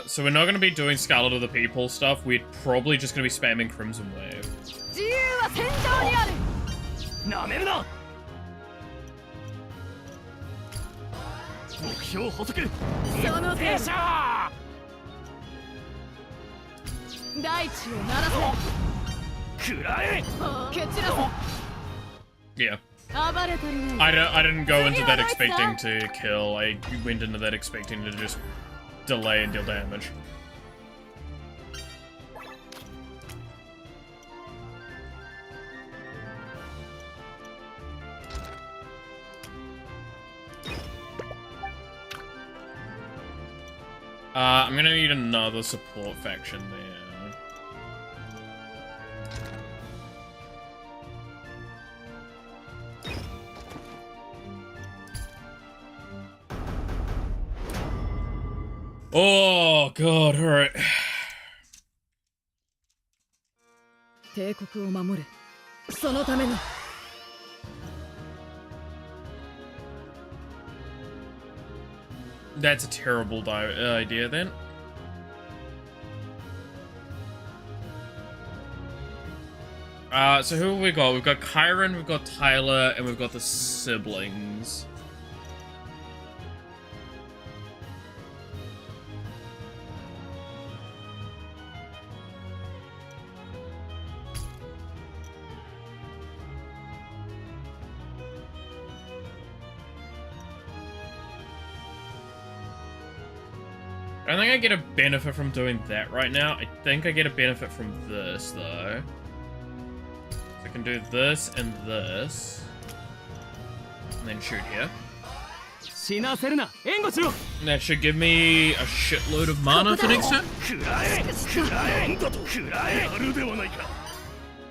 So we're not going to be doing Scarlet of the People stuff. We're probably just going to be spamming Crimson Wave. Yeah. I didn't go into that expecting to kill. I went into that expecting to just delay and deal damage. I'm gonna need another support faction there. Oh god, alright. That's a terrible idea then. So who have we got? We've got Kyron, we've got Tyler, and we've got the siblings. I don't think I get a benefit from doing that right now. I think I get a benefit from this, though. So I can do this and this. And then shoot here. And that should give me a shitload of mana for next turn.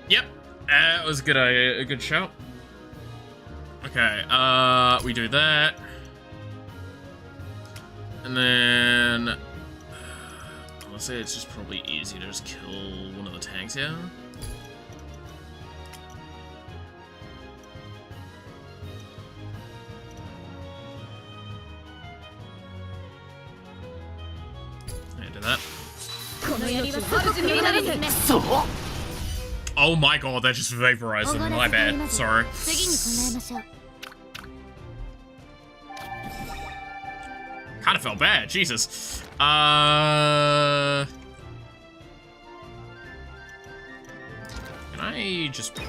Yep, that was a good shout. Okay, we do that. And then... honestly, it's just probably easy to just kill one of the tanks here. Yeah, do that. Oh my god, that just vaporized them. My bad. Sorry. Kinda felt bad. Jesus. Can I just poke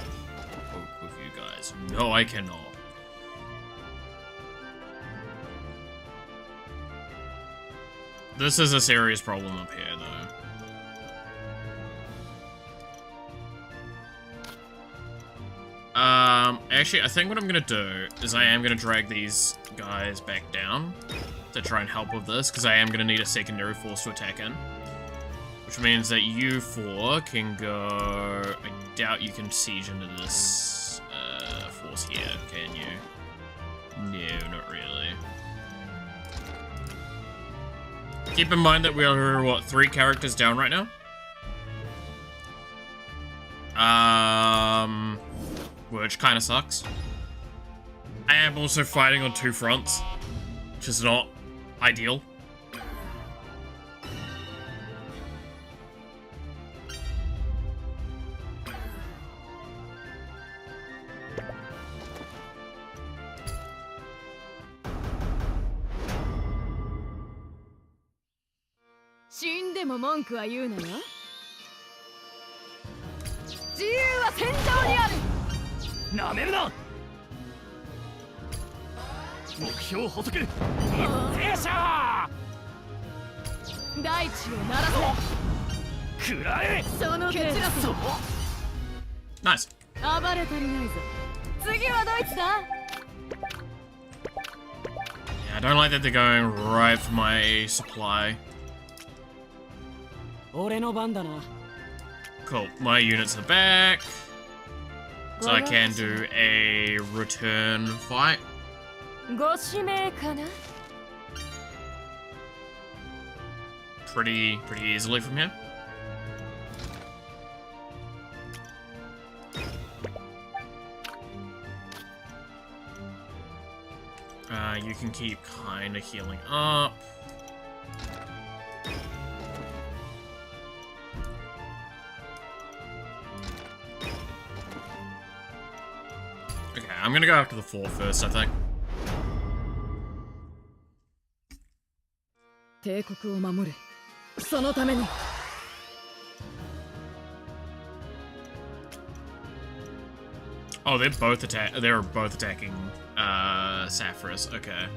with you guys? No, I cannot. This is a serious problem up here, though. Actually, I think what I'm gonna do is I am gonna drag these guys back down to try and help with this, because I am gonna need a secondary force to attack in. Which means that you four can go... I doubt you can siege into this force here, can you? No, not really. Keep in mind that we are, what, 3 characters down right now? Which kind of sucks. I am also fighting on 2 fronts, which is not ideal. Nice. Yeah, I don't like that they're going right for my supply. Cool, my units are back. So I can do a return fight. Pretty easily from here. You can keep kinda healing up. Okay, I'm gonna go after the 4 first, I think. Oh, they're both attacking Sapphiros. Okay.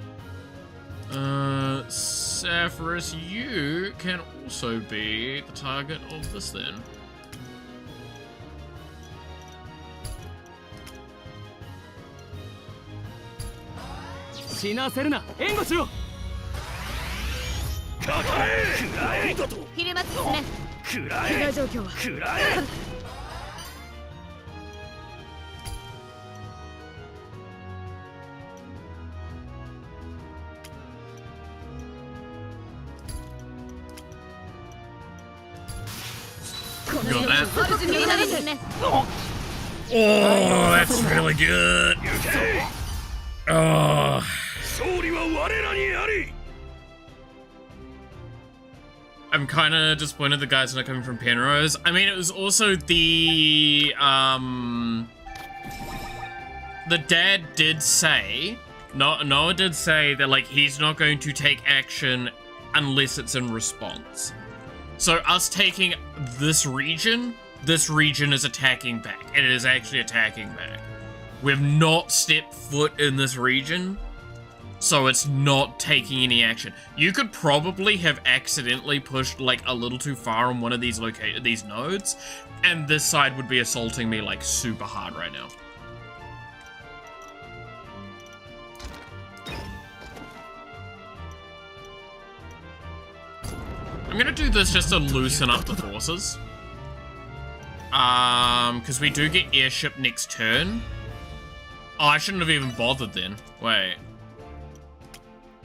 Sapphiros, you can also be the target of this then. Got that. Oh, that's really good. Oh. I'm kind of disappointed the guys are not coming from Penrose. I mean, it was also the dad did say, Noah did say that, like, he's not going to take action unless it's in response. So us taking this region is attacking back. And it is actually attacking back. We've not stepped foot in this region, so it's not taking any action. You could probably have accidentally pushed, like, a little too far on one of these nodes, and this side would be assaulting me, like, super hard right now. I'm gonna do this just to loosen up the forces. Because we do get airship next turn. Oh, I shouldn't have even bothered then. Wait.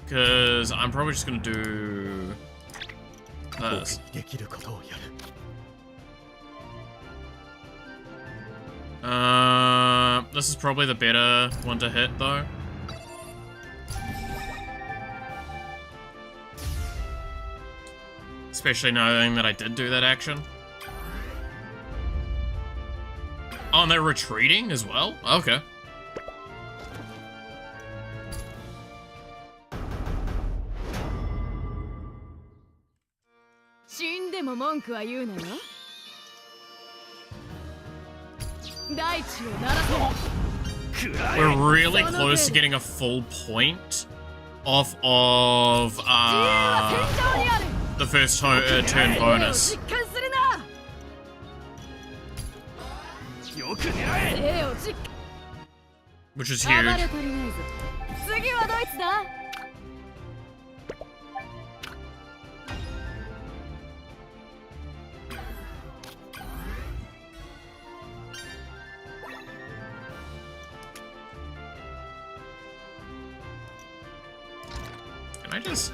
Because I'm probably just going to do this. This is probably the better one to hit, though. Especially knowing that I did do that action. Oh, and they're retreating as well? Okay. We're really close to getting a full point off of the first turn bonus. Which is huge. Can I just...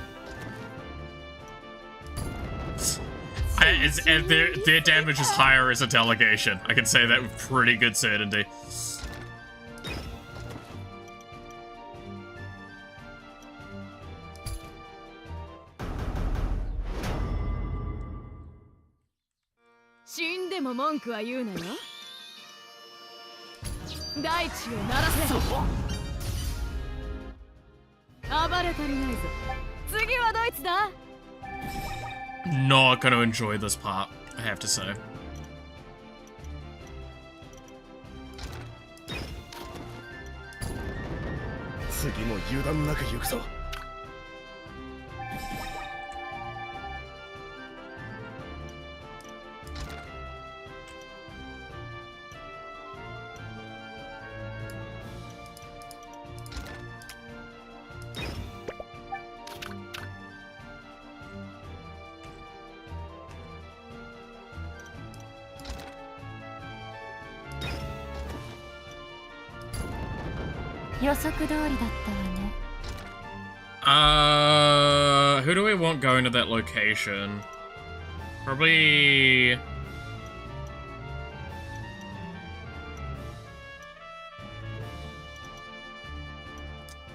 their damage is higher as a delegation. I can say that with pretty good certainty. Not gonna enjoy this part, I have to say. Who do we want going to that location? Probably...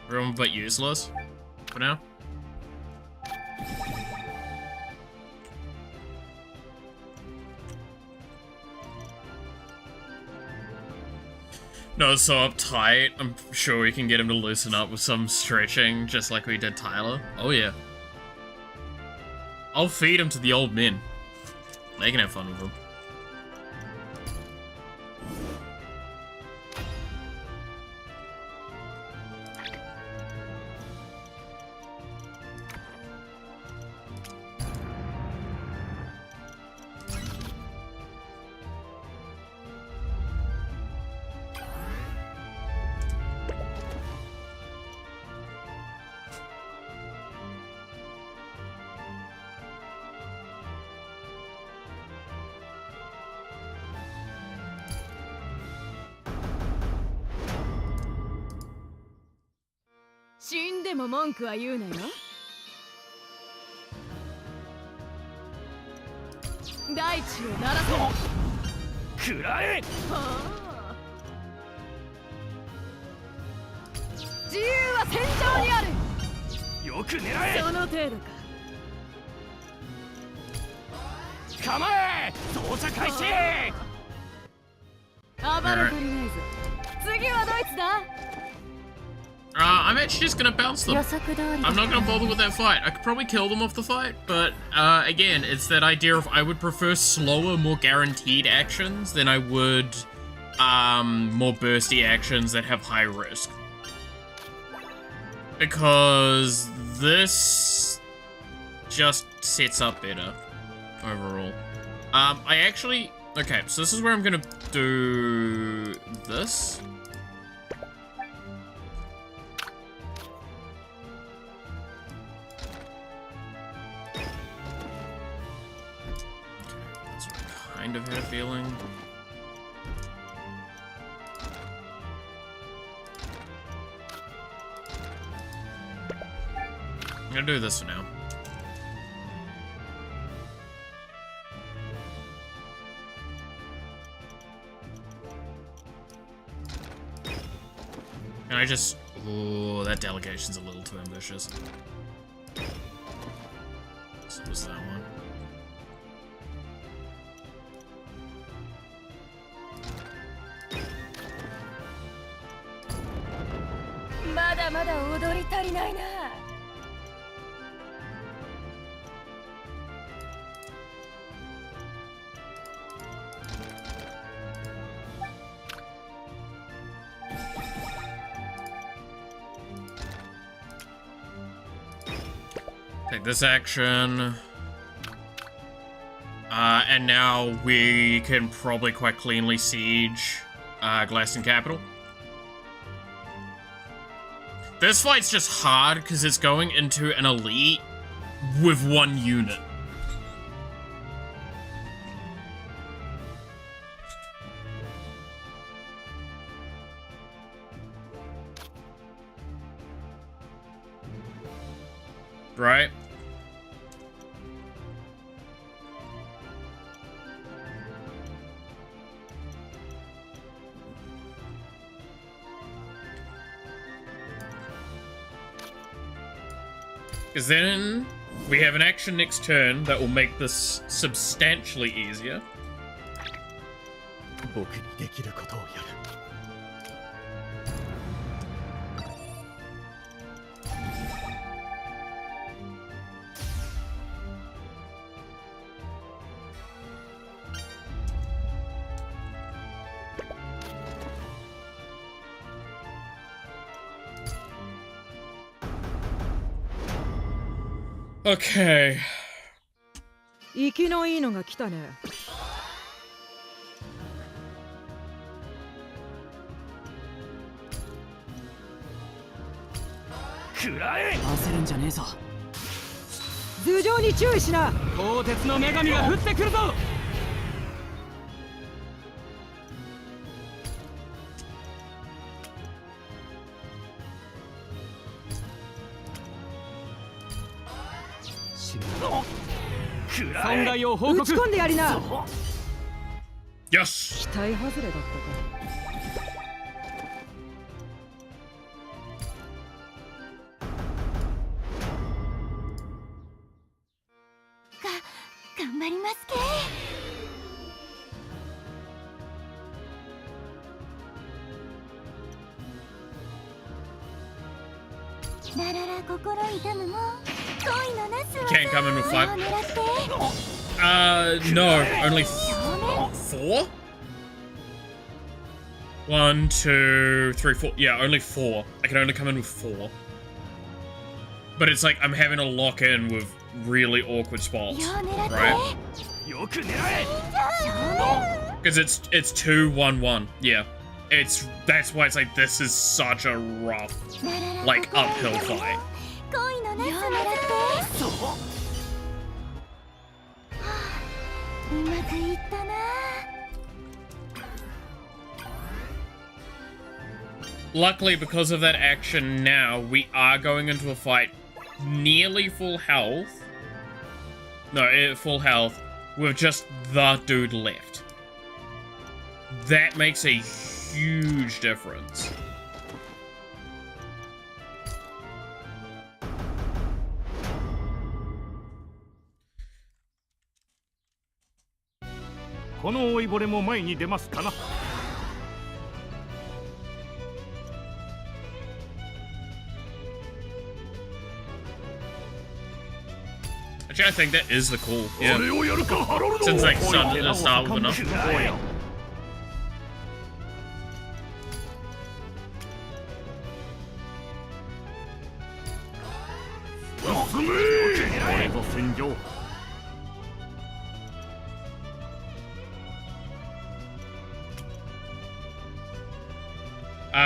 everyone but useless for now. No, so uptight. I'm sure we can get him to loosen up with some stretching, just like we did Tyler. Oh yeah. I'll feed him to the old men. They can have fun with him. I'm actually just gonna bounce them. I'm not gonna bother with that fight. I could probably kill them off the fight, but again, it's that idea of I would prefer slower, more guaranteed actions than I would more bursty actions that have high risk. Because this just sets up better overall. I actually... okay, so this is where I'm gonna do this. Kind of had a feeling. gonna do this for now. Can I just... Ooh, that delegation's a little too ambitious. So was that one.まだまだ踊り足りないな。Take this action. And now we can probably quite cleanly siege Glaston Capital. This fight's just hard because it's going into an elite with one unit. Right? Because then we have an action next turn that will make this substantially easier. Okay. 生きのいいのが来たね。食らえ。焦るんじゃねえぞ。頭上に注意しな。鋼鉄の女神が降ってくるぞ。損害を報告。打ち込んでやりな。よし。期待外れだったか。頑張りますけ。ラララ心痛むも恋のなすは Can't come in with 5. No, only 4? 1, 2, 3, 4. Yeah, only 4. I can only come in with 4. But it's like I'm having to lock in with really awkward spots, right? Because it's 2, 1, 1. Yeah, that's why it's like this is such a rough, like uphill fight. Luckily, because of that action now, we are going into a fight nearly full health. No, full health with just the dude left. That makes a huge difference. Actually, I think that is the call. Yeah. Since like start with enough.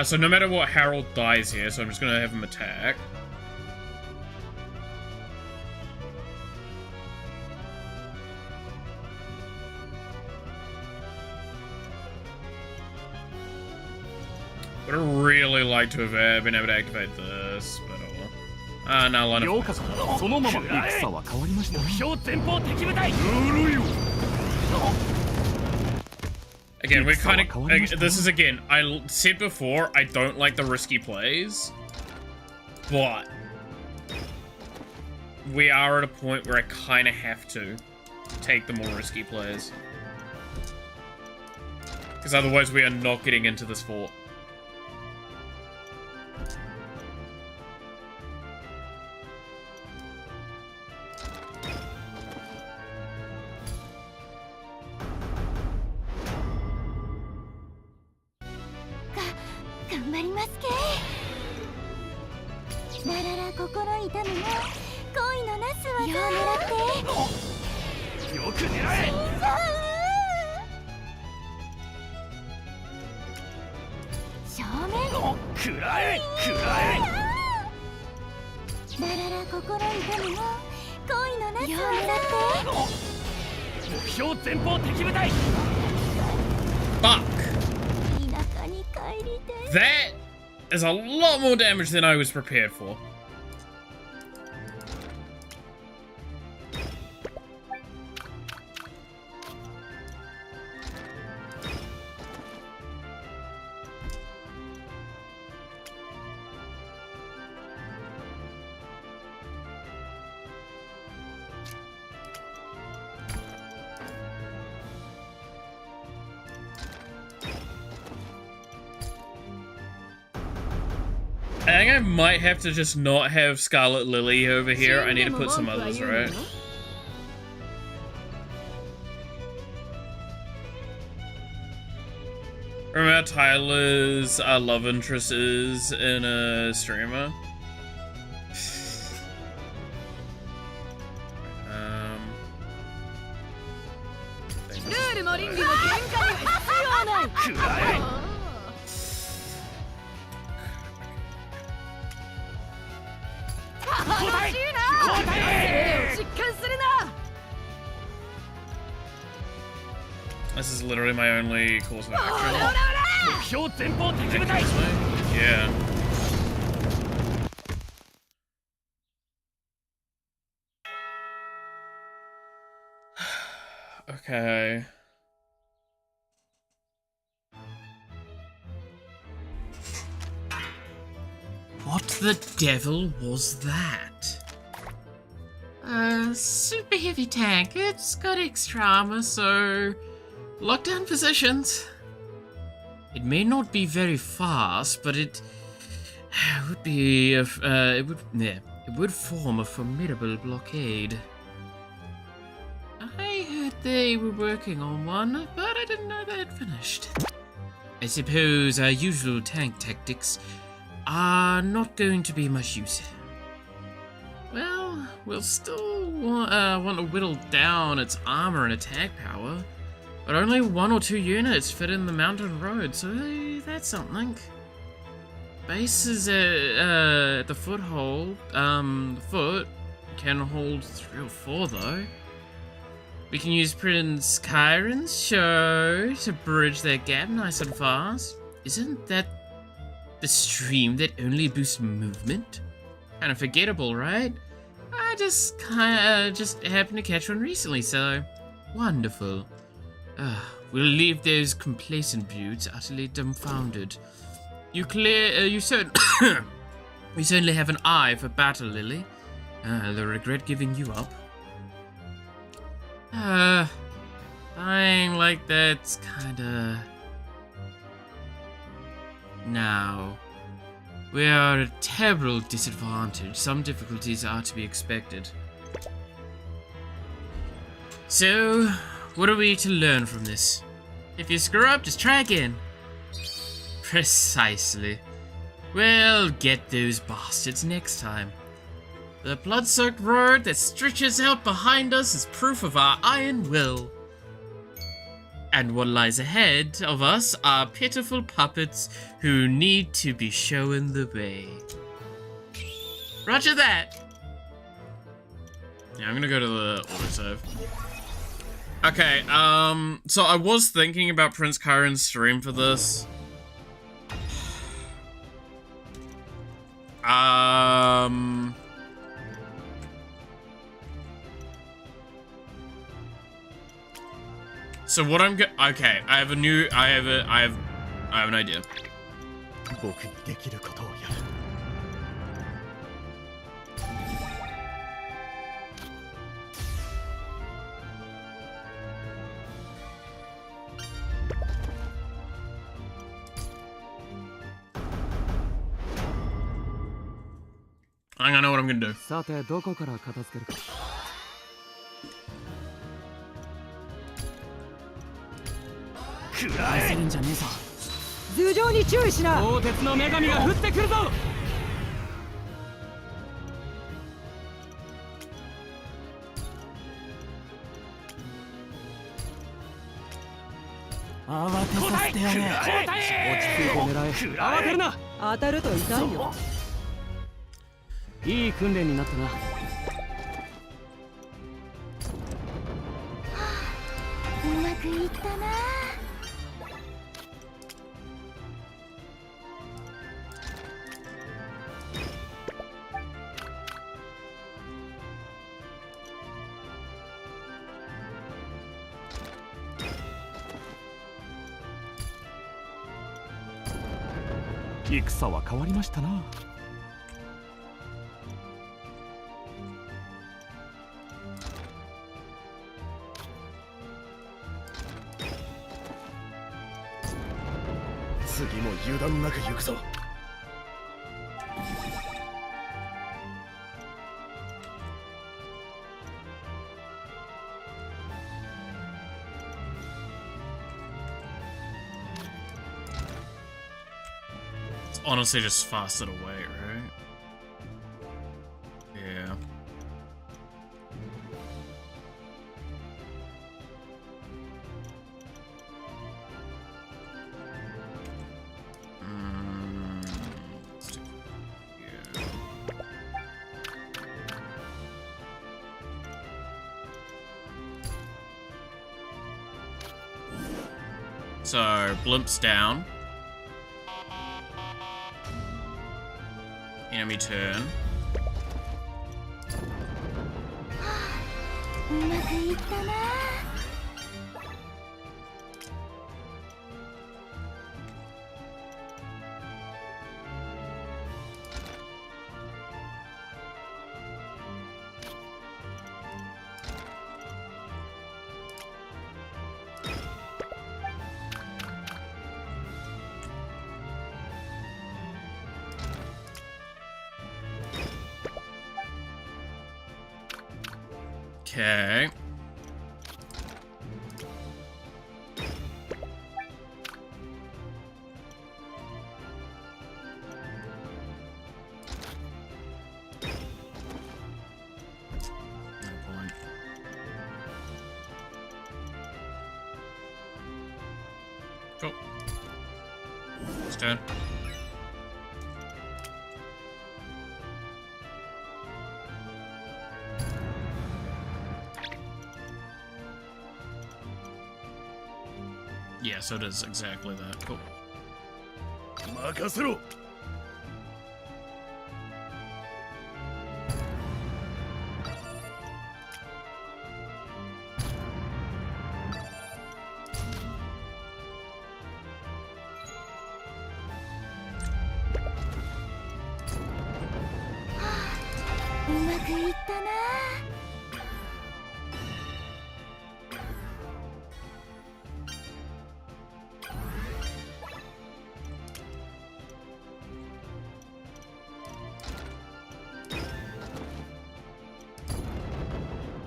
So no matter what, Harold dies here, so I'm just gonna have him attack. Would have really liked to have been able to activate this, but oh well. No, line of... 両下そのまま戦は変わりました目標前方敵部隊ぬるいよ Again, we're kind of... This is, again, I said before, I don't like the risky plays. But... we are at a point where I kind of have to take the more risky plays. Because otherwise we are not getting into this fort. Fuck! That is a lot more damage than I was prepared for. I think I might have to just not have Scarlet Lily over here. I need to put some others, right? Remember how Tyler's love interest is in a streamer? This is literally my only course of action. Yeah. Okay. What the devil was that? Super heavy tank. It's got extra armor, so lockdown positions. It may not be very fast, but it would be it would form a formidable blockade. I heard they were working on one, but I didn't know they had finished. I suppose our usual tank tactics are not going to be much use. Well, we'll still want to whittle down its armor and attack power, but only 1 or 2 units fit in the mountain road, so that's something. Bases at the foothold, the foot can hold 3 or 4 though. We can use Prince Chiron's show to bridge that gap nice and fast. Isn't that the stream that only boosts movement? Kind of forgettable, right? I just happened to catch one recently, so wonderful. We'll leave those complacent brutes utterly dumbfounded. You certainly have an eye for battle, Lily. I'll regret giving you up. Dying like that's kinda... Now, we are at a terrible disadvantage. Some difficulties are to be expected. So, what are we to learn from this? If you screw up, just try again. Precisely. We'll get those bastards next time. The blood-soaked road that stretches out behind us is proof of our iron will. And what lies ahead of us are pitiful puppets who need to be shown the way. Roger that! Yeah, I'm gonna go to the autosave. Okay, so I was thinking about Prince Chiron's stream for this. So what I'm okay, I have an idea. 僕にできることをやる。I know what I'm gonna do. さてどこから片付けるか。焦るんじゃねえぞ。頭上に注意しな。鋼鉄の女神が降ってくるぞ。慌てさせてやれ。落ち着いて狙え。慌てるな。当たると痛いよ。いい訓練になったな。うまくいったな。戦は変わりましたな。次も油断なく行くぞ。It's honestly just faster to wait, right? Yeah. So, Blimp's down. Enemy turn. うまくいったな。Okay. No point. Cool. It's turn. Yeah, so it is exactly that. Cool. 任せろ。うまくいったな。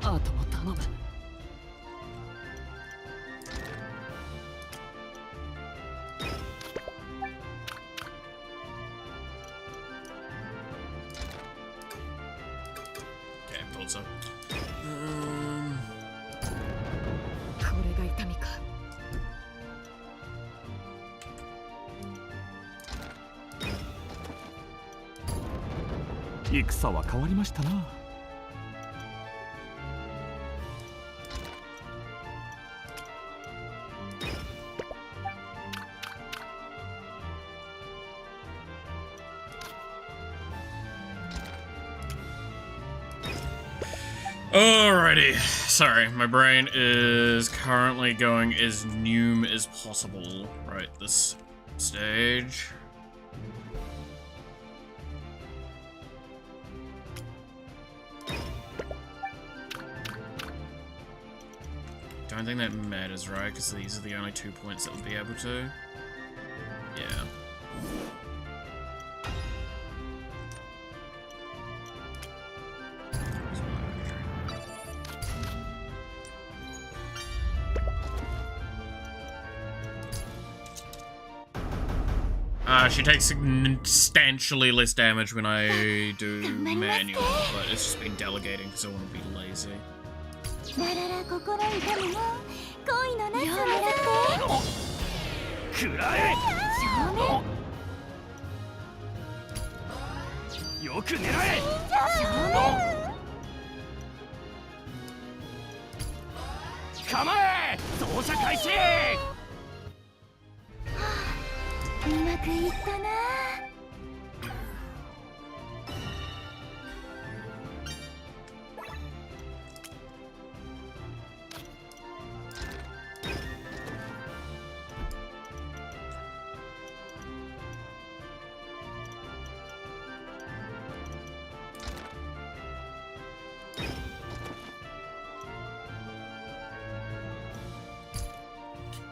あとも頼む。Okay, thought so. これが痛みか。戦は変わりましたな。Alrighty. Sorry, my brain is currently going as noom as possible. Right, this stage. Don't think that matters, right? Because these are the only 2 points that would be able to. Yeah. She takes substantially less damage when I do manual, but it's just been delegating because I want to be lazy.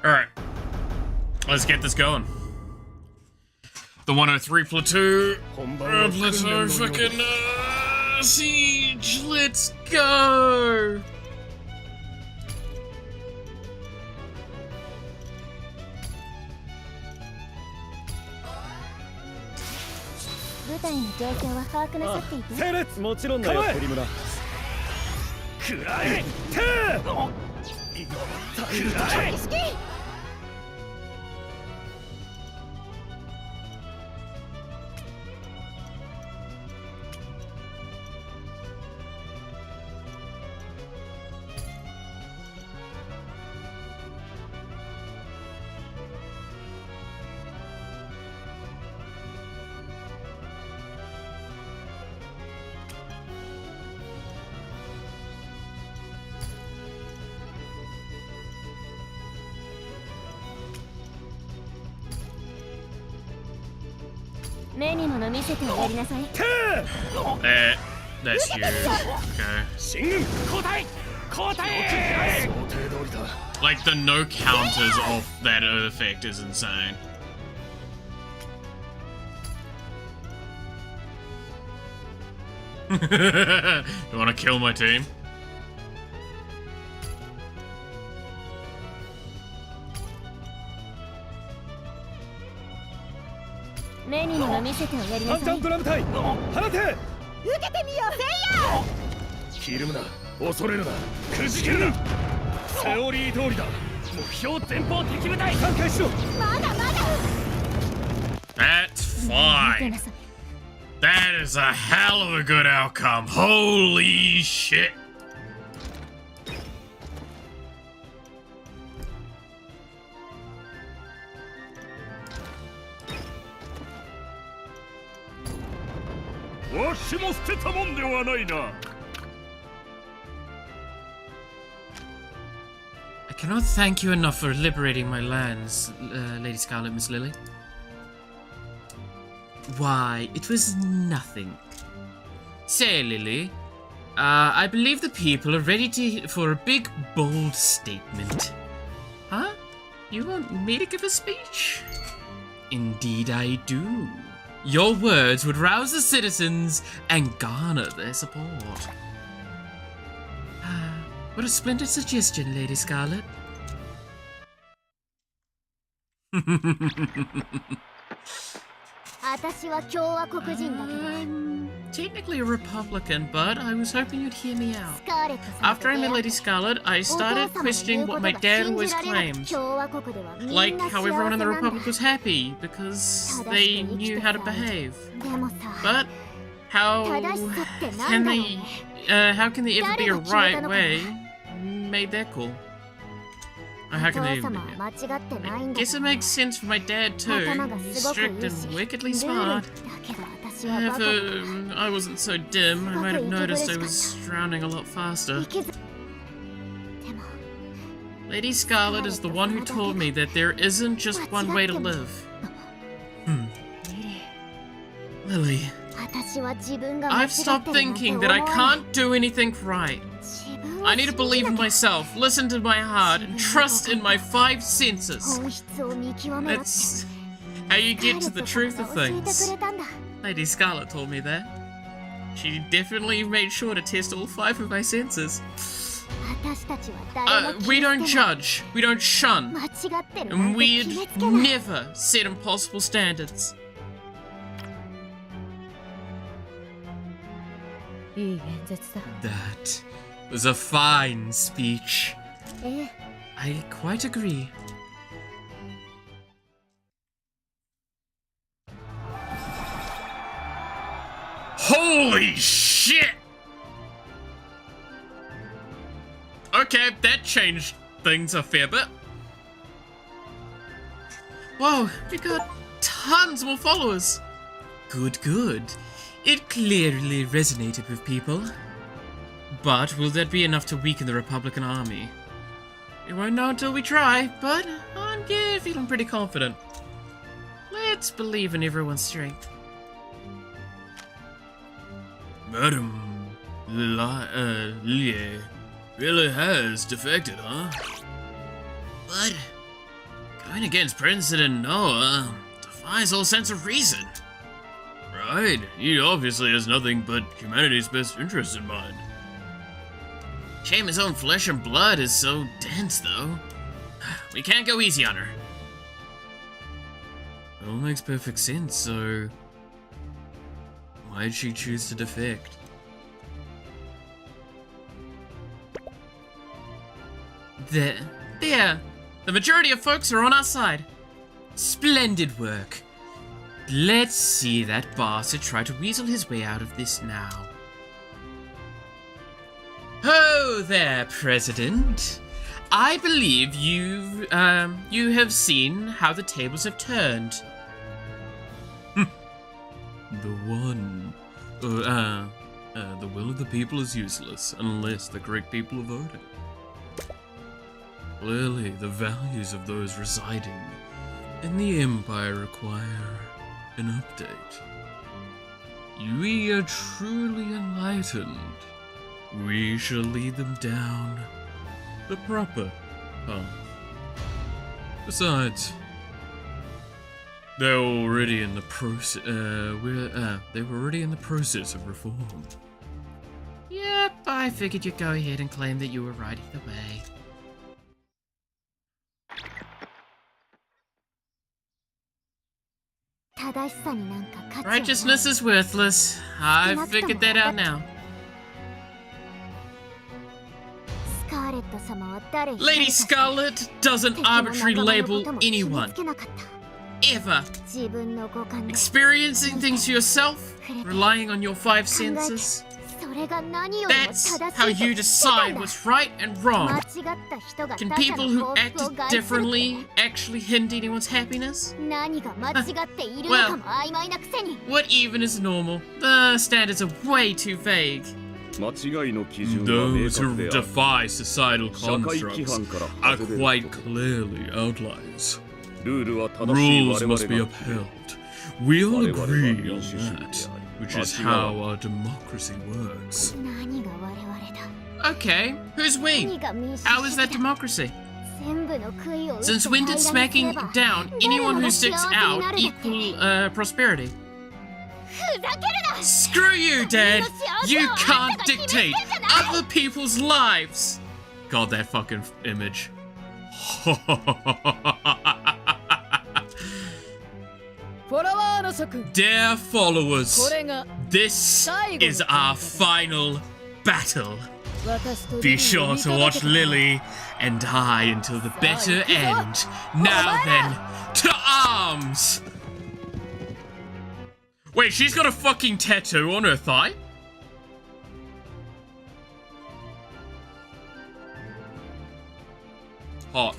Alright. Let's get this going. The 103 platoon. Plateau fucking siege. Let's go. That's huge. Okay. Like, the no counters of that effect is insane. You wanna kill my team? That's fine. That is a hell of a good outcome. Holy shit. I cannot thank you enough for liberating my lands, Lady Scarlet, Miss Lily. Why, it was nothing. Say, Lily, I believe the people are ready for a big, bold statement. Huh? You want me to give a speech? Indeed I do. Your words would rouse the citizens and garner their support. What a splendid suggestion, Lady Scarlet. I'm technically a Republican, but I was hoping you'd hear me out. After I met Lady Scarlet, I started questioning what my dad always claimed. Like how everyone in the Republic was happy because they knew how to behave. But how can they ever be a right way made that cool? How can they even be? I guess it makes sense for my dad too. He's strict and wickedly smart. If I wasn't so dim, I might have noticed I was drowning a lot faster. Lady Scarlet is the one who told me that there isn't just one way to live. Lily, I've stopped thinking that I can't do anything right. I need to believe in myself, listen to my heart, and trust in my 5 senses. That's how you get to the truth of things. Lady Scarlet told me that. She definitely made sure to test all 5 of my senses. We don't judge, we don't shun, and we'd never set impossible standards. That was a fine speech. I quite agree. Holy shit! Okay, that changed things a fair bit. Whoa, we got tons more followers. Good, good. It clearly resonated with people. But will that be enough to weaken the Republican army? We won't know until we try, but I'm feeling pretty confident. Let's believe in everyone's strength. Madam Lilie really has defected, huh? But going against President Noah defies all sense of reason. Right, he obviously has nothing but humanity's best interests in mind. Shame his own flesh and blood is so dense, though. We can't go easy on her. It all makes perfect sense, so why'd she choose to defect? There. The majority of folks are on our side. Splendid work. Let's see that bastard try to weasel his way out of this now. Ho there, President. I believe you have seen how the tables have turned. The will of the people is useless unless the correct people are voted. Clearly, the values of those residing in the Empire require an update. We are truly enlightened. We shall lead them down the proper path. Besides, they're already in the process. They were already in the process of reform. Yep, I figured you'd go ahead and claim that you were right either way. Righteousness is worthless. I've figured that out now. Lady Scarlet doesn't arbitrarily label anyone. Ever. Experiencing things yourself, relying on your 5 senses. That's how you decide what's right and wrong. Can people who acted differently actually hinder anyone's happiness? Well, what even is normal? The standards are way too vague. Those who defy societal constructs are quite clearly outliers. Rules must be upheld. We all agree on that, which is how our democracy works. Okay, who's we? How is that democracy? Since when did smacking down anyone who sticks out equal prosperity? Screw you, Dad! You can't dictate other people's lives! God, that fucking image. Dear followers, this is our final battle. Be sure to watch Lily and I until the bitter end. Now then, to arms! Wait, she's got a fucking tattoo on her thigh? Hot.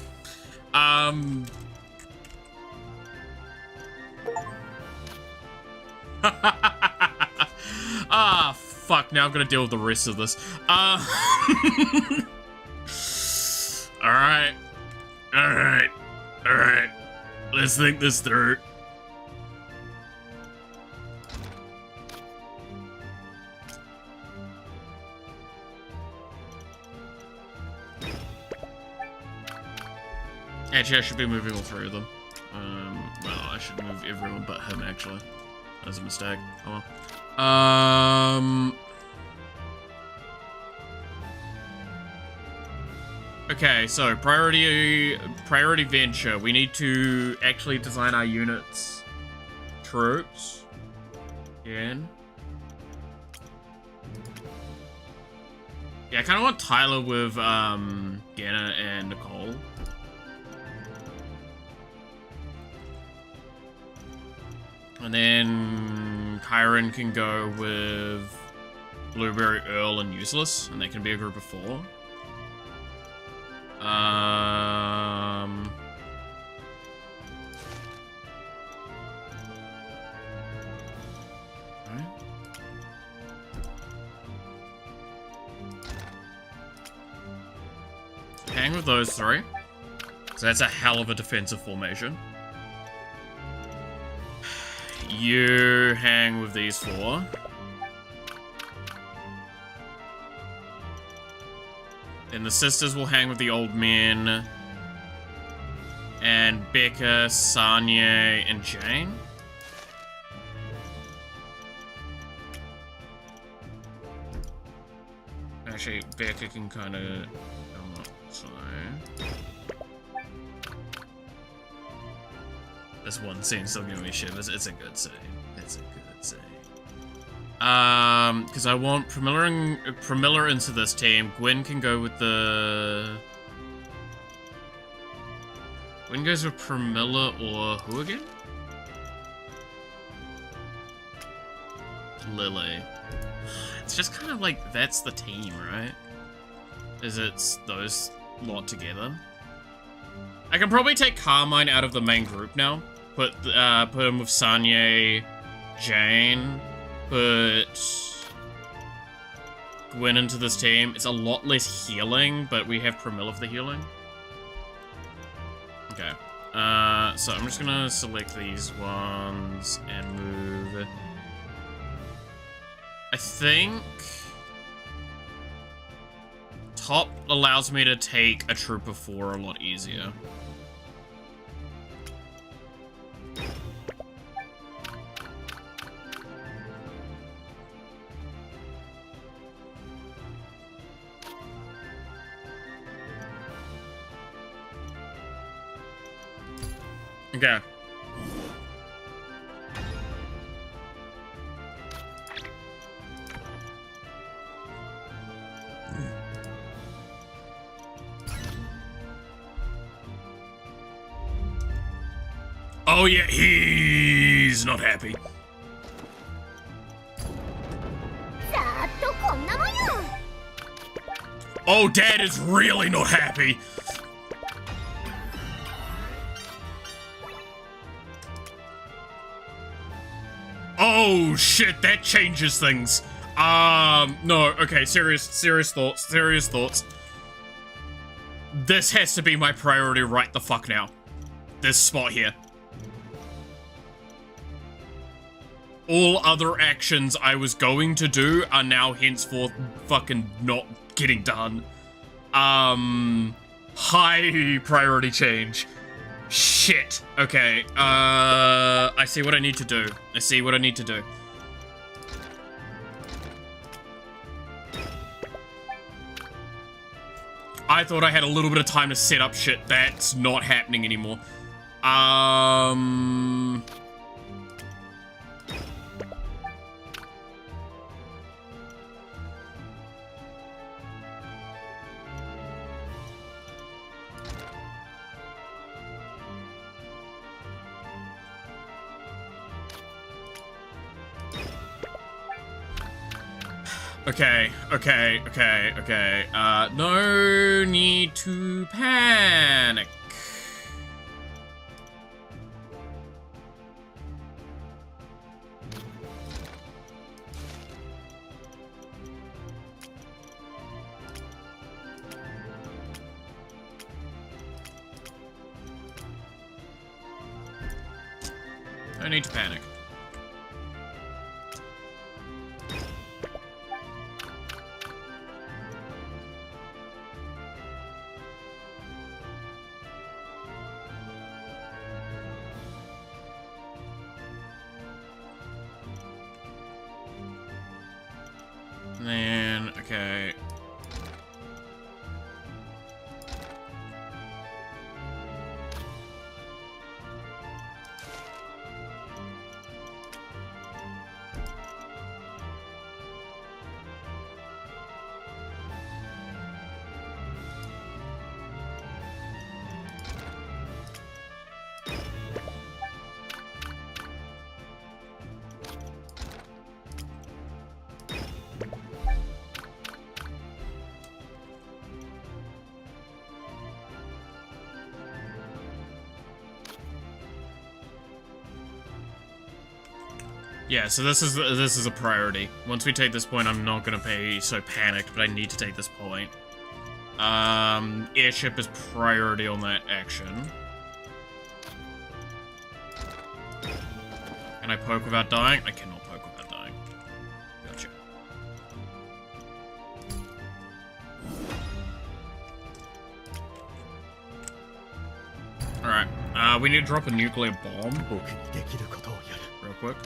fuck, now I've got to deal with the rest of this. Alright. Alright. Alright. Let's think this through. Actually, I should be moving all three of them. Well, I should move everyone but him, actually. That was a mistake. Oh well. Okay, so priority venture. We need to actually design our units. Troops. Again. Yeah, I kind of want Tyler with Ganna and Nicole. And then Kyron can go with Blueberry, Earl, and Useless, and they can be a group of 4. Alright. Hang with those 3. So that's a hell of a defensive formation. You hang with these 4. Then the sisters will hang with the old men. And Becca, Sanye, and Jane. Actually, Becca can kind of come up, so... This one scene still giving me shivers. It's a good scene. It's a good scene. Because I want Pramila into this team. Gwen can go with the... Gwen goes with Pramila or who again? Lily. It's just kind of like, that's the team, right? Is it's those lot together? I can probably take Carmine out of the main group now. Put him with Sanye, Jane, put Gwen into this team. It's a lot less healing, but we have Pramila for the healing. Okay. So I'm just gonna select these ones and move. I think top allows me to take a troop of 4 a lot easier. Okay. Oh yeah, he's not happy. Oh, Dad is really not happy. Oh shit, that changes things. No, okay, serious thoughts. This has to be my priority right the fuck now. This spot here. All other actions I was going to do are now henceforth fucking not getting done. High priority change. Shit. Okay, I see what I need to do. I thought I had a little bit of time to set up shit. That's not happening anymore. Okay. No need to panic. No need to panic. And then, okay. Yeah, so this is a priority. Once we take this point, I'm not gonna be so panicked, but I need to take this point. Airship is priority on that action. Can I poke without dying? I cannot poke without dying. Gotcha. Alright, we need to drop a nuclear bomb. Real quick.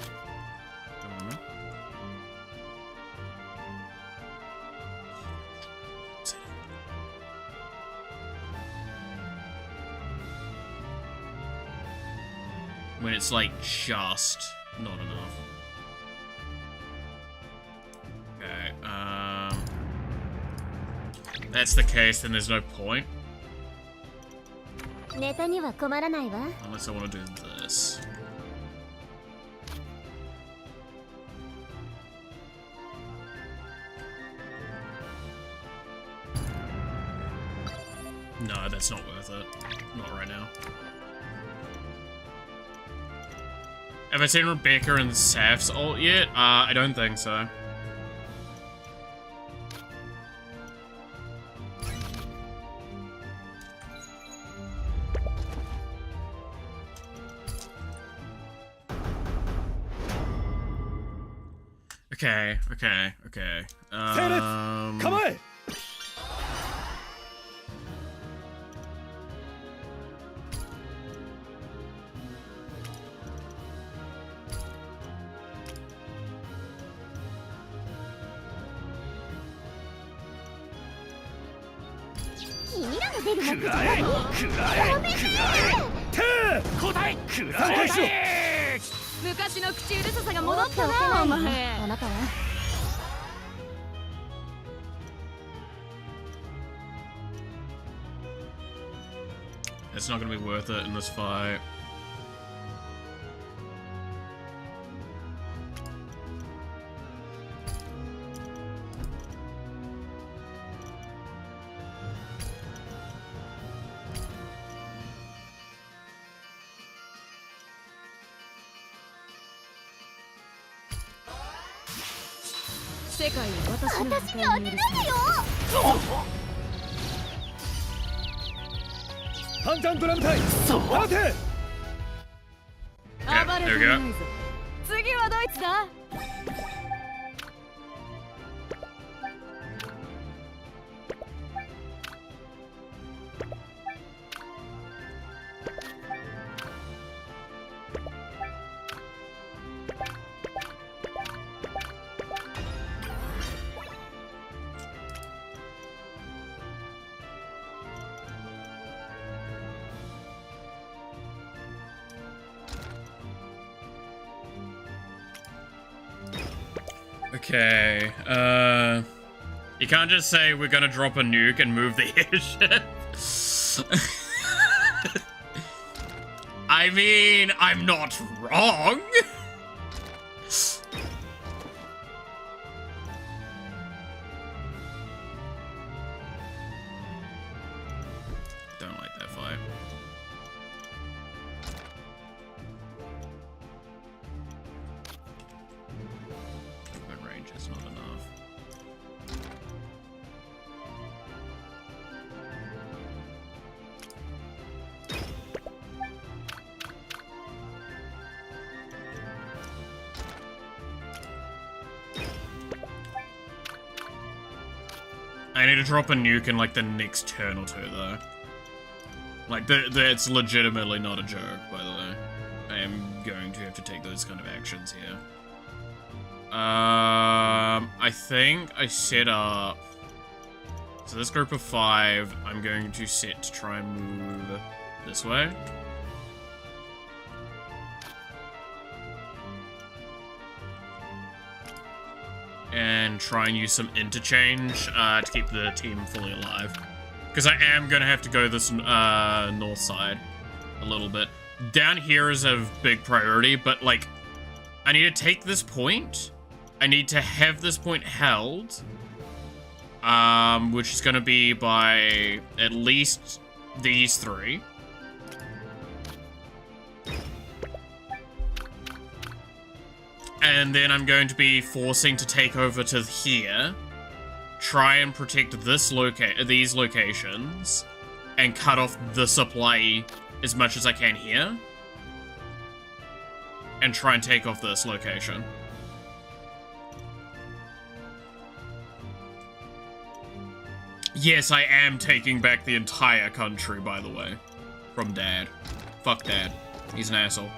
When it's like just not enough. Okay, that's the case, then there's no point. Unless I want to do this. No, that's not worth it. Not right now. Have I seen Rebecca and Saf's ult yet? I don't think so. Okay. Come on! It's not gonna be worth it in this fight. Yeah, there we go. Okay, you can't just say we're gonna drop a nuke and move the airship. I mean, I'm not wrong. Don't like that fight. My range is not enough. I need to drop a nuke in like the next turn or two though. Like that's legitimately not a joke, by the way. I am going to have to take those kind of actions here. I think I set up. So this group of 5, I'm going to set to try and move this way. And try and use some interchange to keep the team fully alive. Because I am going to have to go this north side a little bit. Down here is a big priority, but like, I need to take this point. I need to have this point held. Which is going to be by at least these 3. And then I'm going to be forcing to take over to here, try and protect this these locations, and cut off the supply as much as I can here, and try and take off this location. Yes, I am taking back the entire country, by the way, from Dad. Fuck Dad. He's an asshole.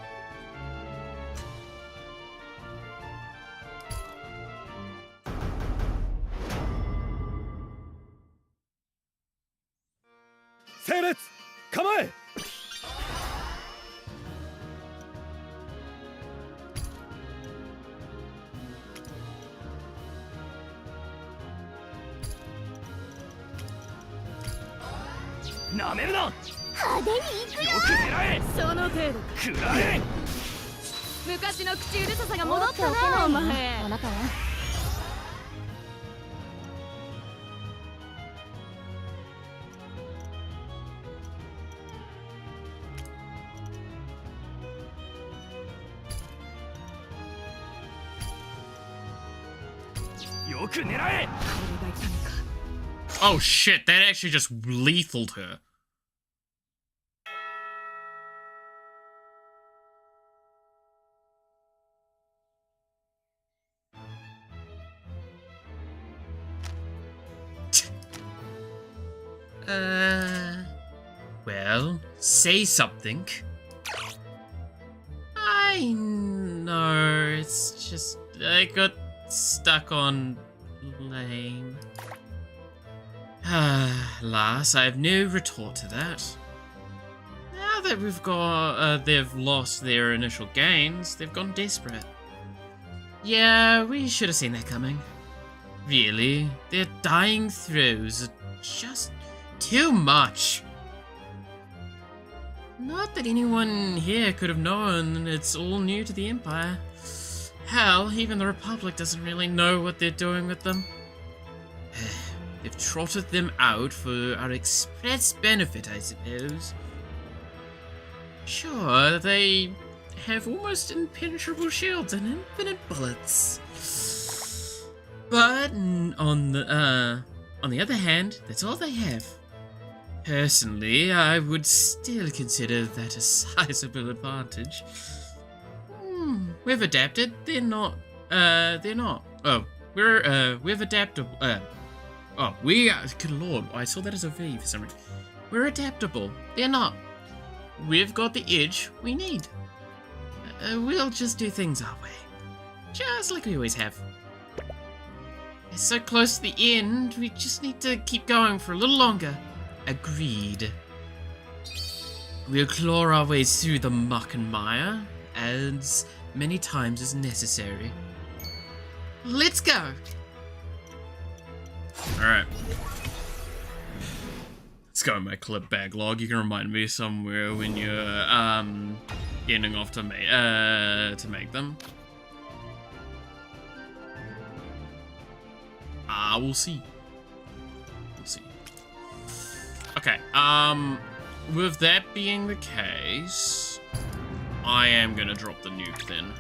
Oh shit, that actually just lethaled her. Well, say something. I know, it's just, I got stuck on lame. Alas, I have no retort to that. Now that we've got, they've lost their initial gains, they've gone desperate. Yeah, we should have seen that coming. Really, their dying throes are just too much. Not that anyone here could have known it's all new to the Empire. Hell, even the Republic doesn't really know what they're doing with them. They've trotted them out for our express benefit, I suppose. Sure, they have almost impenetrable shields and infinite bullets. But on the other hand, that's all they have. Personally, I would still consider that a sizable advantage. We've adapted. They're not. Oh, we've adaptable. We are. Good lord, I saw that as a V for some reason. We're adaptable. They're not. We've got the edge we need. We'll just do things our way. Just like we always have. It's so close to the end, we just need to keep going for a little longer. Agreed. We'll claw our ways through the muck and mire as many times as necessary. Let's go! Alright. Let's go in my clip backlog. You can remind me somewhere when you're getting off to make them. We'll see. We'll see. Okay, with that being the case, I am gonna drop the nuke then.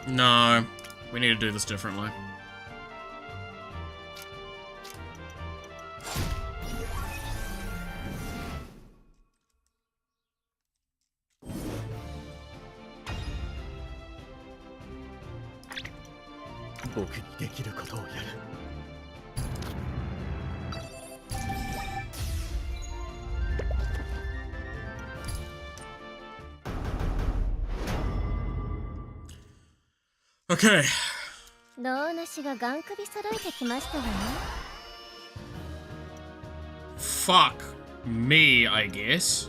No, we need to do this differently. Okay. 胴なしがガン首揃えてきましたわね。 Fuck me, I guess.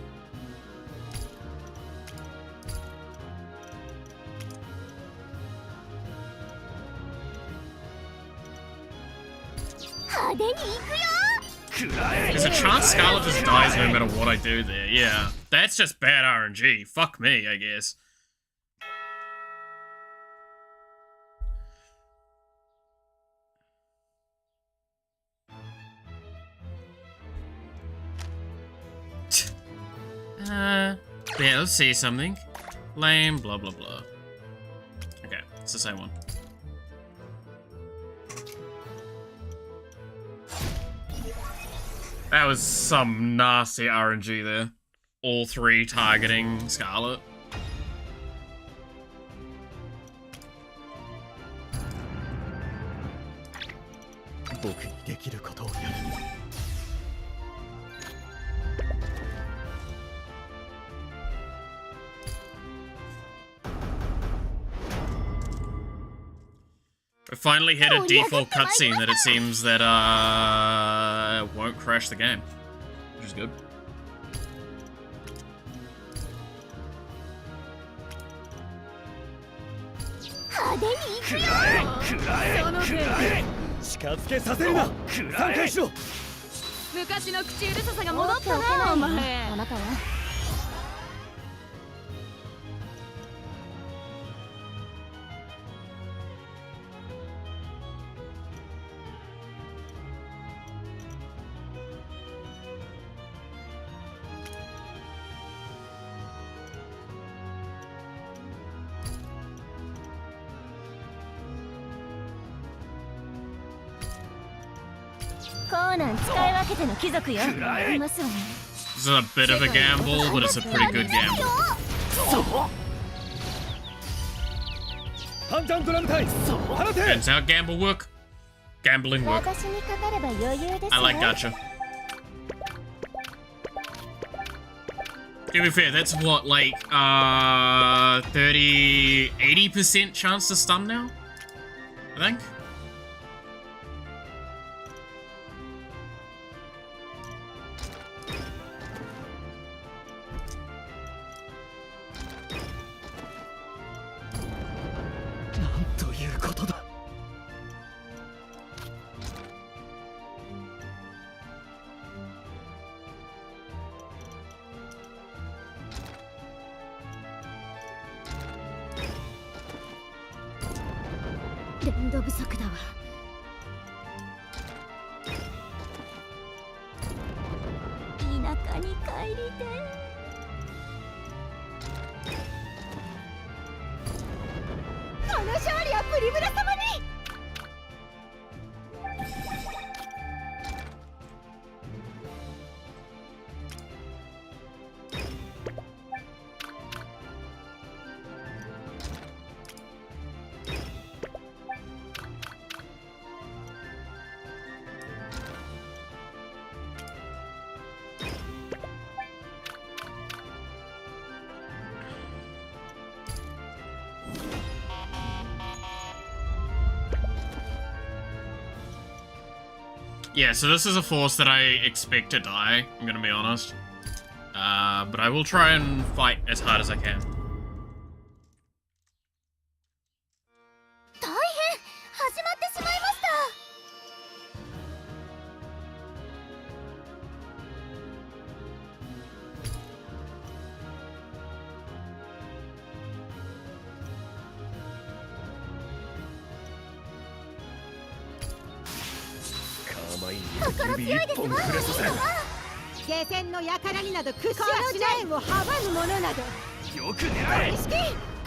派手に行くよ。 There's a chance Scarlet just dies no matter what I do there. Yeah, that's just bad RNG. Fuck me, I guess. Yeah, let's see something. Lame, blah, blah, blah. Okay, it's the same one. That was some nasty RNG there. All three targeting Scarlet. We finally hit a default cutscene that it seems that won't crash the game, which is good. This is a bit of a gamble, but it's a pretty good gamble. Turns out gamble work. Gambling work. I like gacha. To be fair, that's what, like, 80% chance to stun now? I think. Yeah, so this is a force that I expect to die, I'm gonna be honest. But I will try and fight as hard as I can.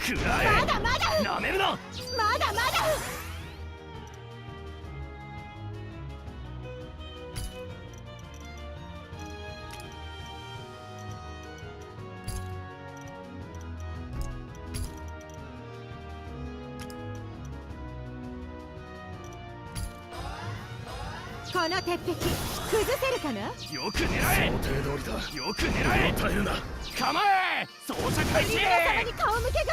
食らえ。まだまだなめるな。まだまだこの鉄壁崩せるかな。よく狙え。想定通りだ。よく狙え。与えるな。構え。装着開始。リーダー様に顔向けが。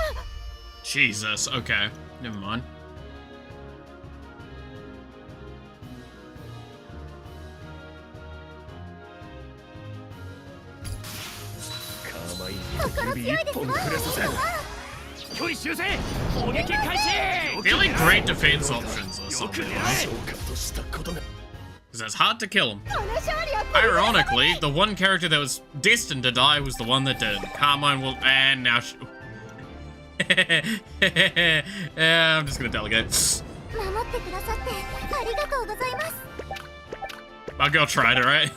Jesus. Okay. Never mind. 構いに指一本触れさせる。距離修正。砲撃開始。 Really great defense options or よく something. 狙え。召喚としたことが。 Because it's hard to kill him. この勝利を取り Ironically, the one character that was destined to die was the one that did. Carmine will, and now she... Yeah, I'm just gonna delegate. 守ってくださってありがとうございます。 My girl tried, alright?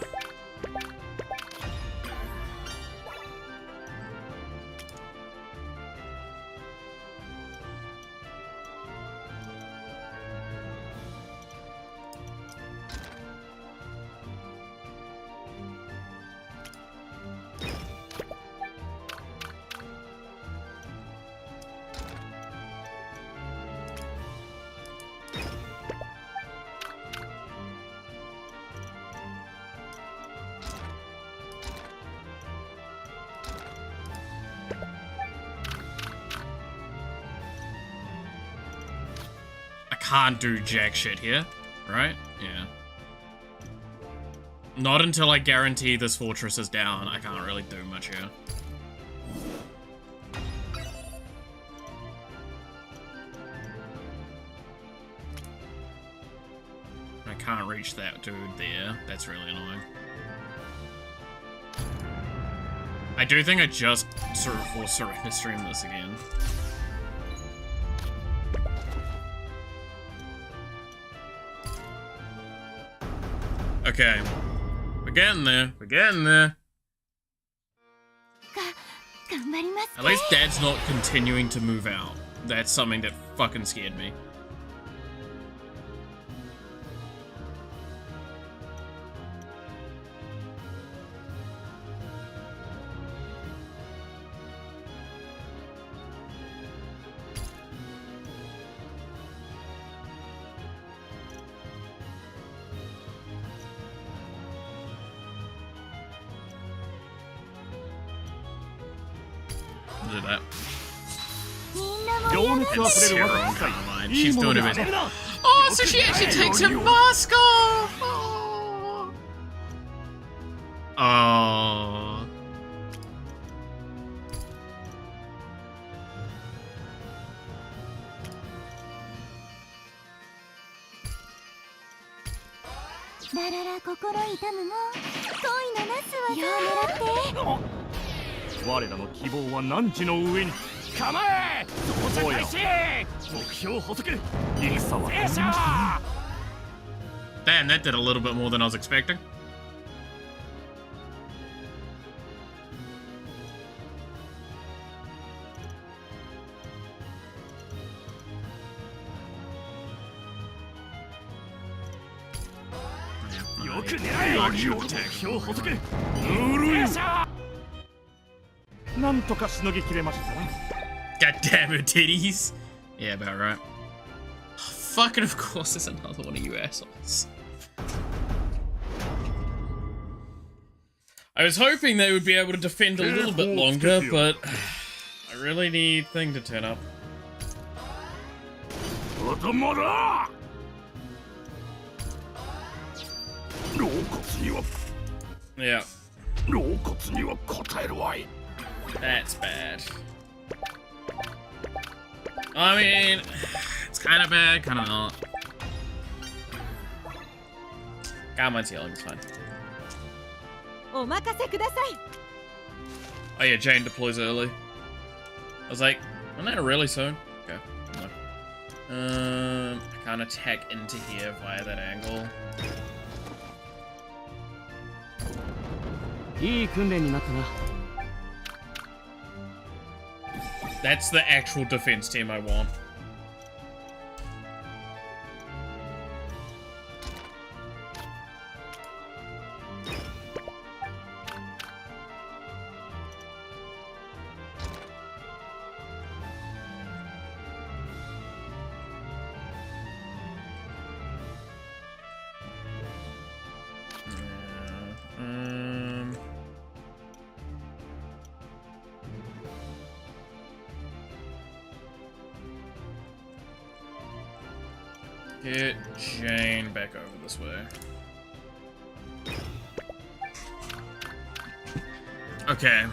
Can't do jack shit here, right? Yeah. Not until I guarantee this fortress is down, I can't really do much here. I can't reach that dude there. That's really annoying. I do think I just sort of forced Serena to stream this again. Okay. We're getting there. We're getting there. 頑張ります。 At least Dad's not continuing to move out. That's something that fucking scared me. Do that. みんな盛り上が 情 る。 熱あふれる Sarah 若 on き使い Carmine. いい She's もの doing だ a bit. なめるな。 Oh, so she actually takes her mask off! Oh. ラララ心痛むも恋のナスはよう狙って。我らの希望は汝の上に。構え。装着開始。目標補足。戦は停車。 Damn, that did a little bit more than I was expecting. Yeah, よく狙え。 Not sure 目 attack. 標補足。ぬるい。なんとかしのぎきれましたな。 God damn it, titties. Yeah, about right. Fucking of course there's another one of you assholes. I was hoping they would be able to defend a little bit longer, but I really need Thing to turn up. 子供だ。老骨には Yeah, 老骨には答えるわい。 that's bad. I mean, it's kind of bad, kind of not. Carmine's healing, it's fine. お任せください。 Oh yeah, Jane deploys early. I was like, isn't that really soon? Okay, no. I can't attack into here via that angle. いい訓練になったな。That's the actual defense team I want. Get Jane back over this way. Okay.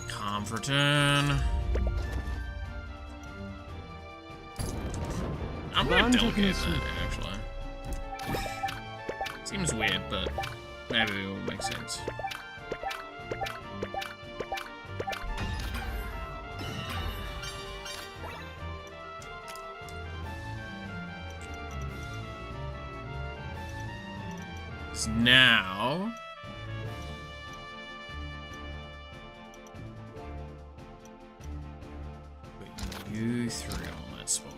Comforton. I'm gonna delegate that, actually. Seems weird, but maybe it will make sense. So now... put you three on that spot.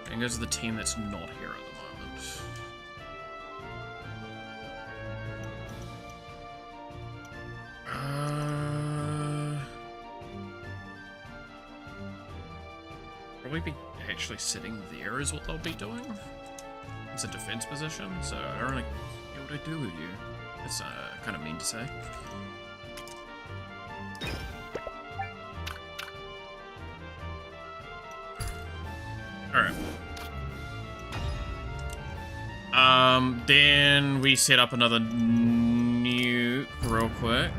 And goes to the team that's not here at the moment. Probably be actually sitting there is what they'll be doing. It's a defense position, so I don't really know what I do with you. That's kind of mean to say. Alright. Then we set up another nuke real quick.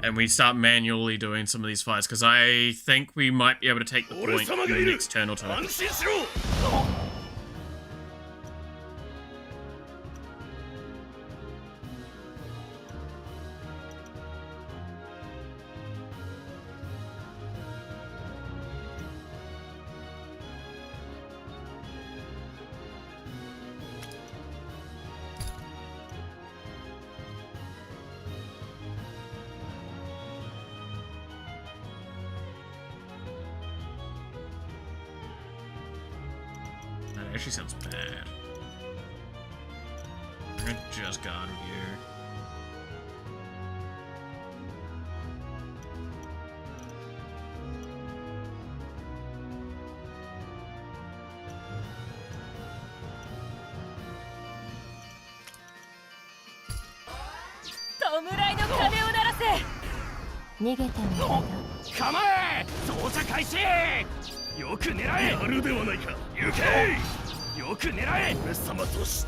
And we start manually doing some of these fights, because I think we might be able to take the point in the next turn or two. That actually sounds bad. I'm gonna just guard with you.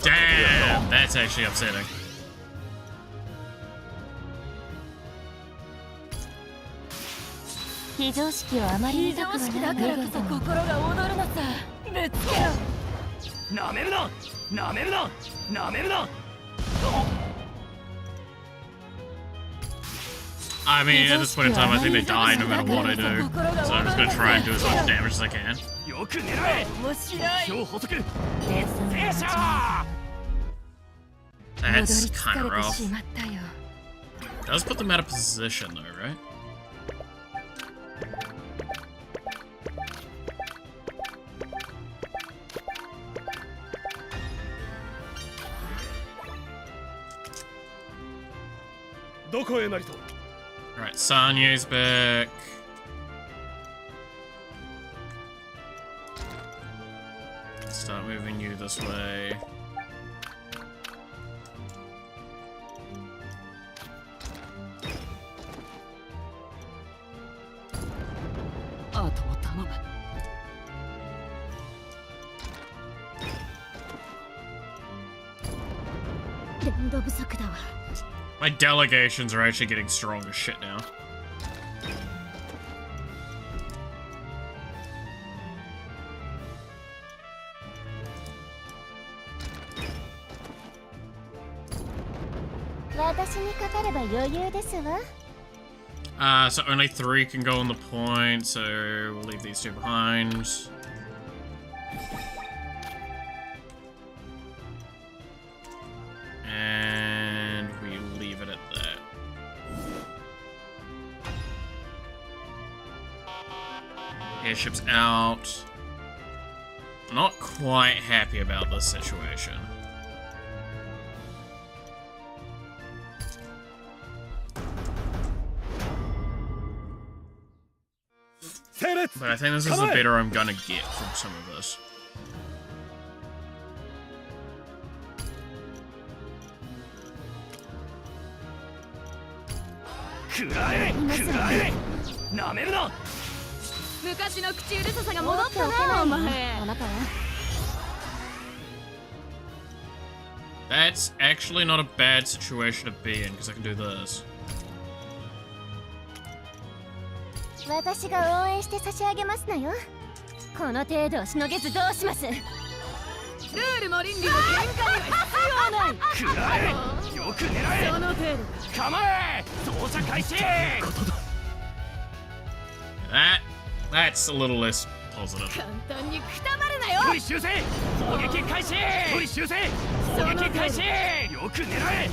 Damn, that's actually upsetting. I mean, at this point in time, I think they die no matter what I do. So I'm just gonna try and do as much damage as I can. That's kind of rough. Does put them out of position though, right? Alright, Sanya's back. Start moving you this way. My delegations are actually getting strong as shit now. So only 3 can go on the point, so we'll leave these 2 behind. And we leave it at that. Airship's out. Not quite happy about this situation. But I think this is the better I'm gonna get from some of this. That's actually not a bad situation to be in, because I can do this. 私が応援して差し上げますのよ。この程度をしのげずどうします。ルールも倫理も限界は必要ない。食らえ。よく狙え。その程度。構え。操作開始。That's a little less positive. 簡単にくたばるなよ。取り修正。攻撃開始。取り修正。攻撃開始。よく狙え。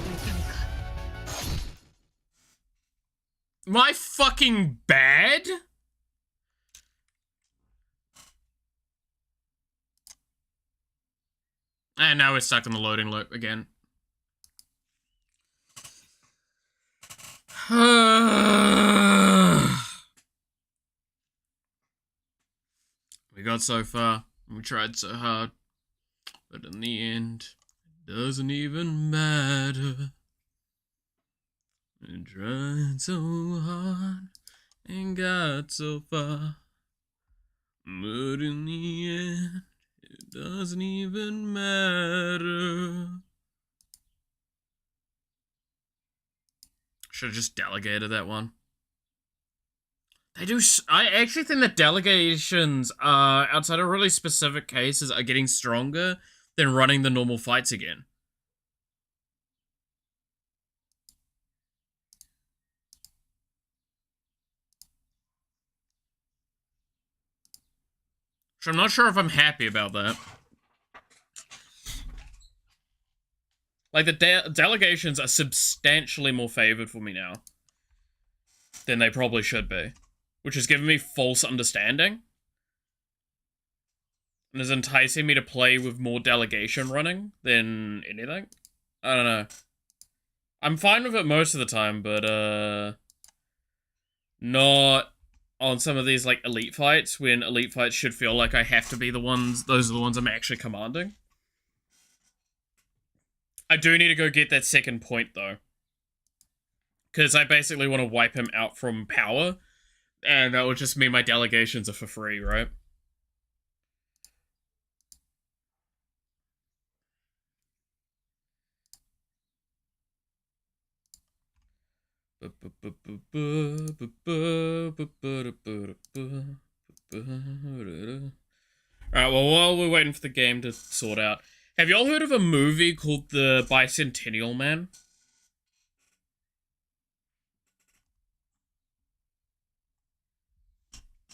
Am I fucking bad? And now we're stuck in the loading loop again. We got so far, and we tried so hard, but in the end, it doesn't even matter. We tried so hard and got so far, but in the end, it doesn't even matter. Should have just delegated that one. They do. I actually think that delegations, outside of really specific cases, are getting stronger than running the normal fights again. So I'm not sure if I'm happy about that. Like, the delegations are substantially more favored for me now than they probably should be. Which has given me false understanding. And is enticing me to play with more delegation running than anything. I don't know. I'm fine with it most of the time, but, not on some of these, like, elite fights, when elite fights should feel like I have to be the ones, those are the ones I'm actually commanding. I do need to go get that second point, though. Because I basically want to wipe him out from power, and that would just mean my delegations are for free, right? Alright, well, while we're waiting for the game to sort out, have y'all heard of a movie called The Bicentennial Man?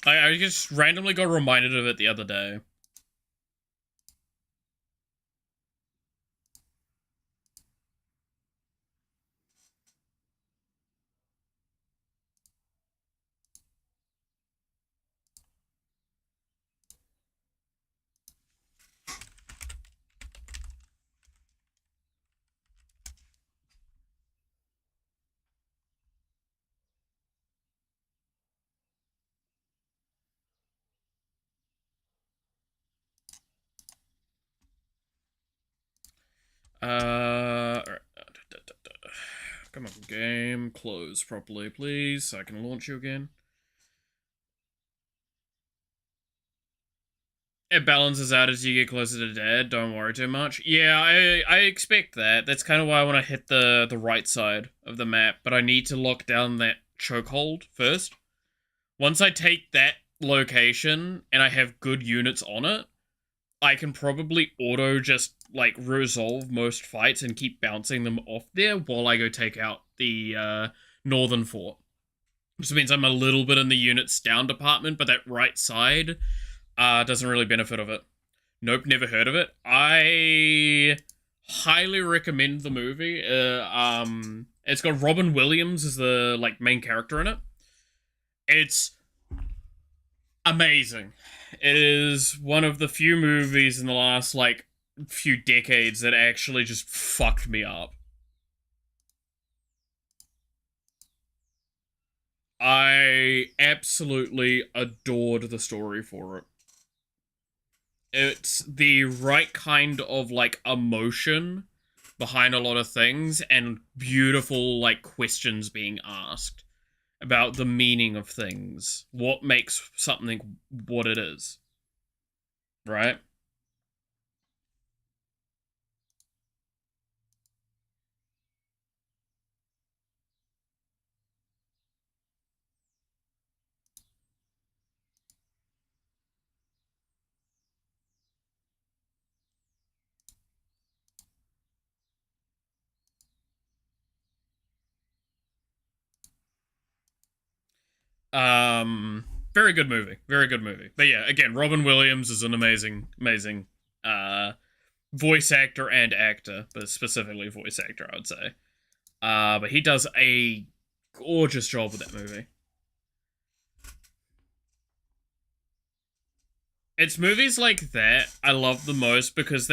I just randomly got reminded of it the other day. Come on, game, close properly, please, so I can launch you again. It balances out as you get closer to dead. Don't worry too much. Yeah, I expect that. That's kind of why I want to hit the right side of the map, but I need to lock down that chokehold first. Once I take that location and I have good units on it, I can probably auto just, like, resolve most fights and keep bouncing them off there while I go take out the northern fort. Which means I'm a little bit in the units down department, but that right side doesn't really benefit of it. Nope, never heard of it. I highly recommend the movie. It's got Robin Williams as the, like, main character in it. It's amazing. It is one of the few movies in the last, like, few decades that actually just fucked me up. I absolutely adored the story for it. It's the right kind of, like, emotion behind a lot of things and beautiful, like, questions being asked about the meaning of things. What makes something what it is. Right? Very good movie. Very good movie. But yeah, again, Robin Williams is an amazing, amazing, voice actor and actor, but specifically voice actor, I would say. But he does a gorgeous job with that movie. It's movies like that I love the most because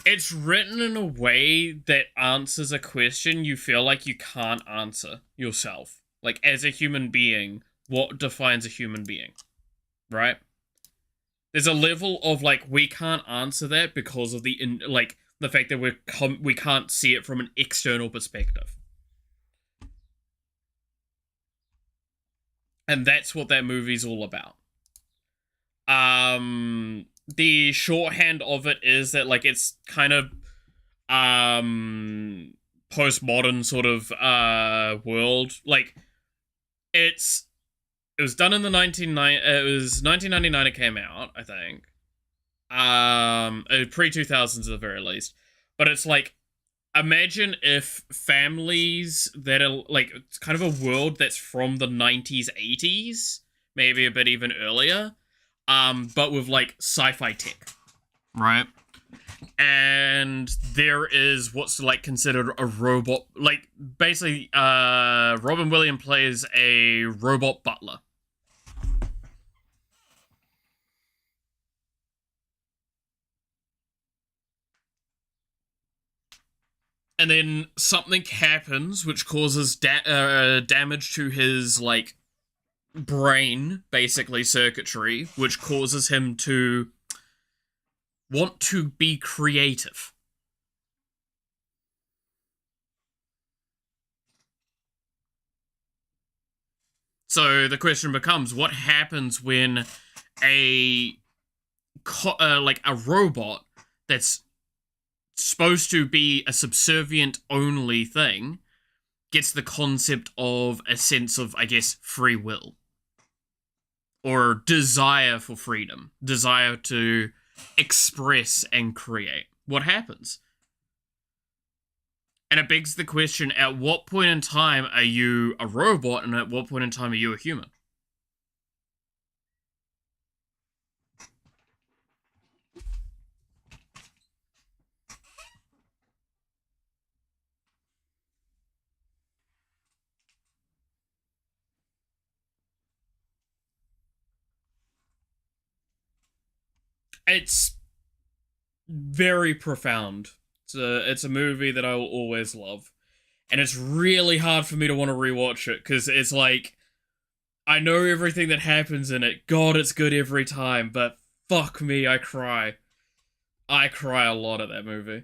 it's written in a way that answers a question you feel like you can't answer yourself. Like, as a human being, what defines a human being? Right? There's a level of, like, we can't answer that because of the fact that we can't see it from an external perspective. And that's what that movie's all about. The shorthand of it is that, like, it's kind of postmodern sort of world. Like, it was done in the 1999 it came out, I think. Pre-2000s at the very least. But it's like, imagine if families that are, like, it's kind of a world that's from the 90s, 80s, maybe a bit even earlier, but with, like, sci-fi tech. Right? And there is what's, like, considered a robot, like, basically, Robin Williams plays a robot butler. And then something happens which causes damage to his, like, brain, basically circuitry, which causes him to want to be creative. So the question becomes, what happens when a robot that's supposed to be a subservient only thing gets the concept of a sense of, I guess, free will. Or desire for freedom. Desire to express and create. What happens? And it begs the question, at what point in time are you a robot and at what point in time are you a human? It's very profound. It's a movie that I will always love. And it's really hard for me to want to rewatch it, because it's like, I know everything that happens in it. God, it's good every time, but fuck me, I cry. I cry a lot at that movie.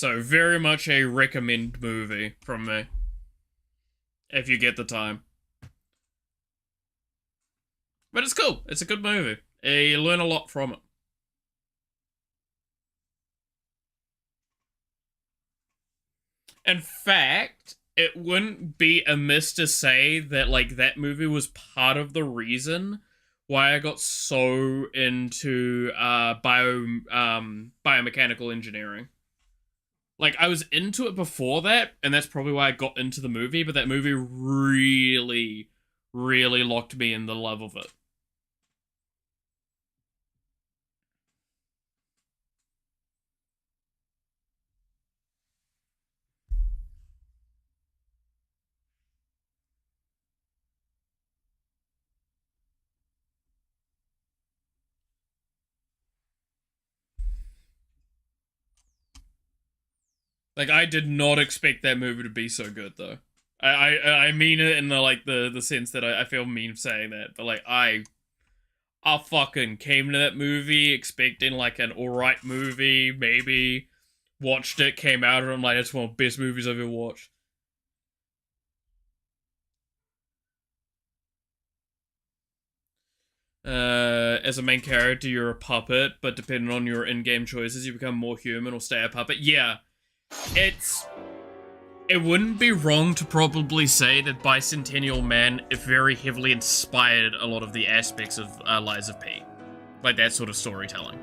So very much a recommend movie from me. If you get the time. But it's cool. It's a good movie. You learn a lot from it. In fact, it wouldn't be amiss to say that, like, that movie was part of the reason why I got so into biomechanical engineering. Like, I was into it before that, and that's probably why I got into the movie, but that movie really, really locked me in the love of it. Like, I did not expect that movie to be so good, though. I mean it in the, like, the sense that I feel mean saying that, but, like, I fucking came to that movie expecting, like, an alright movie, maybe. Watched it, came out, and I'm like, it's one of the best movies I've ever watched. As a main character, you're a puppet, but depending on your in-game choices, you become more human or stay a puppet. Yeah. It wouldn't be wrong to probably say that Bicentennial Man very heavily inspired a lot of the aspects of Lies of P. Like that sort of storytelling.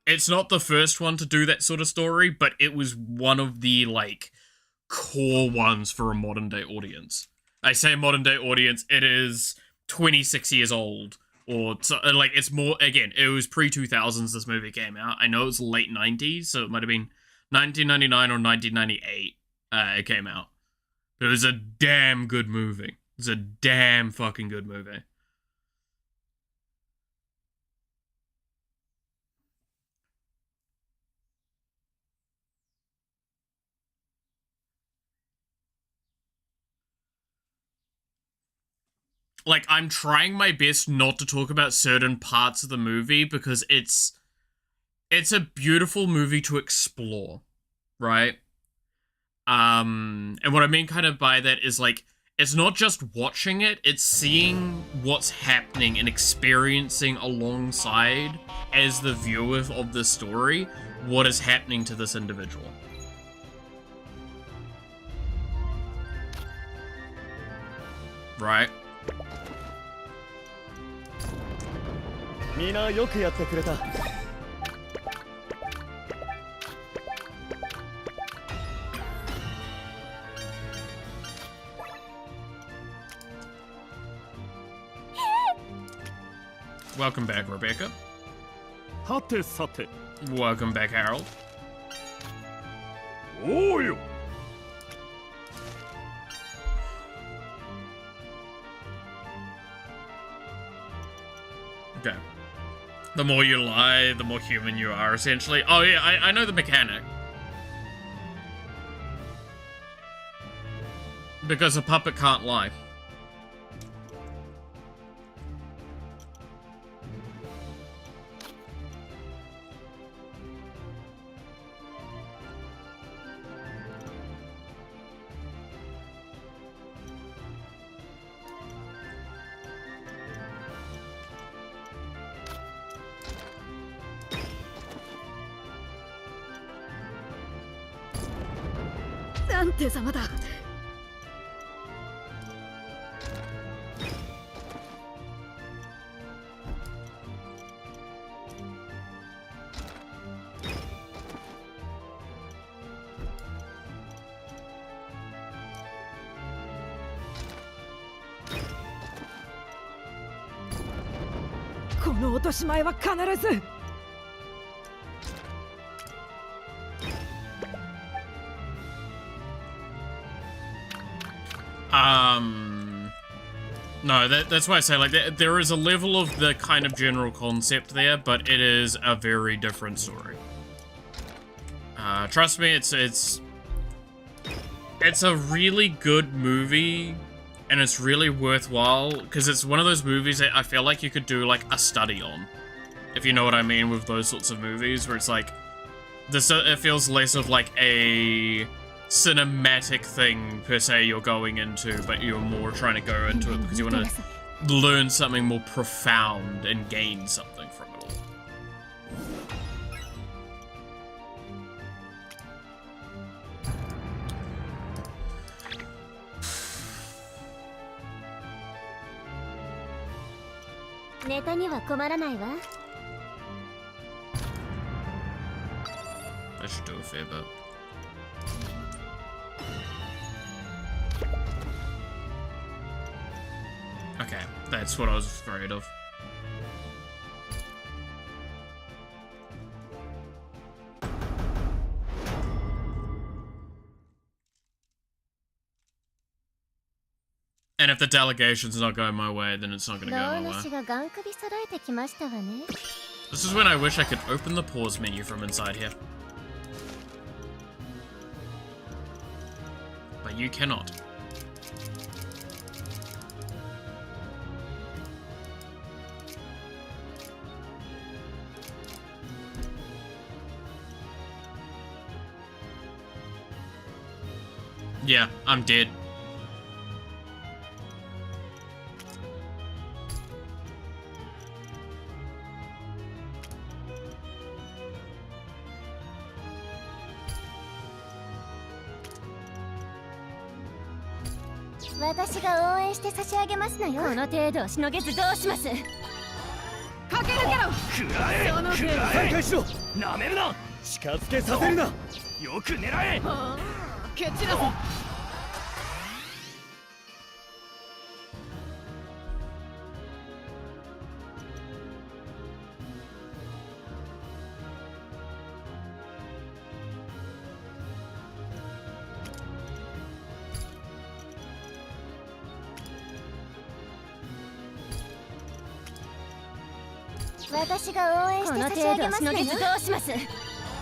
It's not the first one to do that sort of story, but it was one of the, like, core ones for a modern day audience. I say modern day audience, it is 26 years old. Or, so, like, it's more, again, it was pre-2000s this movie came out. I know it was late 90s, so it might have been 1999 or 1998 it came out. But it was a damn good movie. It's a damn fucking good movie. Like, I'm trying my best not to talk about certain parts of the movie because it's a beautiful movie to explore, right? And what I mean kind of by that is, like, it's not just watching it, it's seeing what's happening and experiencing alongside, as the viewer of the story, what is happening to this individual. Right? みんなよくやってくれた。Welcome back, Rebecca. はてさて。 Welcome back, Harold. おうよ。 Okay. The more you lie, the more human you are, essentially. Oh yeah, I know the mechanic. Because a puppet can't lie. No, that's why I say, like, there is a level of the kind of general concept there, but it is a very different story. Trust me, it's a really good movie And it's really worthwhile, because it's one of those movies that I feel like you could do, like, a study on. If you know what I mean with those sorts of movies, where it's like, it feels less of like a cinematic thing, per se, you're going into, but you're more trying to go into it because you want to learn something more profound and gain something from it all. I should do a fair bit. Okay, that's what I was afraid of. And if the delegation's not going my way, then it's not gonna go my way. This is when I wish I could open the pause menu from inside here. But you cannot. Yeah, I'm dead.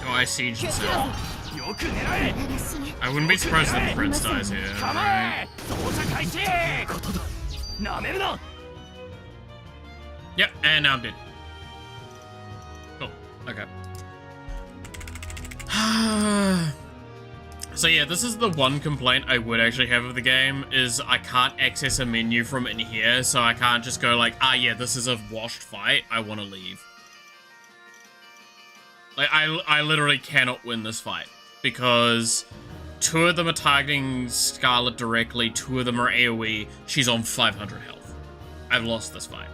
Oh, I siege himself. I wouldn't be surprised if the prince dies here. Right? Yep, and now I'm dead. Cool, okay. So yeah, this is the one complaint I would actually have of the game, is I can't access a menu from in here, so I can't just go like, ah yeah, this is a washed fight, I want to leave. Like, I literally cannot win this fight, because 2 of them are targeting Scarlet directly, 2 of them are AoE, she's on 500 health. I've lost this fight.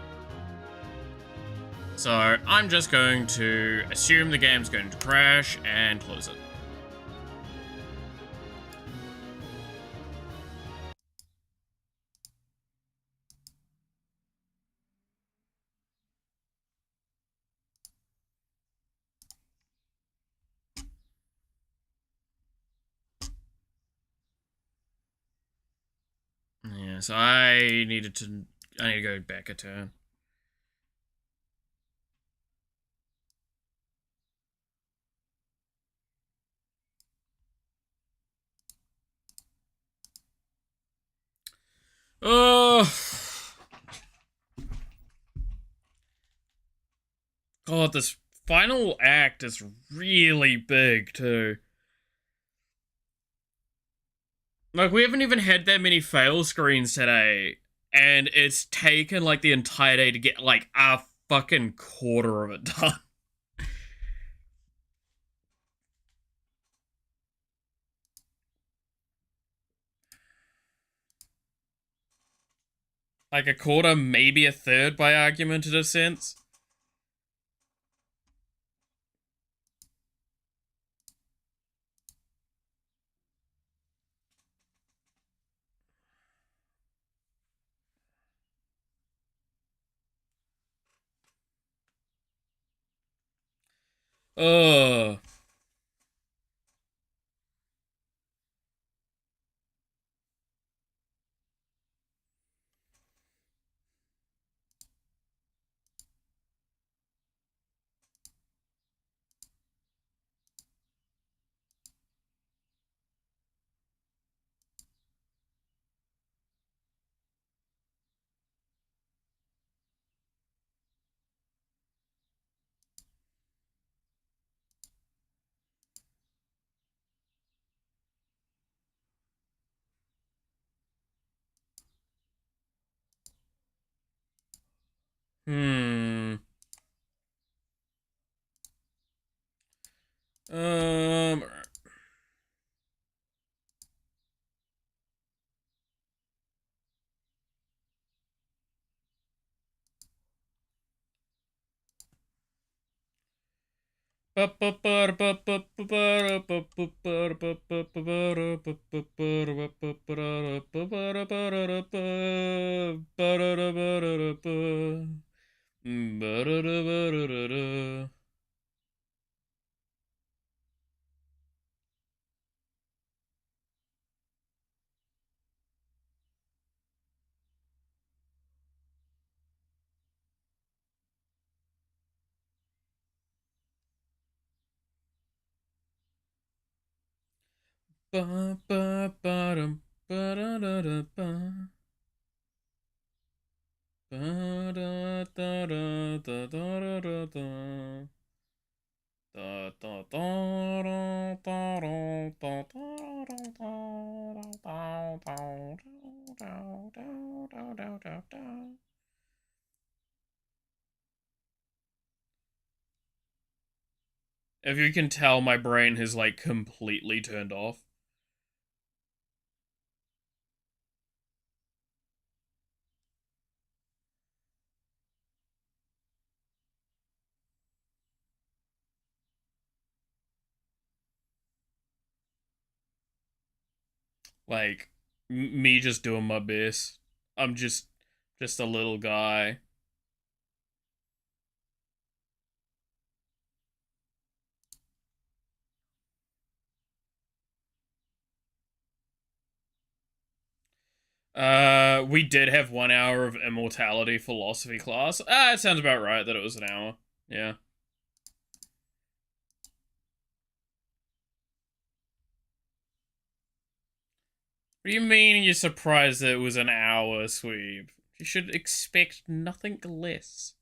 So I'm just going to assume the game's going to crash and close it. Yeah, so I need to go back a turn. Oh, God, this final act is really big too. Like, we haven't even had that many fail screens today, and it's taken, like, the entire day to get, like, a fucking quarter of it done. Like, a quarter, maybe a third by argumentative sense. Ugh. Hmm. If you can tell, my brain has like completely turned off. Like me just doing my best. I'm just a little guy. We did have 1 hour of immortality philosophy class. It sounds about right that it was an hour. Yeah. What do you mean you're surprised that it was an hour, Sweep? You should expect nothing less.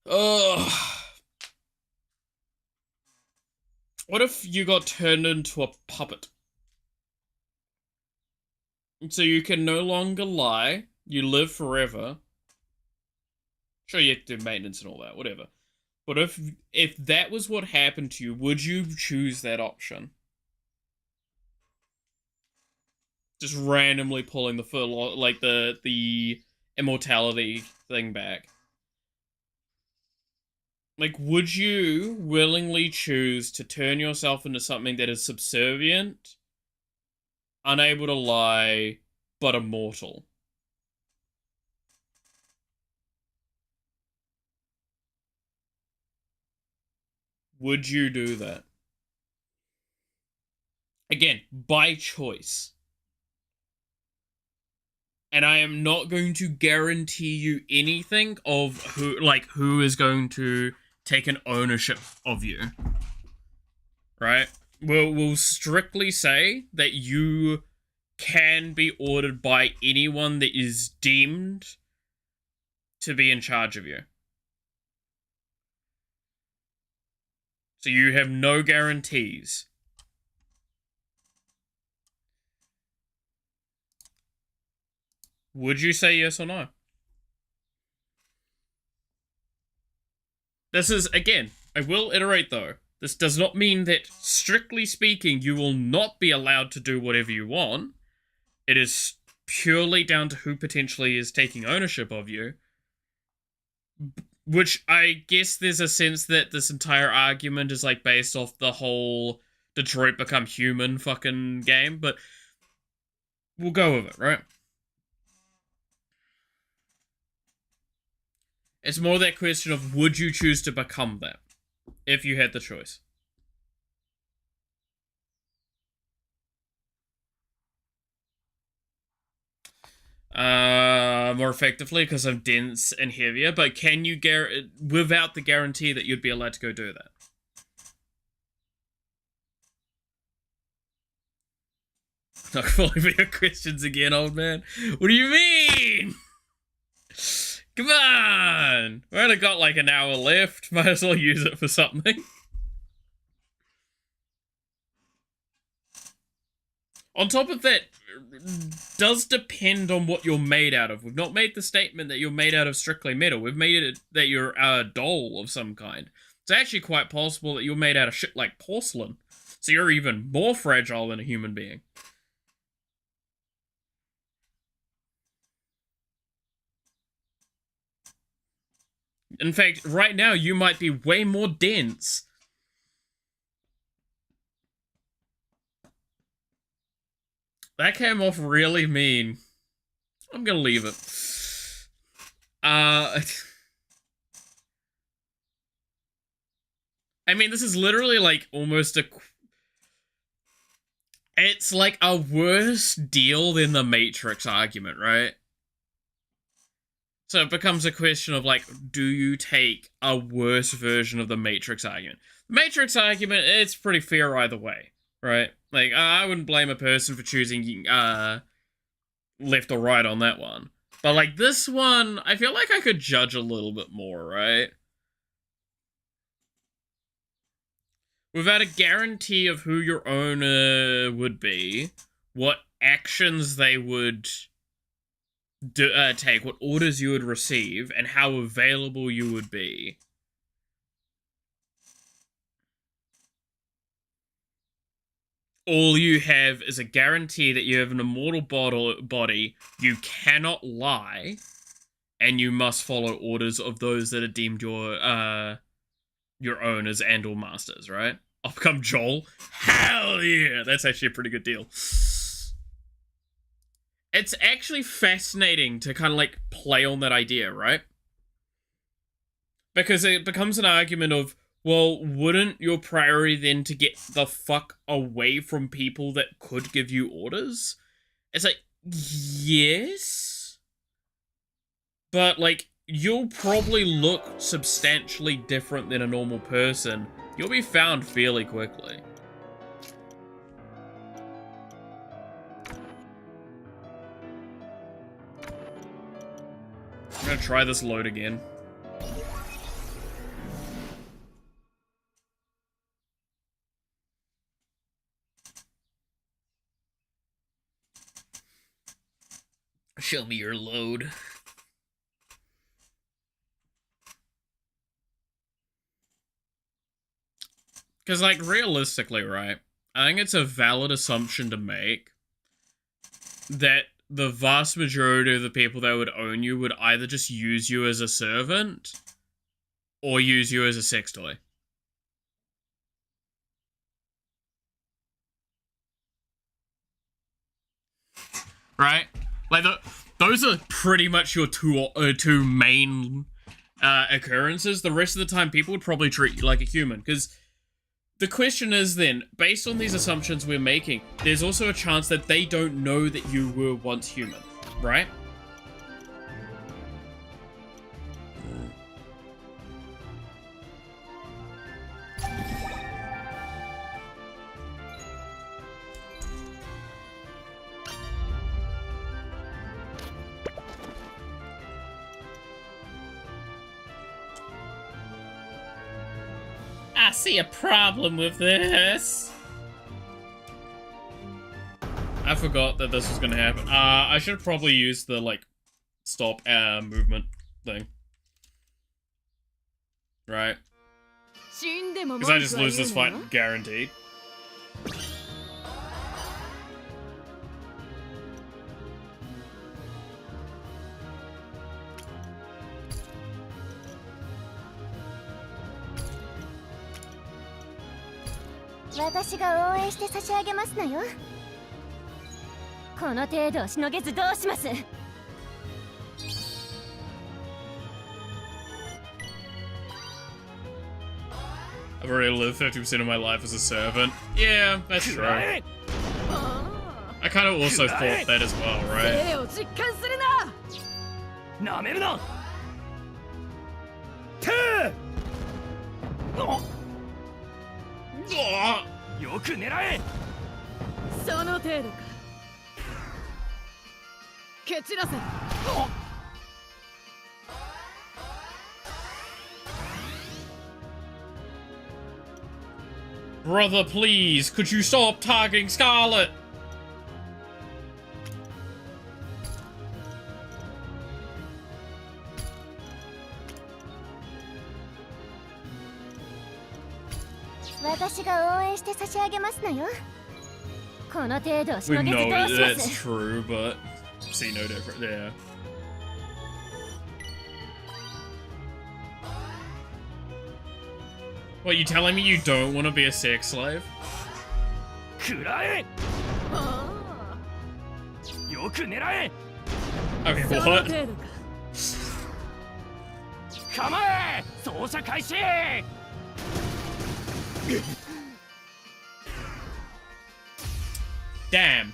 Ugh. What if you got turned into a puppet? So you can no longer lie, you live forever. Sure, you have to do maintenance and all that, whatever. But if that was what happened to you, would you choose that option? Just randomly pulling the like the immortality thing back. Like, would you willingly choose to turn yourself into something that is subservient, unable to lie, but immortal? Would you do that? Again, by choice. And I am not going to guarantee you anything of who is going to take an ownership of you. Right? We'll strictly say that you can be ordered by anyone that is deemed to be in charge of you. So you have no guarantees. Would you say yes or no? This is, again, I will iterate though, this does not mean that, strictly speaking, you will not be allowed to do whatever you want. It is purely down to who potentially is taking ownership of you. Which I guess there's a sense that this entire argument is like based off the whole Detroit Become Human fucking game, but we'll go with it, right? It's more that question of would you choose to become that if you had the choice? More effectively because I'm dense and heavier, but can you without the guarantee that you'd be allowed to go do that? Not fully for your questions again, old man. What do you mean? Come on! We only got like an hour left. Might as well use it for something. On top of that, does depend on what you're made out of. We've not made the statement that you're made out of strictly metal. We've made it that you're a doll of some kind. It's actually quite possible that you're made out of shit like porcelain. So you're even more fragile than a human being. In fact, right now, you might be way more dense. That came off really mean. I'm gonna leave it. I mean, this is literally like almost a... It's like a worse deal than the Matrix argument, right? So it becomes a question of like, do you take a worse version of the Matrix argument? The Matrix argument, it's pretty fair either way, right? Like, I wouldn't blame a person for choosing left or right on that one. But like this one, I feel like I could judge a little bit more, right? Without a guarantee of who your owner would be, what actions they would take, what orders you would receive, and how available you would be. All you have is a guarantee that you have an immortal body, you cannot lie, and you must follow orders of those that are deemed your owners and or masters, right? I'll become Joel. Hell yeah! That's actually a pretty good deal. It's actually fascinating to kind of like play on that idea, right? Because it becomes an argument of, well, wouldn't your priority then to get the fuck away from people that could give you orders? It's like, yes. But, like, you'll probably look substantially different than a normal person. You'll be found fairly quickly. I'm gonna try this load again. Show me your load. Because, like, realistically, right, I think it's a valid assumption to make that the vast majority of the people that would own you would either just use you as a servant or use you as a sex toy. Right? Like, those are pretty much your two main occurrences. The rest of the time, people would probably treat you like a human. Because the question is then, based on these assumptions we're making, there's also a chance that they don't know that you were once human, right? I see a problem with this. I forgot that this was gonna happen. I should probably use the, like, stop movement thing. Right? Because I just lose this fight, guaranteed. I've already lived 50% of my life as a servant. Yeah, that's true. I kind of also thought that as well, right? Brother, please, could you stop targeting Scarlet? 私が応援して差し上げますのよ。この程度をし We のげず know どうしま that's す。 true, but see no different. Yeah. What, you telling me you don't want to be a sex slave? 食らえ。よく狙え。 Okay, その what? 程度か。構え。操作開始。 Damn.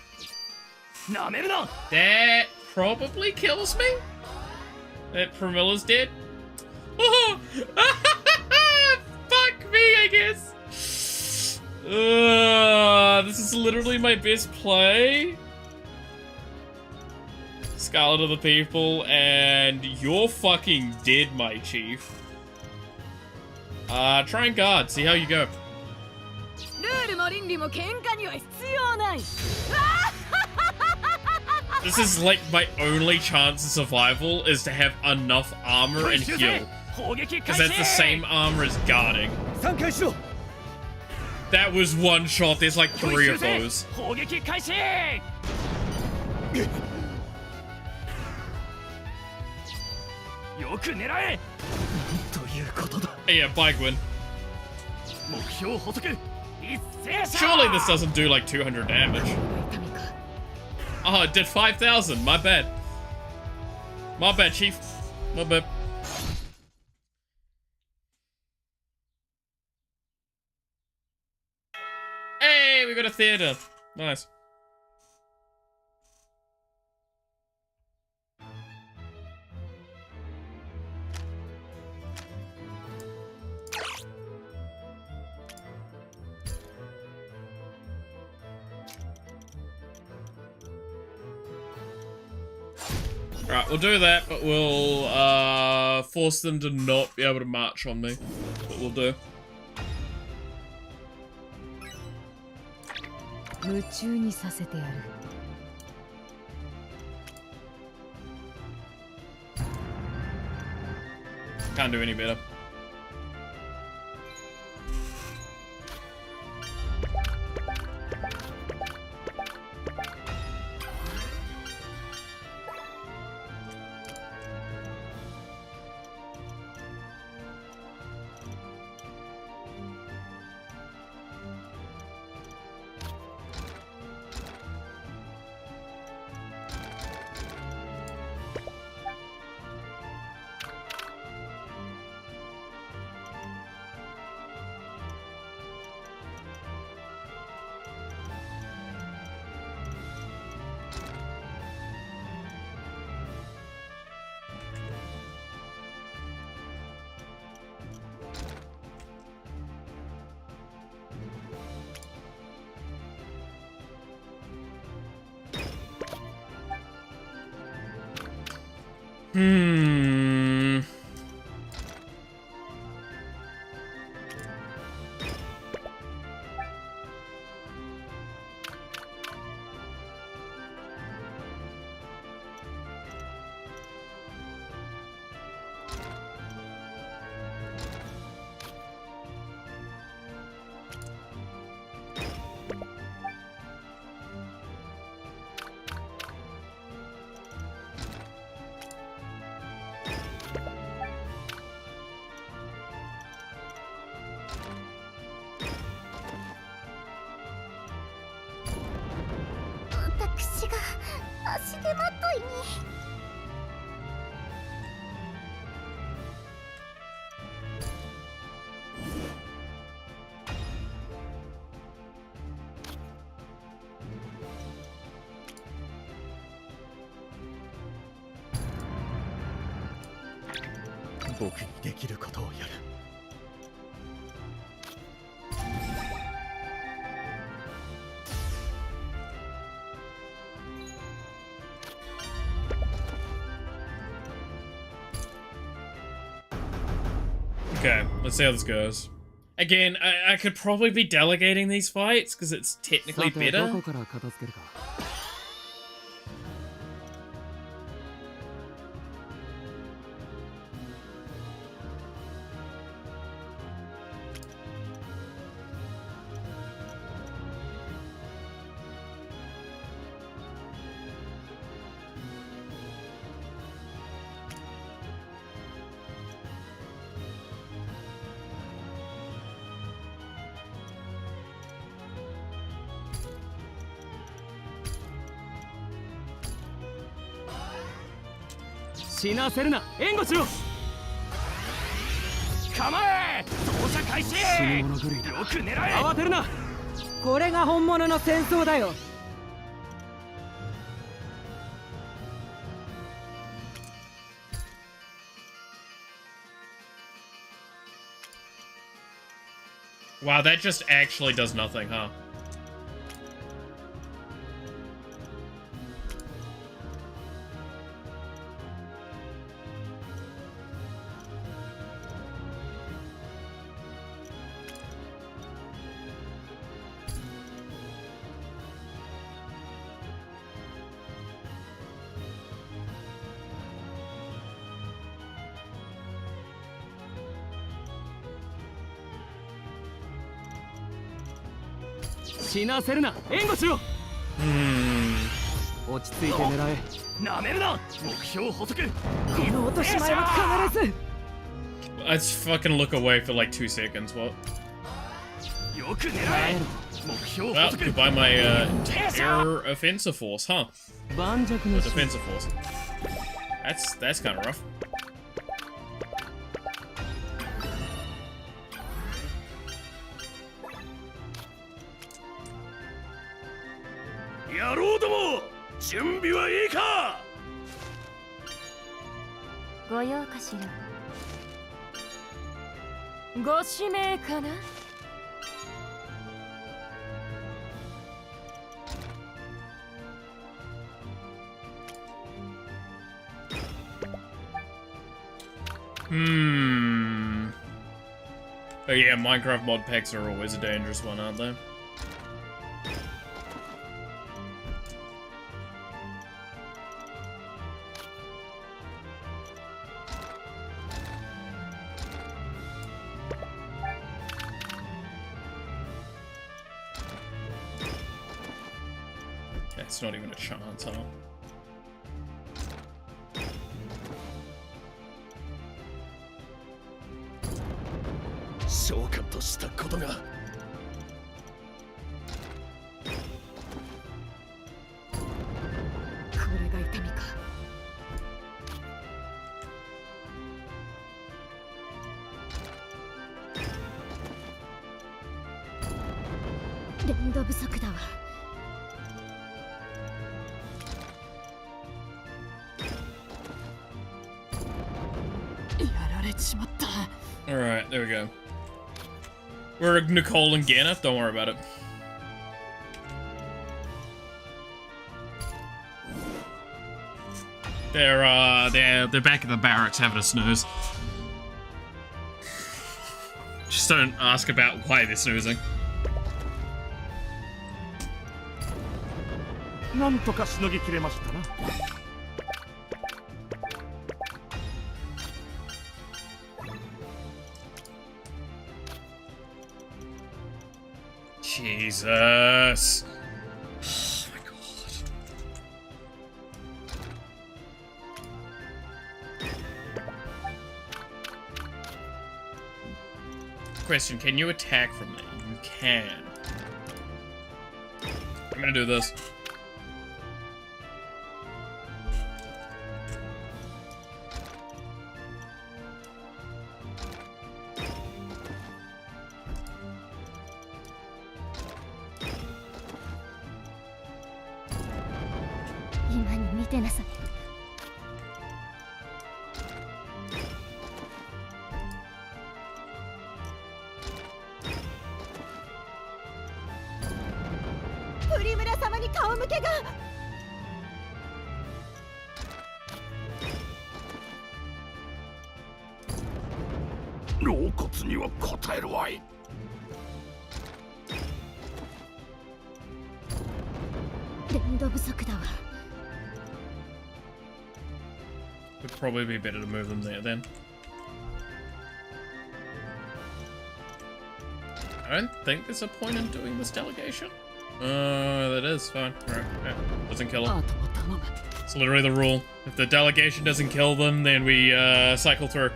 なめるな。 That probably kills me? That Pramilla's dead? Oh! Fuck me, I guess. This is literally my best play. Scarlet of the People, and you're fucking dead, my chief. Try and guard, see how you go. ルールも倫理も喧嘩には必要ない。 This is like my only chance of survival is to have enough armor and heal. 砲撃開 Because 始。 that's the same armor as guarding. 3回しろ。 That was one shot, there's like 3 of those. 砲撃開始。よく狙え。ということだ。 Yeah, bye Gwyn. 目標捕捉。一斉射。 Surely this doesn't do like 200 damage. Oh, it did 5,000. My bad. My bad, chief. My bad. Hey, we got a theater. Nice. Right, we'll do that, but we'll force them to not be able to march on me. That's what we'll do. 夢中にさせてやる。 Can't do any better. Hmm. Okay, let's see how this goes. Again, I could probably be delegating these fights because it's technically better. 死なせるな、援護しろ。構え、投射開始。死に物狂いだ。よく狙え。慌てるな。これが本物の戦争だよ。Wow, that just actually does nothing, huh? Hmm. 死なせるな、援護しろ。落ち着いて狙え。なめるな。目標補足。この落とし前は必ず。Let's fucking look away for like 2 seconds. What? よく狙え。目標補 Oh, 足。 goodbye my air offensive force, huh? 盤石 The の defensive force. That's kind of rough. 野郎ども、準備はいいか。ご用かしら。ご指名かな。Oh yeah, Minecraft mod packs are always a dangerous one, aren't they? It's not even a chance, huh? 召喚としたことが。これが痛みか。連動不足だわ。やられちまった。Alright, there we go. We're Nicole and Ganeth, don't worry about it. They're back in the barracks having a snooze. Just don't ask about why they're snoozing. なんとかしのぎきれましたな。Jesus. Oh my god. Question, can you attack from there? You can. I'm gonna do this. Would probably be better to move them there then. I don't think there's a point in doing this delegation. That is fine. Alright, yeah. Doesn't kill them. It's literally the rule. If the delegation doesn't kill them, then we cycle through.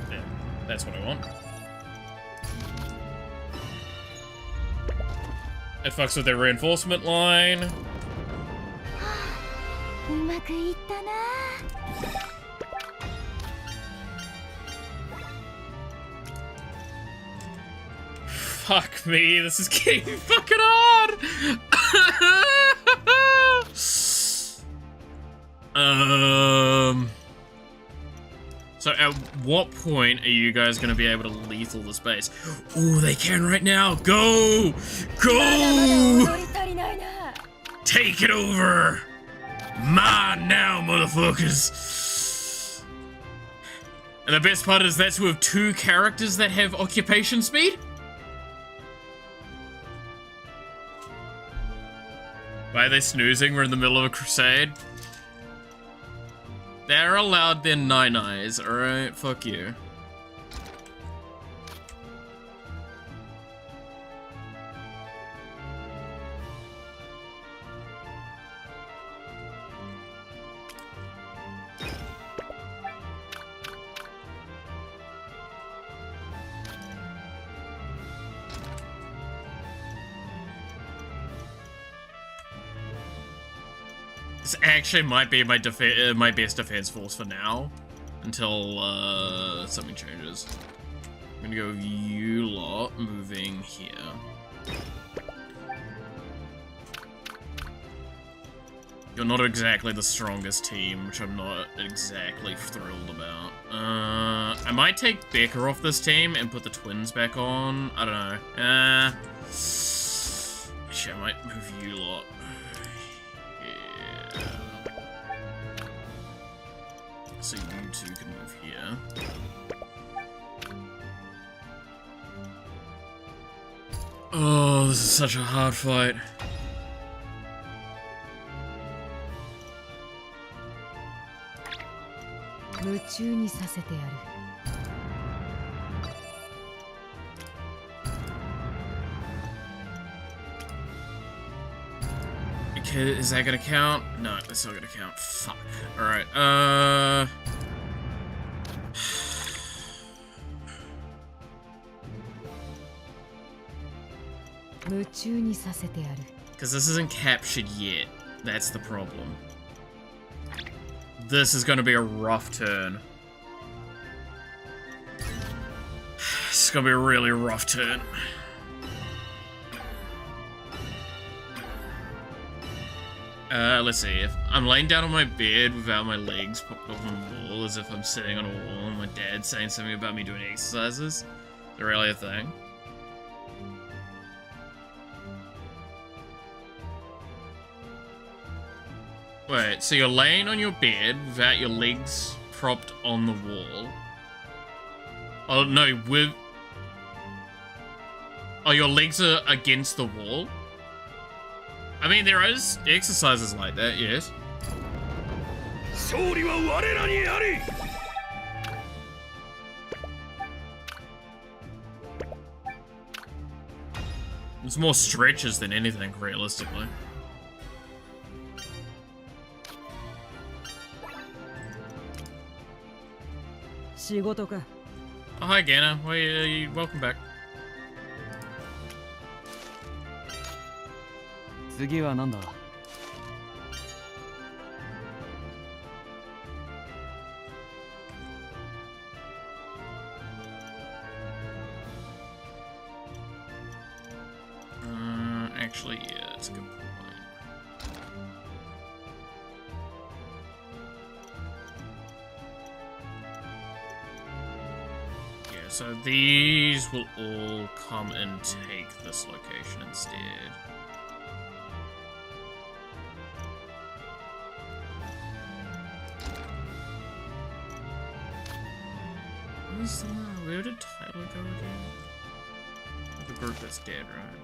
Yeah, that's what I want. It fucks with their reinforcement line. うまくいったな。 Fuck me, this is getting fucking hard! So at what point are you guys gonna be able to lethal this base? Oh, they can right now! Go! Go! Take it over! Mine now, motherfuckers! And the best part is that's with 2 characters that have occupation speed? Why are they snoozing? We're in the middle of a crusade. They're allowed their 9 eyes, alright? Fuck you. This actually might be my best defense force for now, until something changes. I'm gonna go you lot moving here. You're not exactly the strongest team, which I'm not exactly thrilled about. I might take Becca off this team and put the twins back on. I don't know. Actually, I might move you lot. So you 2 can move here. Oh, this is such a hard fight. Okay, is that gonna count? No, that's not gonna count. Fuck. Alright, because this isn't captured yet. That's the problem. This is gonna be a rough turn. It's gonna be a really rough turn. Let's see, if I'm laying down on my bed without my legs popped up on the wall as if I'm sitting on a wall and my dad's saying something about me doing exercises. Is it really a thing? Wait, so you're laying on your bed without your legs propped on the wall? Oh, no, with... Oh, your legs are against the wall? I mean, there is exercises like that, yes. It's more stretches than anything, realistically. Oh, hi, Gana. Welcome back. 次は何だ Actually, yeah, that's a good point. Yeah, so these will all come and take this location instead. Where did Tyler go again? The group that's dead, right?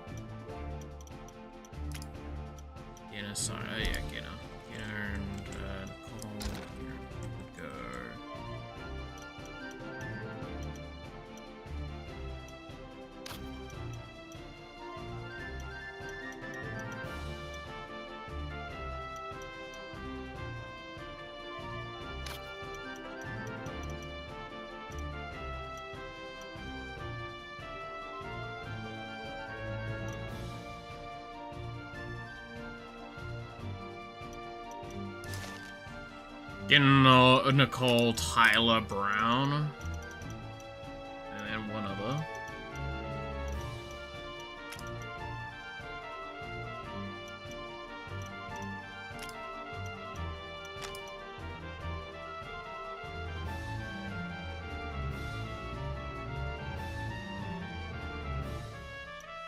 Gina, sorry, oh yeah, Gina. Gina and Nicole, here we go. Getting Nicole Tyler Brown. And then one other.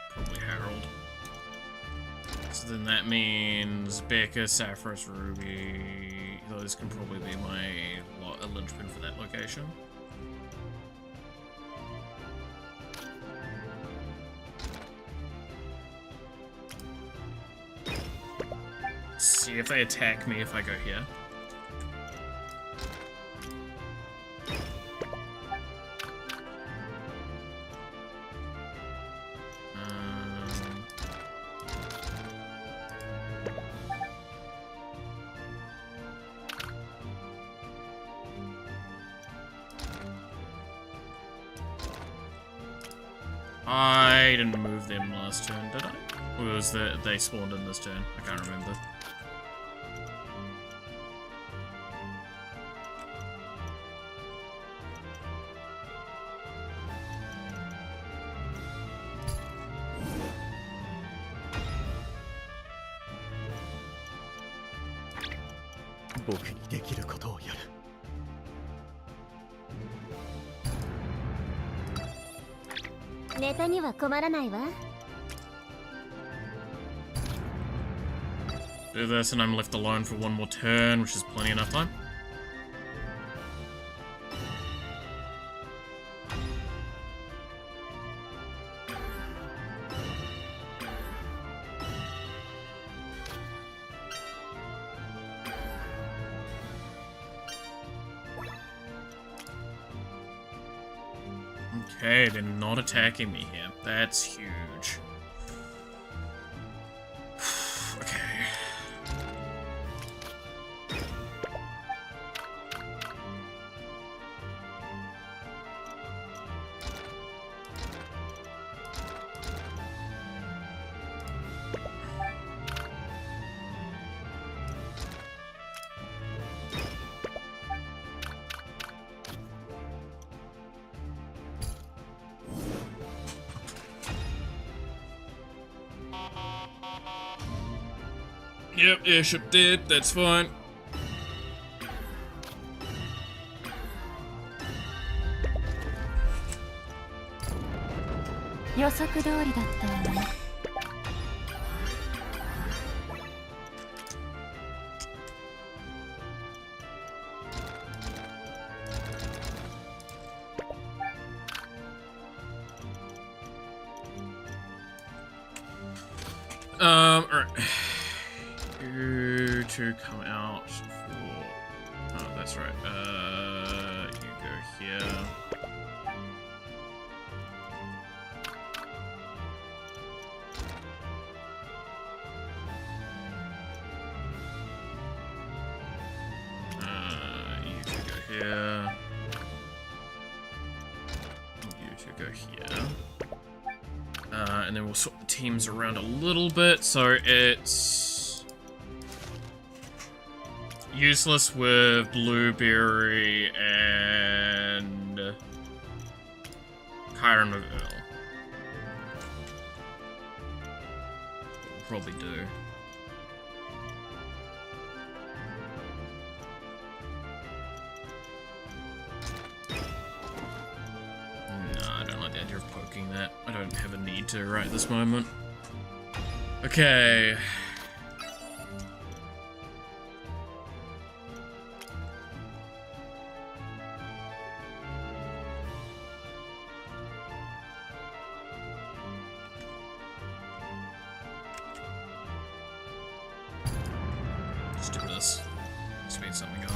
Probably Harold. So then that means Becca, Saffras, Ruby. Those can probably be a linchpin for that location. See if they attack me if I go here. I didn't move them last turn, did I? Or was that they spawned in this turn? I can't remember. Do this and I'm left alone for one more turn, which is plenty enough time. Okay, they're not attacking me here. That's huge. Okay. Yep, airship dead, that's fine. Alright. You two come out for... Oh, that's right. You go here. You two go here. You two go here. And then we'll swap the teams around a little bit, so it's useless with Blueberry and Kyron with Earl. We'll probably do. That. I don't have a need to right this moment. Okay. Just do this. Speed something up.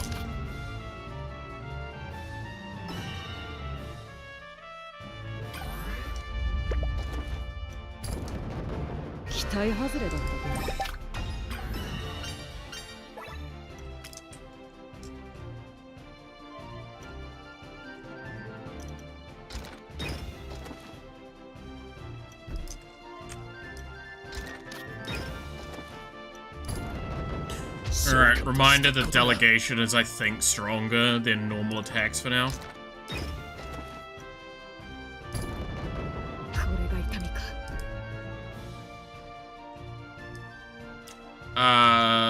Alright, reminder that delegation is, I think, stronger than normal attacks for now. これが痛みか。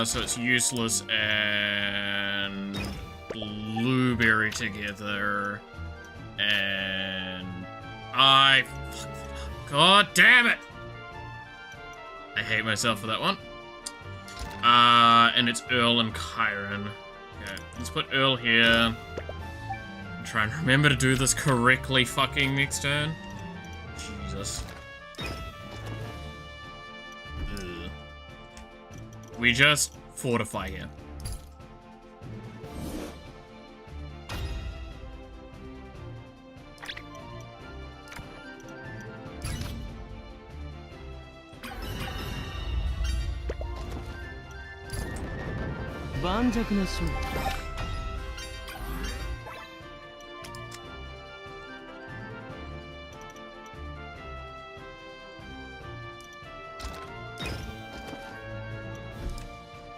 So it's useless and blueberry together, and I fucked it up. God damn it! I hate myself for that one. And it's Earl and Kyron. Okay, let's put Earl here. I'm trying to remember to do this correctly fucking next turn. Jesus. Ugh. We just fortify here.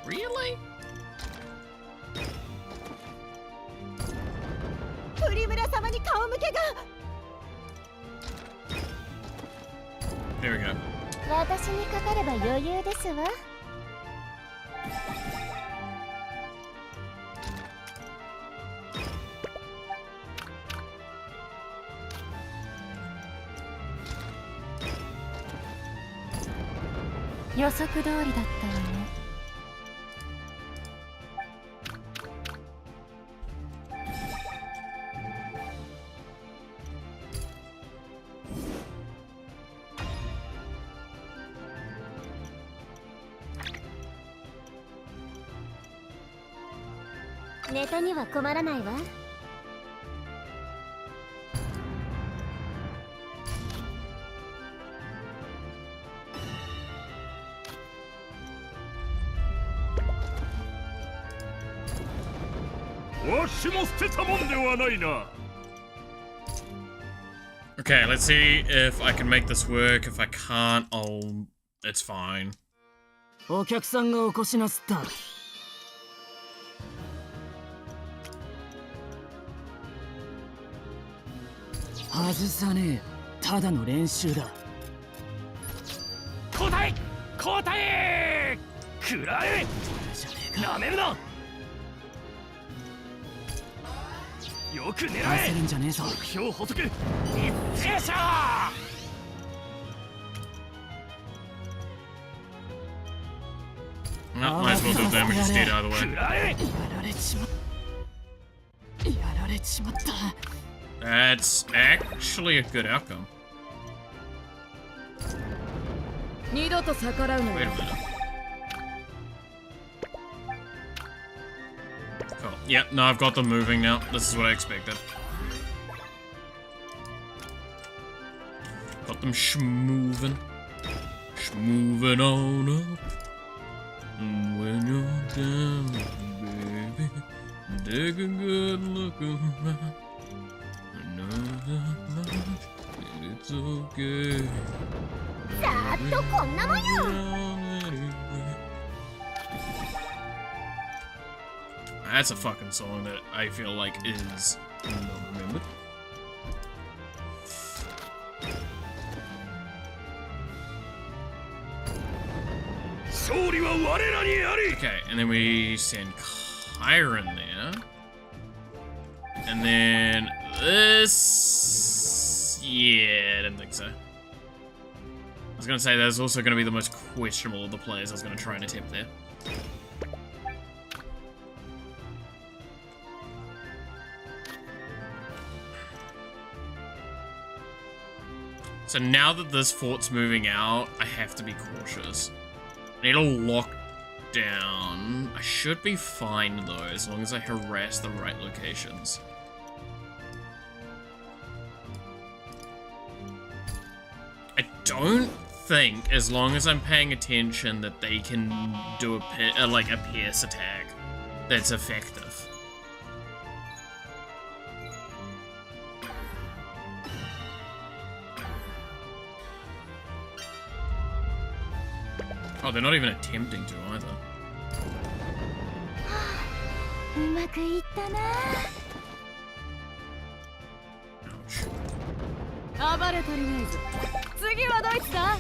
Really? プリムラ様に顔向けが。 There we go. 私にかかれば余裕ですわ。予測通りだったわね。ネタには困らないわ。わしも捨てたもんではないな。 Okay, let's see if I can make this work. If I can't, it's fine. お客さんがお越しなすった。外さねえ。ただの練習だ。交代交代食らえなめるな。よく狙え。焦るんじゃねえぞ。目標補足。いっちゃしょ Well, might as well do damage instead either way. やられちまった。 That's actually a good outcome. 二度と逆らうな Wait よ。 a minute. Cool. Yep, no, I've got them moving now. This is what I expected. Got them schmoving. Schmoving on up. And when you're down, baby, take a good look around. Another much, and it's okay. さーっとこんなもんよ。 That's a fucking song that I feel like is not remembered. Okay, and then we send Kyron there. And then this... Yeah, I didn't think so. I was gonna say that's also gonna be the most questionable of the players I was gonna try and attempt there. So now that this fort's moving out, I have to be cautious. I need to lock down. I should be fine though, as long as I harass the right locations. I don't think, as long as I'm paying attention, that they can do a pierce attack that's effective. Oh, they're not even attempting to either. うまくいったな。暴れ足りないぞ。次はドイツだ。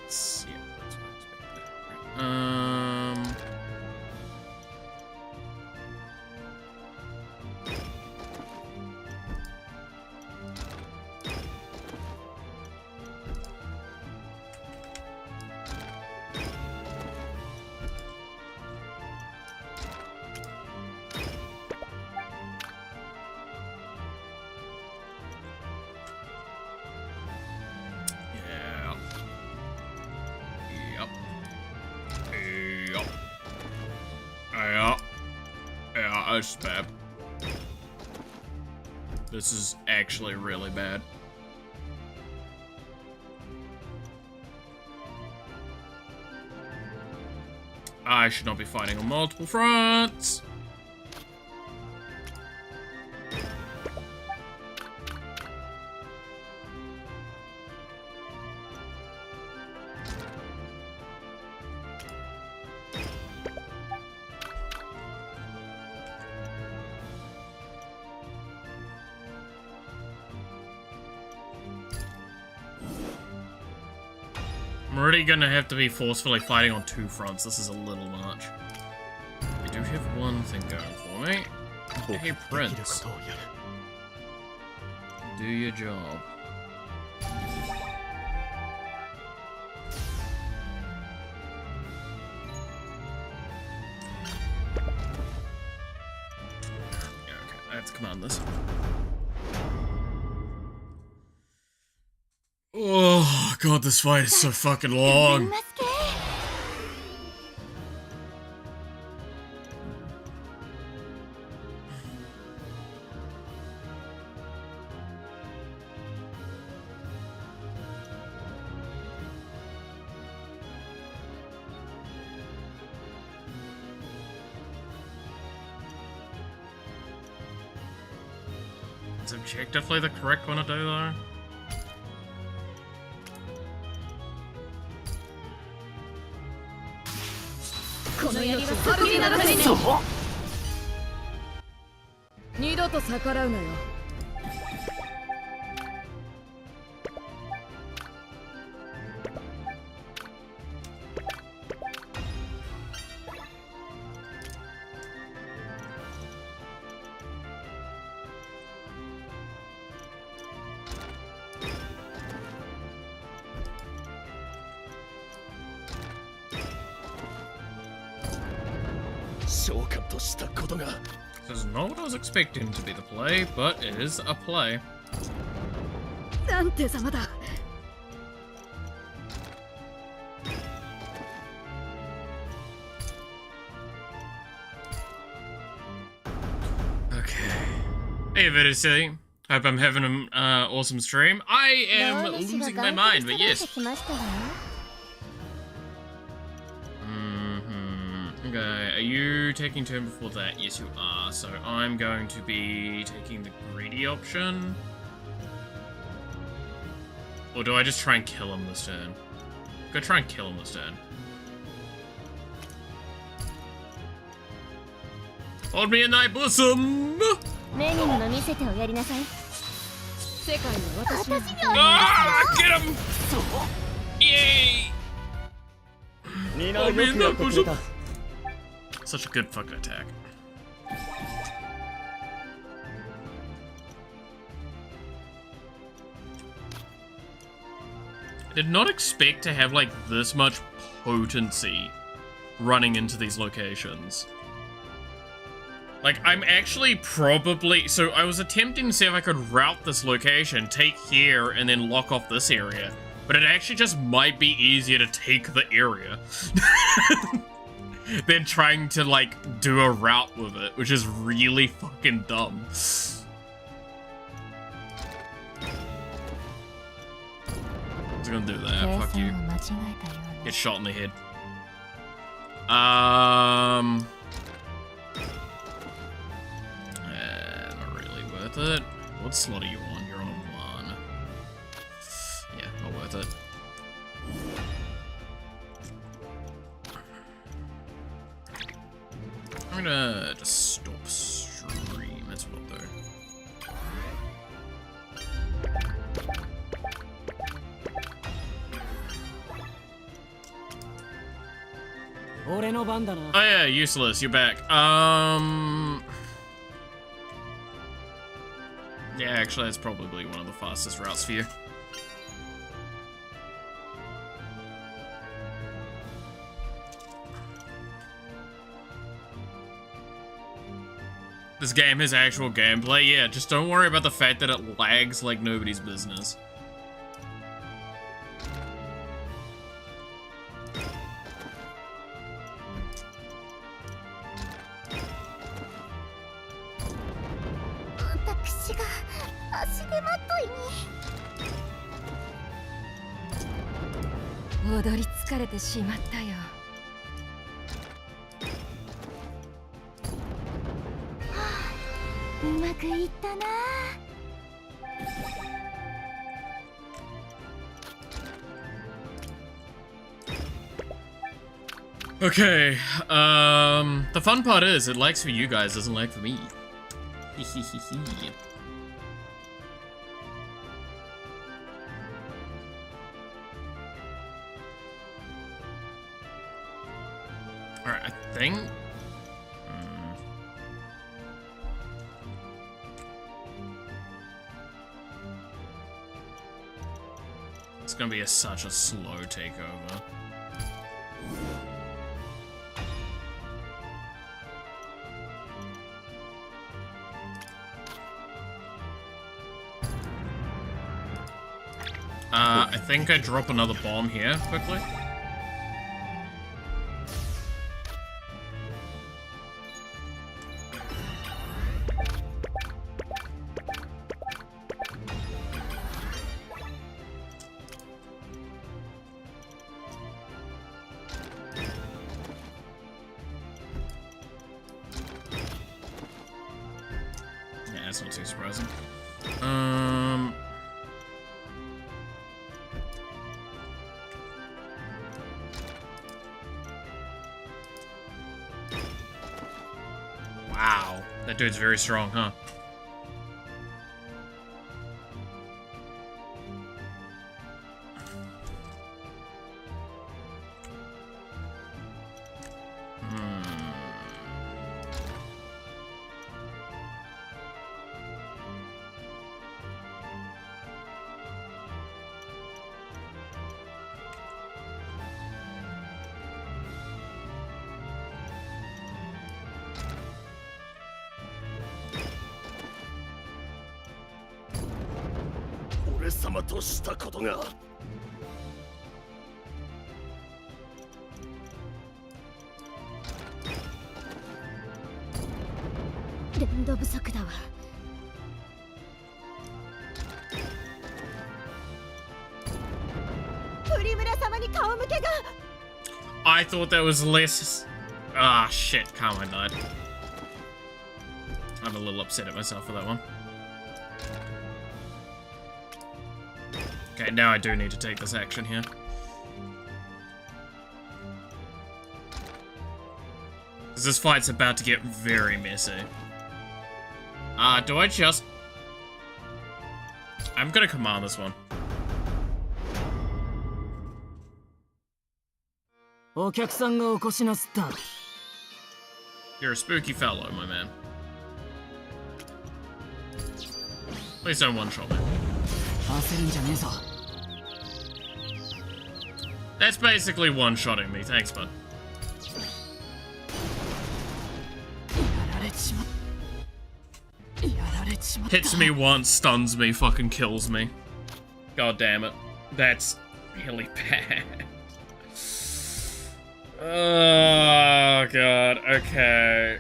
That's, yeah, that's what I expected. Yeah, that's bad. This is actually really bad. I should not be fighting on multiple fronts. I'm already gonna have to be forcefully fighting on 2 fronts. This is a little much. I do have one thing going for me. Hey, Prince. Do your job. Yeah, okay, let's command this. Oh god, this fight is so fucking long. Is objectively the correct one to do though?そう二度と逆らうなよ。This is not what I was expecting to be the play, but it is a play. なんてざまだ。Okay. Hey, VTuber. Hope I'm having an awesome stream. I am losing my mind, but yes. Okay, are you taking turn before that? Yes, you are. So I'm going to be taking the greedy option. Or do I just try and kill him this turn? Go try and kill him this turn. Hold me in thy bosom! Ah, get him! Yay! Hold me in thy bosom! Such a good fucking attack. I did not expect to have like this much potency running into these locations. Like, I'm actually probably... So I was attempting to see if I could route this location, take here, and then lock off this area. But it actually just might be easier to take the area than trying to, like, do a route with it, which is really fucking dumb. Let's you're gonna do that, fuck you. 間違えたよう Get shot in the head. Not really worth it. What slot are you on? You're on a 1. Yeah, not worth it. I'm gonna just stop stream. That's what I'll do. Oh yeah, useless. You're back. Yeah, actually, that's probably one of the fastest routes for you. This game has actual gameplay. Yeah, just don't worry about the fact that it lags like nobody's business. Okay, the fun part is, it lags for you guys, doesn't lag for me. Alright, I think... It's gonna be such a slow takeover. I think I drop another bomb here, quickly. Yeah, that's not too surprising. Wow, that dude's very strong, huh? I thought that was less... Ah, shit. Carmine died. I'm a little upset at myself for that one. Okay, now I do need to take this action here. Because this fight's about to get very messy. Do I just... I'm gonna command this one. You're a spooky fellow, my man. Please don't one-shot me. That's basically one-shotting me. Thanks, bud. Hits me once, stuns me, fucking kills me. God damn it. That's really bad. Oh, God. Okay.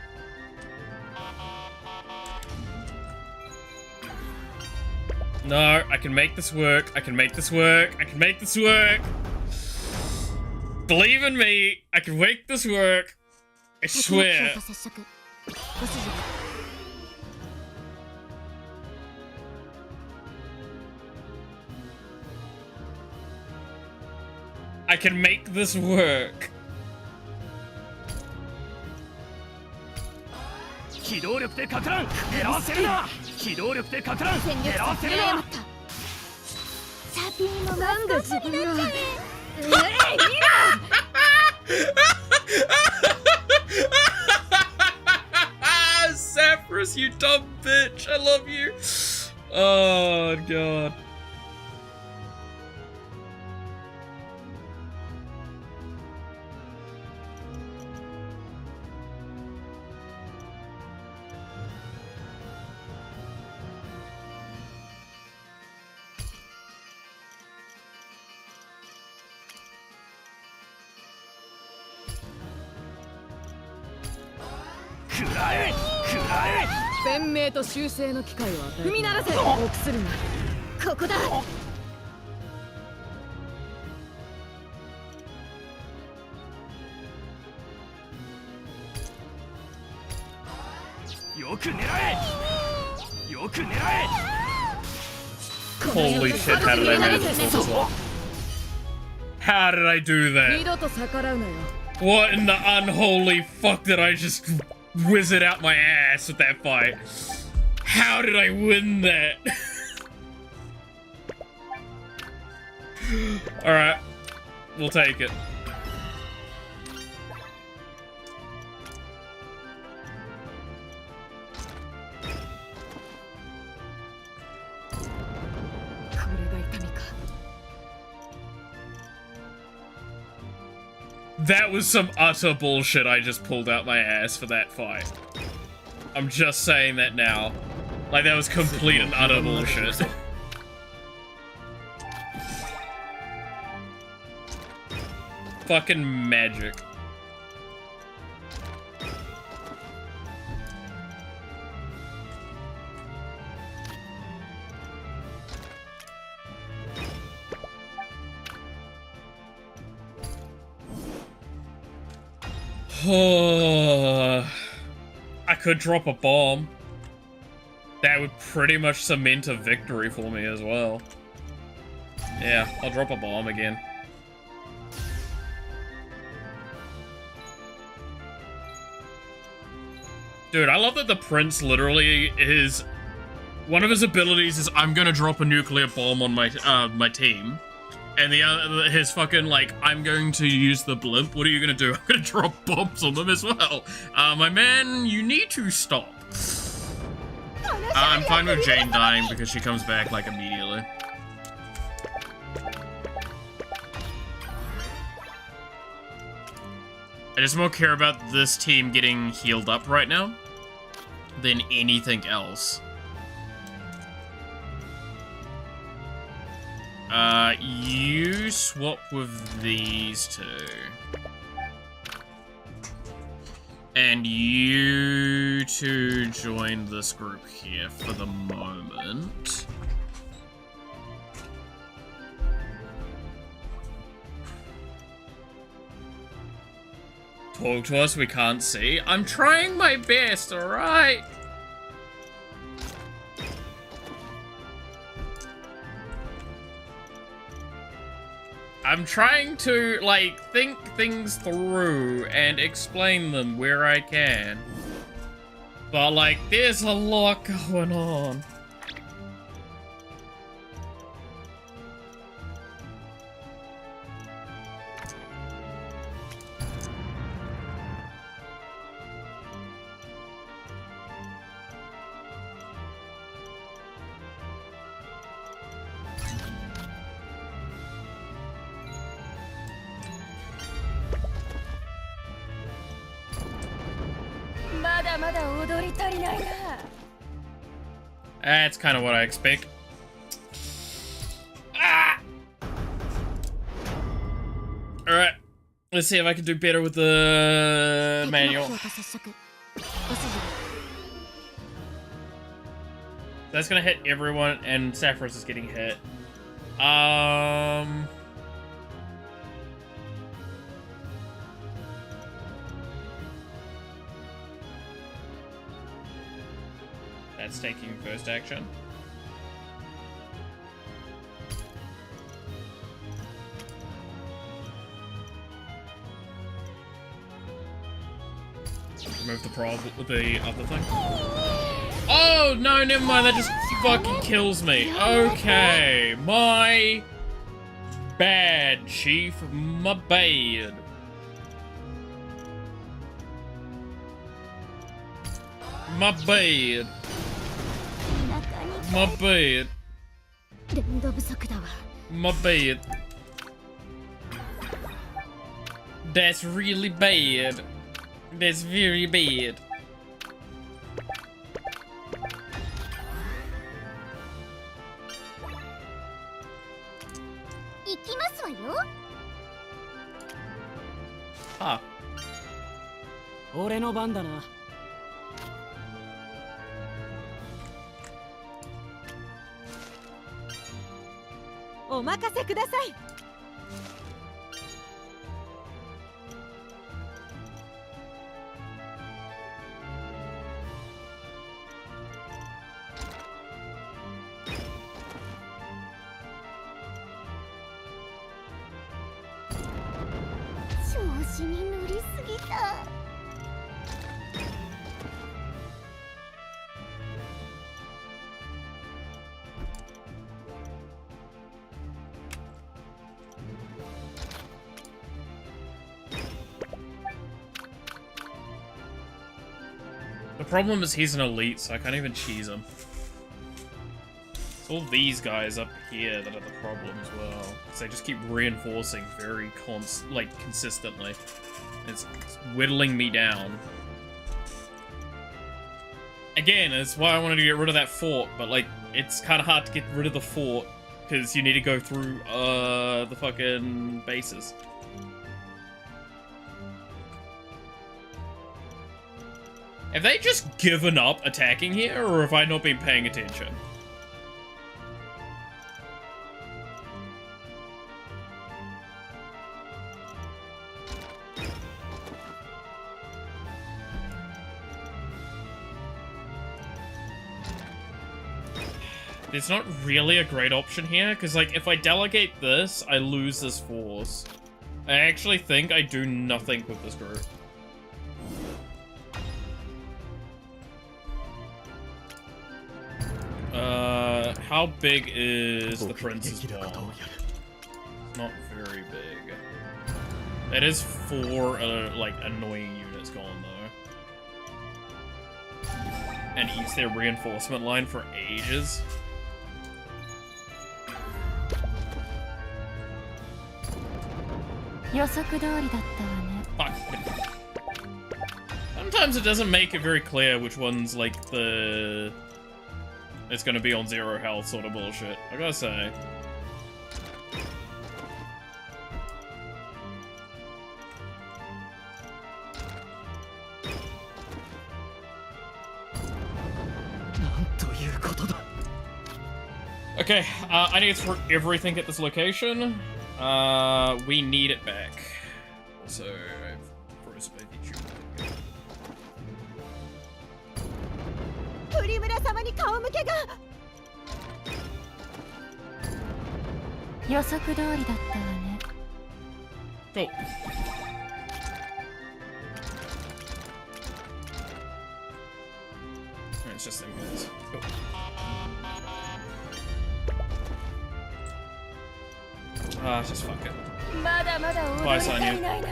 No, I can make this work. I can make this work. I can make this work. Believe in me. I can make this work. I swear. I can make this work. 機動力でかからん狙わせるな機動力でかからん狙わせるなサピーもなんだ自分のSaffrus, you dumb bitch. I love you. Oh, God. Great 弁明と修正の機会を与え踏み鳴らせ臆するなここだよく狙えよく狙え Holy shit, how did I manage this all? How did I do 二 that? 度と逆らうなよ What in the unholy fuck did I just whiz it out my ass with that fight? How did I win that? Alright, we'll take it. That was some utter bullshit I just pulled out my ass for that fight. I'm just saying that now. Like, that was complete and utter bullshit. Fucking magic. I could drop a bomb. That would pretty much cement a victory for me as well. Yeah, I'll drop a bomb again. Dude, I love that the prince literally is... One of his abilities is I'm gonna drop a nuclear bomb on my my team. And the other, his fucking, like, I'm going to use the blimp. What are you gonna do? I'm gonna drop bombs on them as well. My man, you need to stop. I'm fine with Jane dying because she comes back, like, immediately. I just more care about this team getting healed up right now than anything else. You swap with these two. And you two join this group here for the moment. Talk to us, we can't see. I'm trying my best, alright? I'm trying to, like, think things through and explain them where I can. But, like, there's a lot going on. That's kind of what I expect. Ah! Alright. Let's see if I can do better with the manual. That's gonna hit everyone, and Sapphiros is getting hit. That's taking first action. Remove the other thing. Oh, no, never mind. That just fucking kills me. Okay. My bad, Chief. My bad. My bad. My bad. My bad. That's really bad. That's very bad. Ah. 俺の番だな。お任せください。調子に乗りすぎた。The problem is he's an elite, so I can't even cheese him. It's all these guys up here that are the problem as well. Because they just keep reinforcing very consistently. It's whittling me down. Again, that's why I wanted to get rid of that fort, but like, it's kind of hard to get rid of the fort because you need to go through the fucking bases. Have they just given up attacking here, or have I not been paying attention? It's not really a great option here, because like, if I delegate this, I lose this force. I actually think I do nothing with this group. How big is the prince's ball? Not very big. That is 4, like, annoying units gone, though. And he's their reinforcement line for ages. Fuck. Sometimes it doesn't make it very clear which one's, like, it's gonna be on 0 health sort of bullshit, I gotta say. Okay, I need to throw everything at this location. We need it back. Also, I've frozen my VTuber. プリムラ様に顔向けが。予測通りだったわね。Go. It's just them guys. Go. Ah, just fuck it. まだまだ終わり足りないな。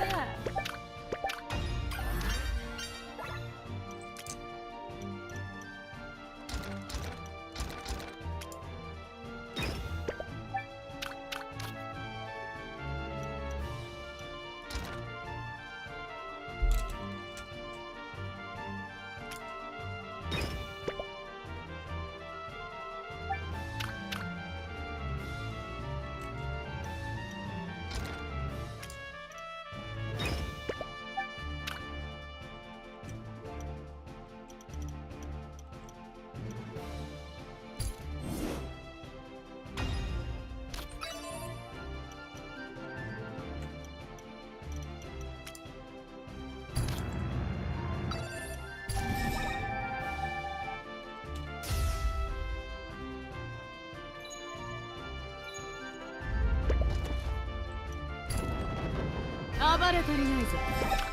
暴れ足りないぞ。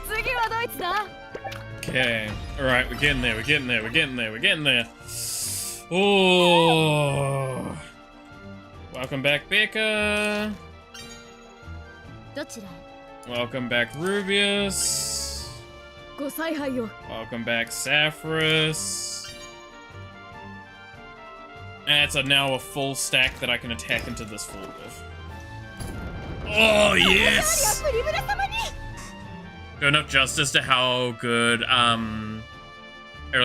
次はどいつだ? Okay. Alright, we're getting there, we're getting there, we're getting there, we're getting there. Oh. Welcome back, Becca. どちらへ? Welcome back, Rubius. ご采配を。 Welcome back, Sapphiris. And it's now a full stack that I can attack into this fool with. Oh, yes! Do enough justice to how good,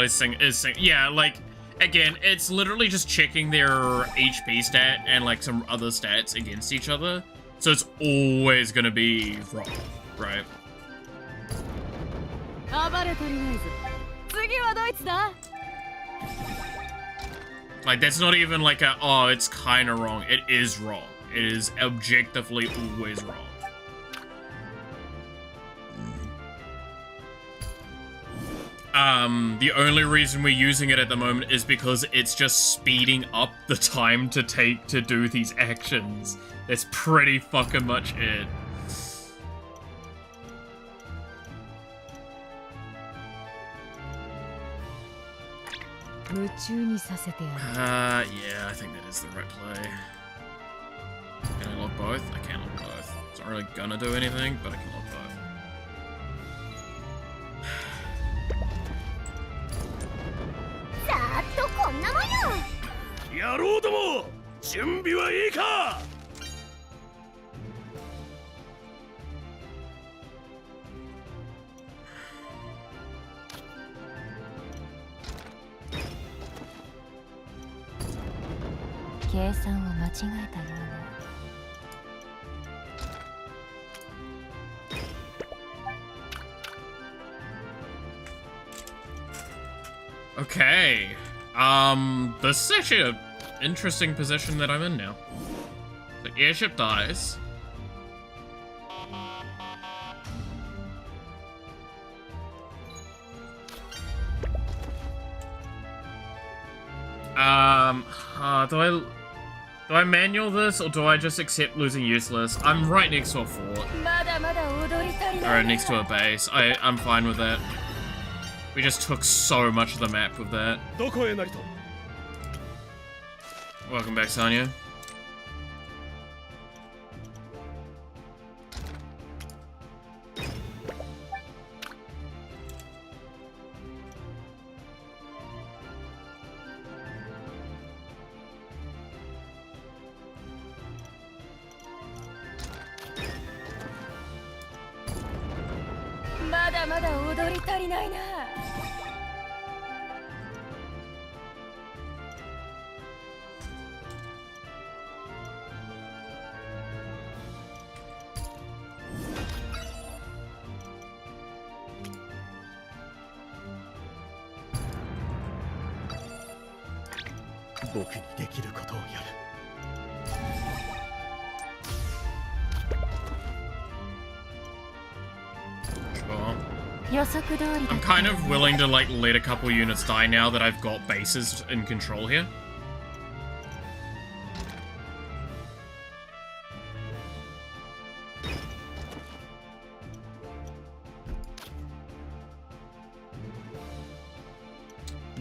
Sing is. Yeah, like, again, it's literally just checking their HP stat and, like, some other stats against each other. So it's always gonna be wrong, right? 暴れ足りないぞ。次はどいつだ? Like, that's not even like a, oh, it's kinda wrong. It is wrong. It is objectively always wrong. The only reason we're using it at the moment is because it's just speeding up the time to take to do these actions. That's pretty fucking much it. Yeah, I think that is the right play. Can I lock both? I can lock both. It's not really gonna do anything, but I can lock both. さーっとこんなもんよ。野郎ども、準備はいいか? 計算を間違えたようね。 Okay. This is actually an interesting position that I'm in now. The airship dies. Do I manual this, or do I just accept losing useless? I'm right next to a fort. Alright, next to a base. I'm fine with that. We just took so much of the map with that. Welcome back, Sonya. I'm kind of willing to, like, let a couple units die now that I've got bases in control here.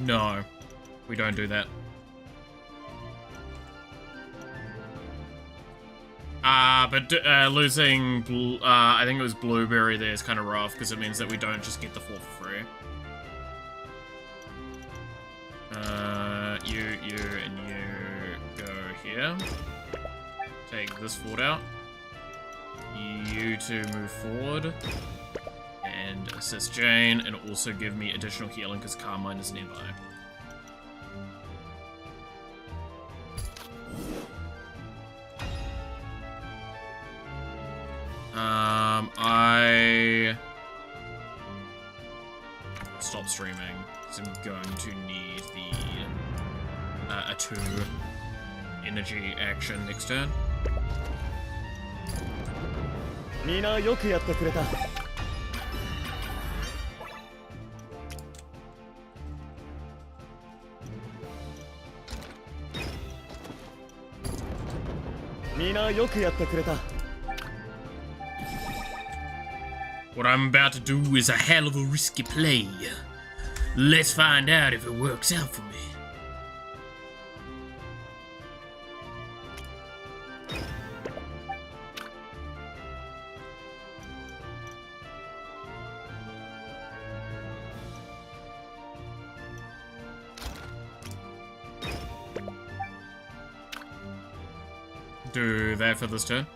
No, we don't do that. But losing, I think it was Blueberry there is kind of rough, because it means that we don't just get the fort for free. You, and you go here. Take this fort out. You two move forward. And assist Jane, and also give me additional healing, because Carmine is nearby. I stop streaming because I'm going to need the a 2 energy action next turn. みんなよくやってくれた。みんなよくやってくれた。What I'm about to do is a hell of a risky play. Let's find out if it works out for me. Do that for this turn.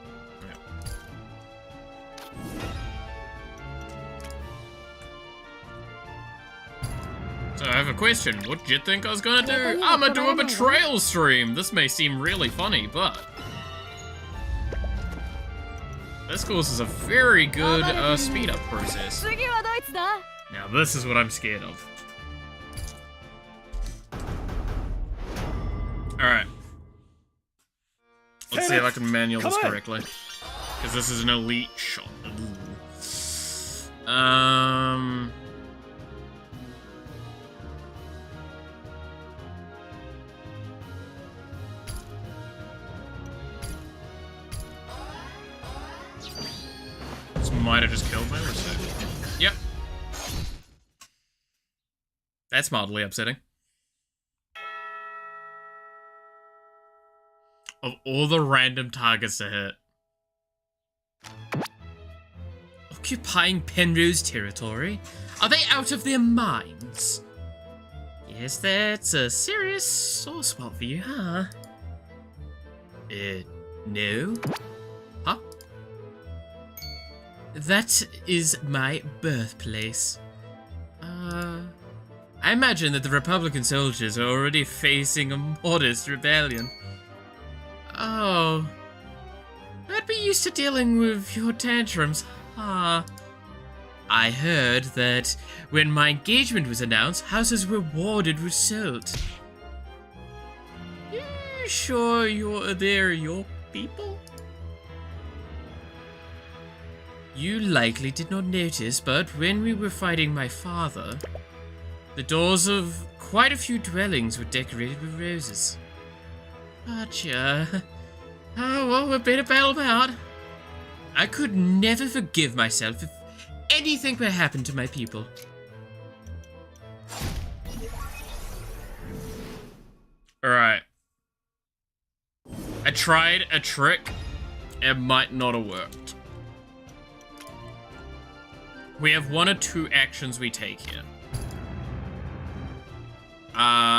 So I have a question. What did you think I was gonna do? I'm gonna do a betrayal stream. This may seem really funny, but this causes a very good speed up process. Now this is what I'm scared of. Alright. Let's see if I can manual this correctly. Because this is an elite shot. Ooh. This might have just killed my research. Yep. That's mildly upsetting. Of all the random targets to hit. Occupying Penrose territory? Are they out of their minds? Yes, that's a serious sore spot for you, huh? No? Huh? That is my birthplace. I imagine that the Republican soldiers are already facing a modest rebellion. Oh. I'd be used to dealing with your tantrums, huh? I heard that when my engagement was announced, houses were rewarded with salt. You sure they're your people? You likely did not notice, but when we were fighting my father, the doors of quite a few dwellings were decorated with roses. Gotcha. Oh, well, we're better bail them out. I could never forgive myself if anything were to happen to my people. Alright. I tried a trick. It might not have worked. We have one or two actions we take here.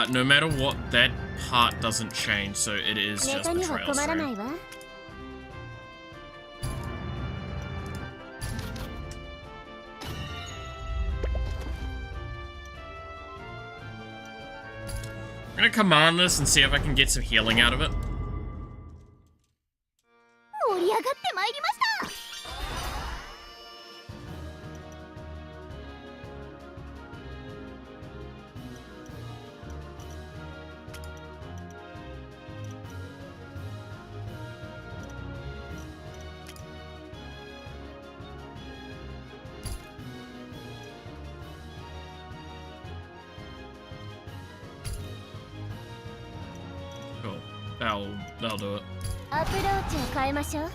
No matter what, that part doesn't change, so it is just betrayal stream. I'm gonna command this and see if I can get some healing out of it. Cool. That'll do it. アプローチを変えましょう。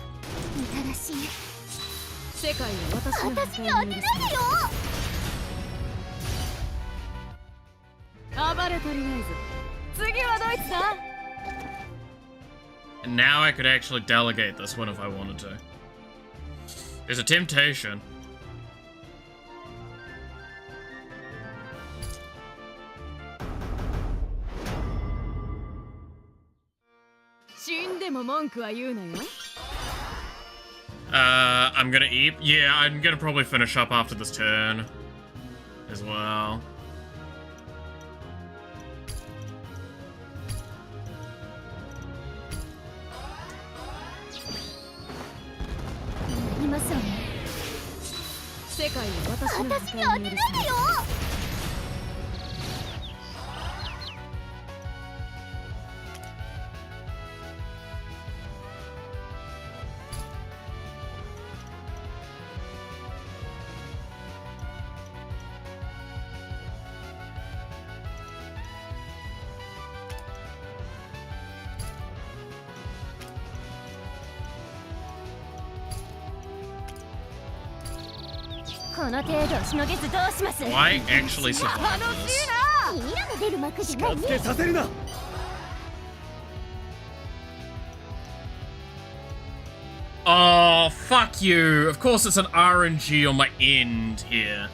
みたらしい。世界は私の手に入れる。暴れ足りないぞ。次はどいつだ？ And now I could actually delegate this one if I wanted to. There's a temptation. I'm gonna eat. Yeah, I'm gonna probably finish up after this turn as well. この程度しのげずどうします I actually survived this. 色の出る幕じゃないねつけさせるな Oh, fuck you. Of course it's an RNG on my end here.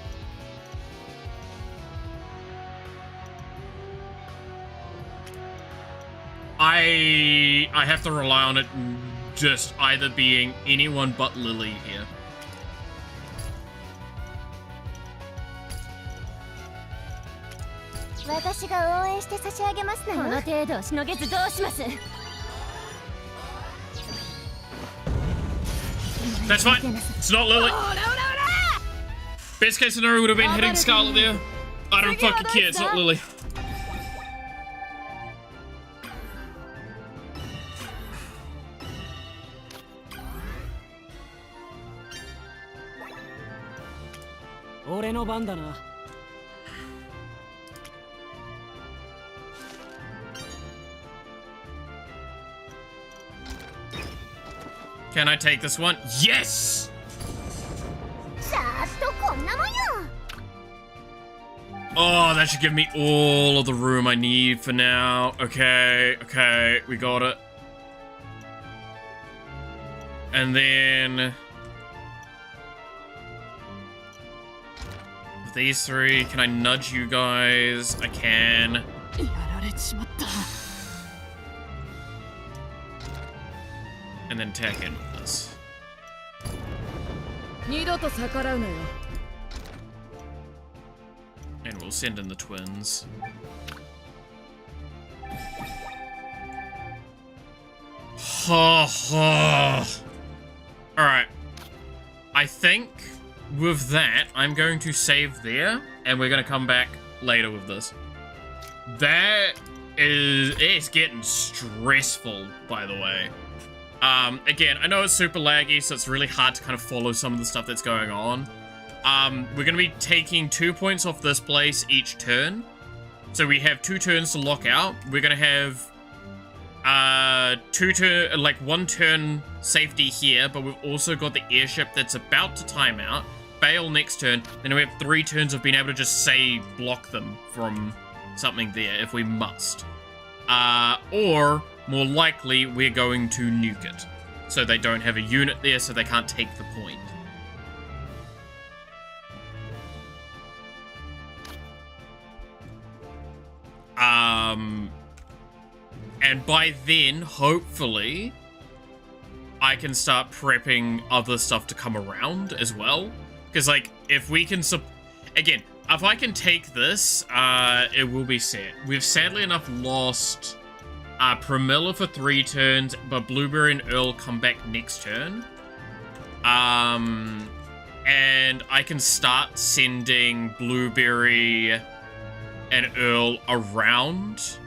I have to rely on it just either being anyone but Lily here. That's fine. It's not Lily. Best case scenario would have been hitting Scarlet there. I don't fucking care. It's not Lily. Can I take this one? Yes! Oh, that should give me all of the room I need for now. Okay, okay, we got it. And then... with these three, can I nudge you guys? I can. And then attack in with this. And we'll send in the twins. Alright. I think with that, I'm going to save there, and we're going to come back later with this. That is... it's getting stressful, by the way. Again, I know it's super laggy, so it's really hard to kind of follow some of the stuff that's going on. We're going to be taking 2 points off this place each turn. So we have 2 turns to lock out. We're going to have, 1 turn safety here, but we've also got the airship that's about to time out. Bail next turn. Then we have 3 turns of being able to just, say, block them from something there if we must. Or... more likely, we're going to nuke it. So they don't have a unit there, so they can't take the point. And by then, hopefully, I can start prepping other stuff to come around as well. Because, like, if we can... again, if I can take this, it will be set. We've sadly enough lost... Pramila for 3 turns, but Blueberry and Earl come back next turn. And I can start sending Blueberry and Earl around,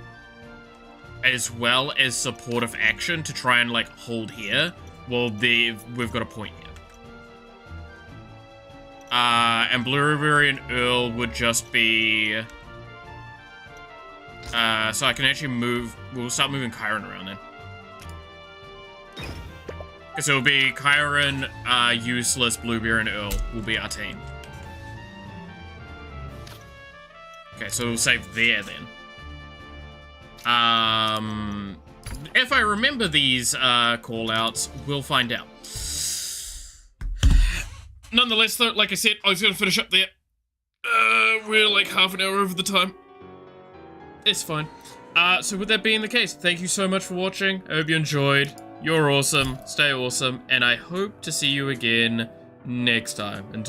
as well as supportive action to try and, like, hold here. Well, we've got a point here. And Blueberry and Earl would just be... so I can actually move... we'll start moving Chiron around then. So it'll be Chiron, Useless, Blueberry, and Earl will be our team. Okay, so we'll save there then. If I remember these call-outs, we'll find out. Nonetheless, though, like I said, I was going to finish up there. We're like half an hour over the time. It's fine. So with that being the case, thank you so much for watching. I hope you enjoyed. You're awesome. Stay awesome. And I hope to see you again next time. Until